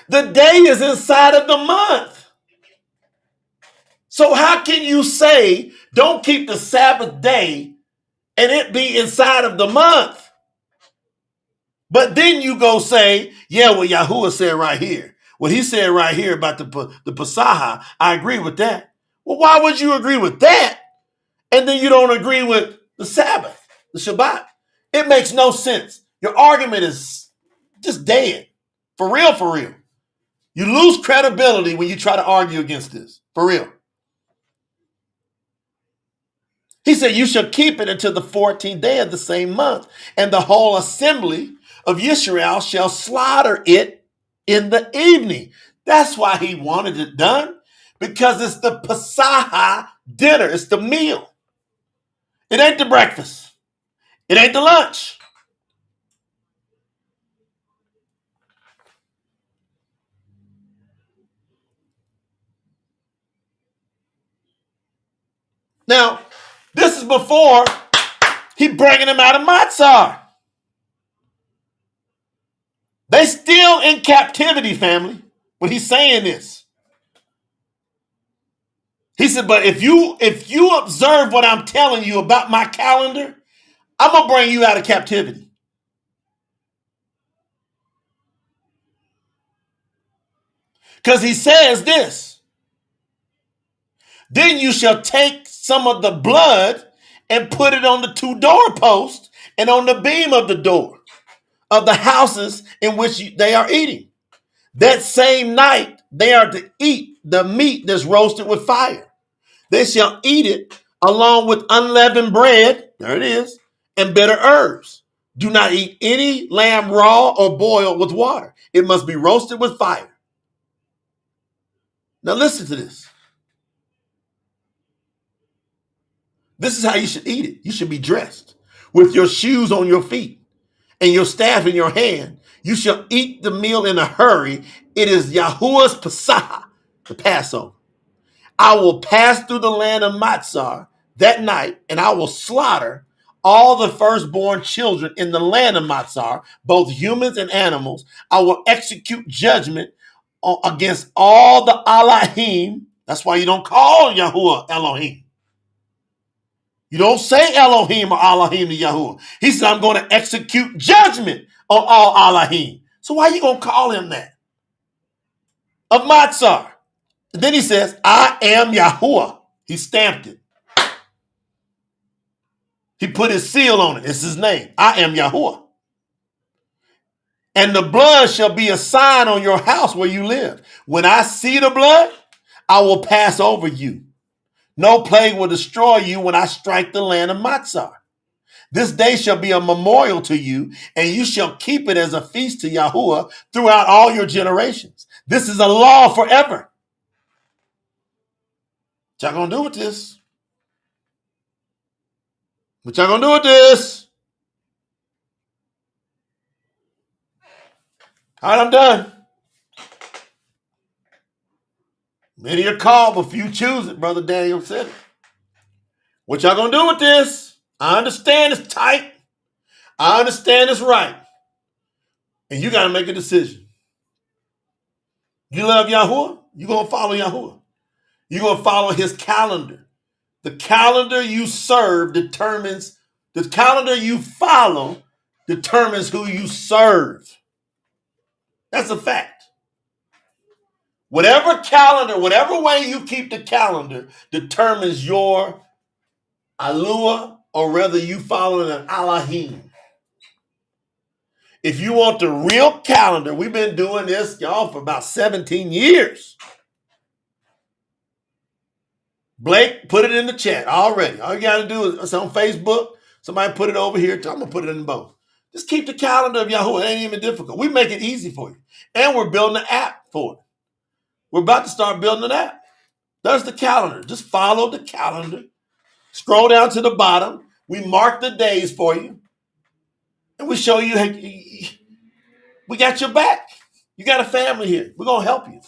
The day is inside of the month. So how can you say don't keep the Sabbath day and it be inside of the month? But then you go say, yeah, what Yahuwah said right here. What he said right here about the Pasaha, I agree with that. Well, why would you agree with that? And then you don't agree with the Sabbath, the Shabbat. It makes no sense. Your argument is just dead. For real, for real. You lose credibility when you try to argue against this. For real. He said, you shall keep it until the 14th day of the same month, and the whole assembly of Yisrael shall slaughter it in the evening. That's why he wanted it done, because it's the Pasaha dinner. It's the meal. It ain't the breakfast. It ain't the lunch. Now, this is before he bringing them out of Matzah. They still in captivity, family, when he's saying this. He said, but if you observe what I'm telling you about my calendar, I'm going to bring you out of captivity. Because he says this, then you shall take some of the blood and put it on the 2 doorposts and on the beam of the door of the houses in which they are eating. That same night, they are to eat the meat that's roasted with fire. They shall eat it along with unleavened bread, there it is, and bitter herbs. Do not eat any lamb raw or boiled with water. It must be roasted with fire. Now listen to this. This is how you should eat it. You should be dressed with your shoes on your feet and your staff in your hand. You shall eat the meal in a hurry. It is Yahuwah's Passover, the Passover. I will pass through the land of Matzah that night, and I will slaughter all the firstborn children in the land of Matzah, both humans and animals. I will execute judgment against all the Elohim. That's why you don't call Yahuwah Elohim. You don't say Elohim or Elohim to Yahuwah. He said, I'm going to execute judgment on all Elohim. So why are you going to call him that? Of Matzah. And then he says, I am Yahuwah. He stamped it. He put his seal on it. It's his name. I am Yahuwah. And the blood shall be a sign on your house where you live. When I see the blood, I will pass over you. No plague will destroy you when I strike the land of Matzah. This day shall be a memorial to you, and you shall keep it as a feast to Yahuwah throughout all your generations. This is a law forever. What y'all gonna do with this? What y'all gonna do with this? All right, I'm done. Many are called, but few choose it, Brother Daniel said it. What y'all gonna do with this? I understand it's tight. I understand it's right. And you gotta make a decision. You love Yahuwah? You're gonna follow Yahuwah. You're gonna follow his calendar. The calendar you serve determines, the calendar you follow determines who you serve. That's a fact. Whatever calendar, whatever way you keep the calendar determines your Alua, or whether you following an Elohim. If you want the real calendar, we've been doing this, y'all, for about 17 years. Blake, put it in the chat already. All you got to do is, it's on Facebook. Somebody put it over here. I'm going to put it in both. Just keep the calendar of Yahuwah. It ain't even difficult. We make it easy for you. And we're building an app for it. We're about to start building an app. There's the calendar. Just follow the calendar. Scroll down to the bottom. We mark the days for you. And we show you, hey, we got your back. You got a family here. We're going to help you.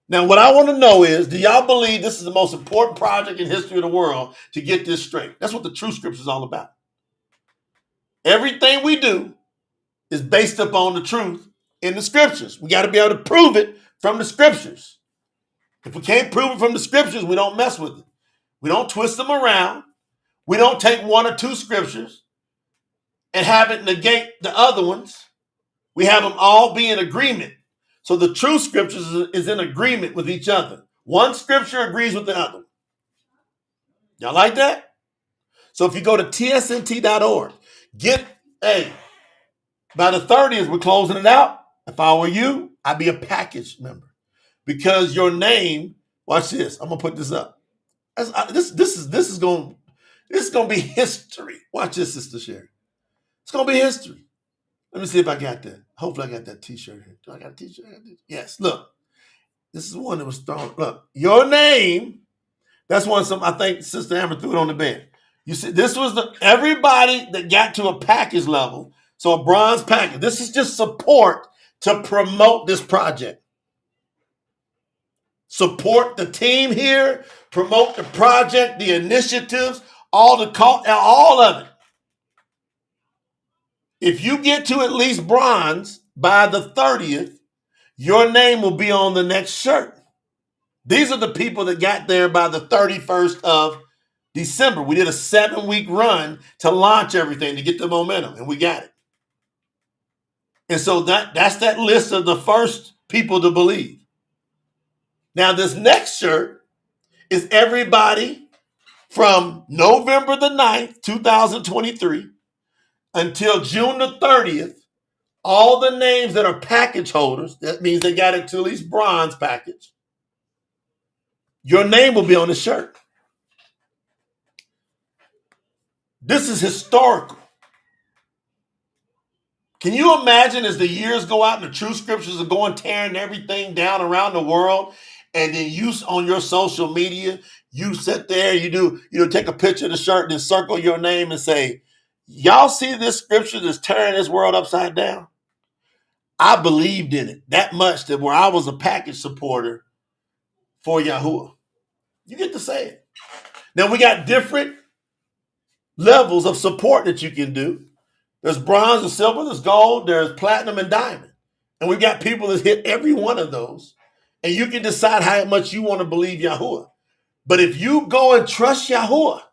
Now, what I want to know is, do y'all believe this is the most important project in history of the world to get this straight? That's what the true scripture is all about. Everything we do is based upon the truth in the scriptures. We got to be able to prove it from the scriptures. If we can't prove it from the scriptures, we don't mess with it. We don't twist them around. We don't take one or two scriptures and have it negate the other ones. We have them all be in agreement. So the true scriptures is in agreement with each other. One scripture agrees with the other. Y'all like that? So if you go to tsnt.org, by the 30th, we're closing it out. If I were you, I'd be a package member. Because your name, watch this. I'm gonna put this up. This is gonna be history. Watch this, Sister Sherry. It's gonna be history. Let me see if I got that. Hopefully I got that t-shirt here. Do I got a t-shirt? Yes, look. This is one that was thrown. Look, your name. That's one I think Sister Amber threw it on the bed. You see, this was everybody that got to a package level. So a bronze package. This is just support to promote this project. Support the team here, promote the project, the initiatives, all of it. If you get to at least bronze by the 30th, your name will be on the next shirt. These are the people that got there by the 31st of December. We did a 7-week run to launch everything, to get the momentum, and we got it. And so that's that list of the first people to believe. Now, this next shirt is everybody from November the 9th, 2023, until June the 30th, all the names that are package holders, that means they got it to at least bronze package, your name will be on the shirt. This is historical. Can you imagine as the years go out and the true scriptures are going tearing everything down around the world, and then you on your social media, you sit there, you take a picture of the shirt and then circle your name and say, y'all see this scripture that's tearing this world upside down? I believed in it that much that where I was a package supporter for Yahuwah. You get to say it. Now we got different levels of support that you can do. There's bronze and silver, there's gold, there's platinum and diamond. And we've got people that hit every one of those. And you can decide how much you want to believe Yahuwah. But if you go and trust Yahuwah,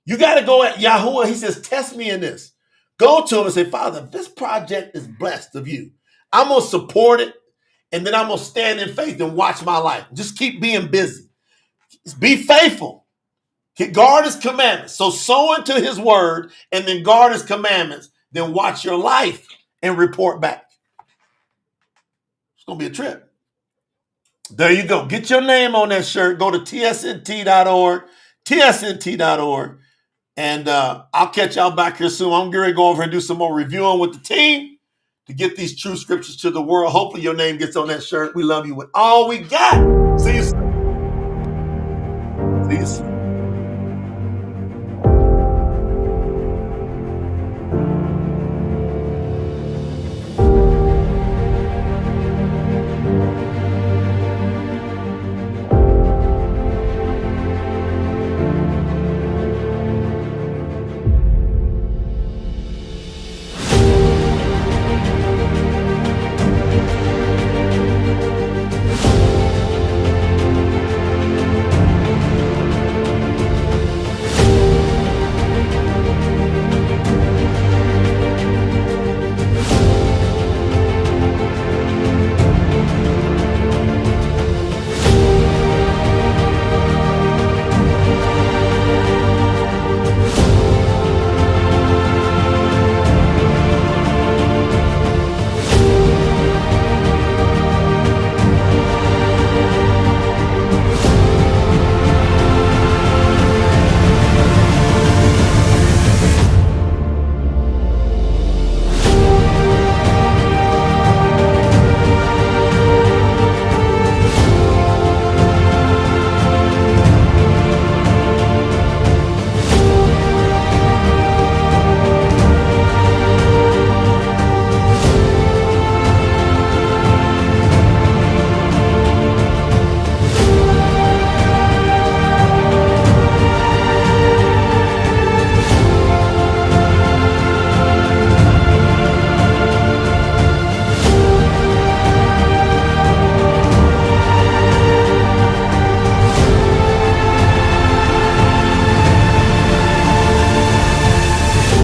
you got to go at Yahuwah. He says, test me in this. Go to him and say, Father, this project is blessed of you. I'm going to support it. And then I'm going to stand in faith and watch my life. Just keep being busy. Just be faithful. Guard his commandments. So sow into his word and then guard his commandments. Then watch your life and report back. It's going to be a trip. There you go. Get your name on that shirt. Go to tsnt.org, tsnt.org. And I'll catch y'all back here soon. I'm going to go over and do some more reviewing with the team to get these true scriptures to the world. Hopefully your name gets on that shirt. We love you with all we got. See you soon. See you soon.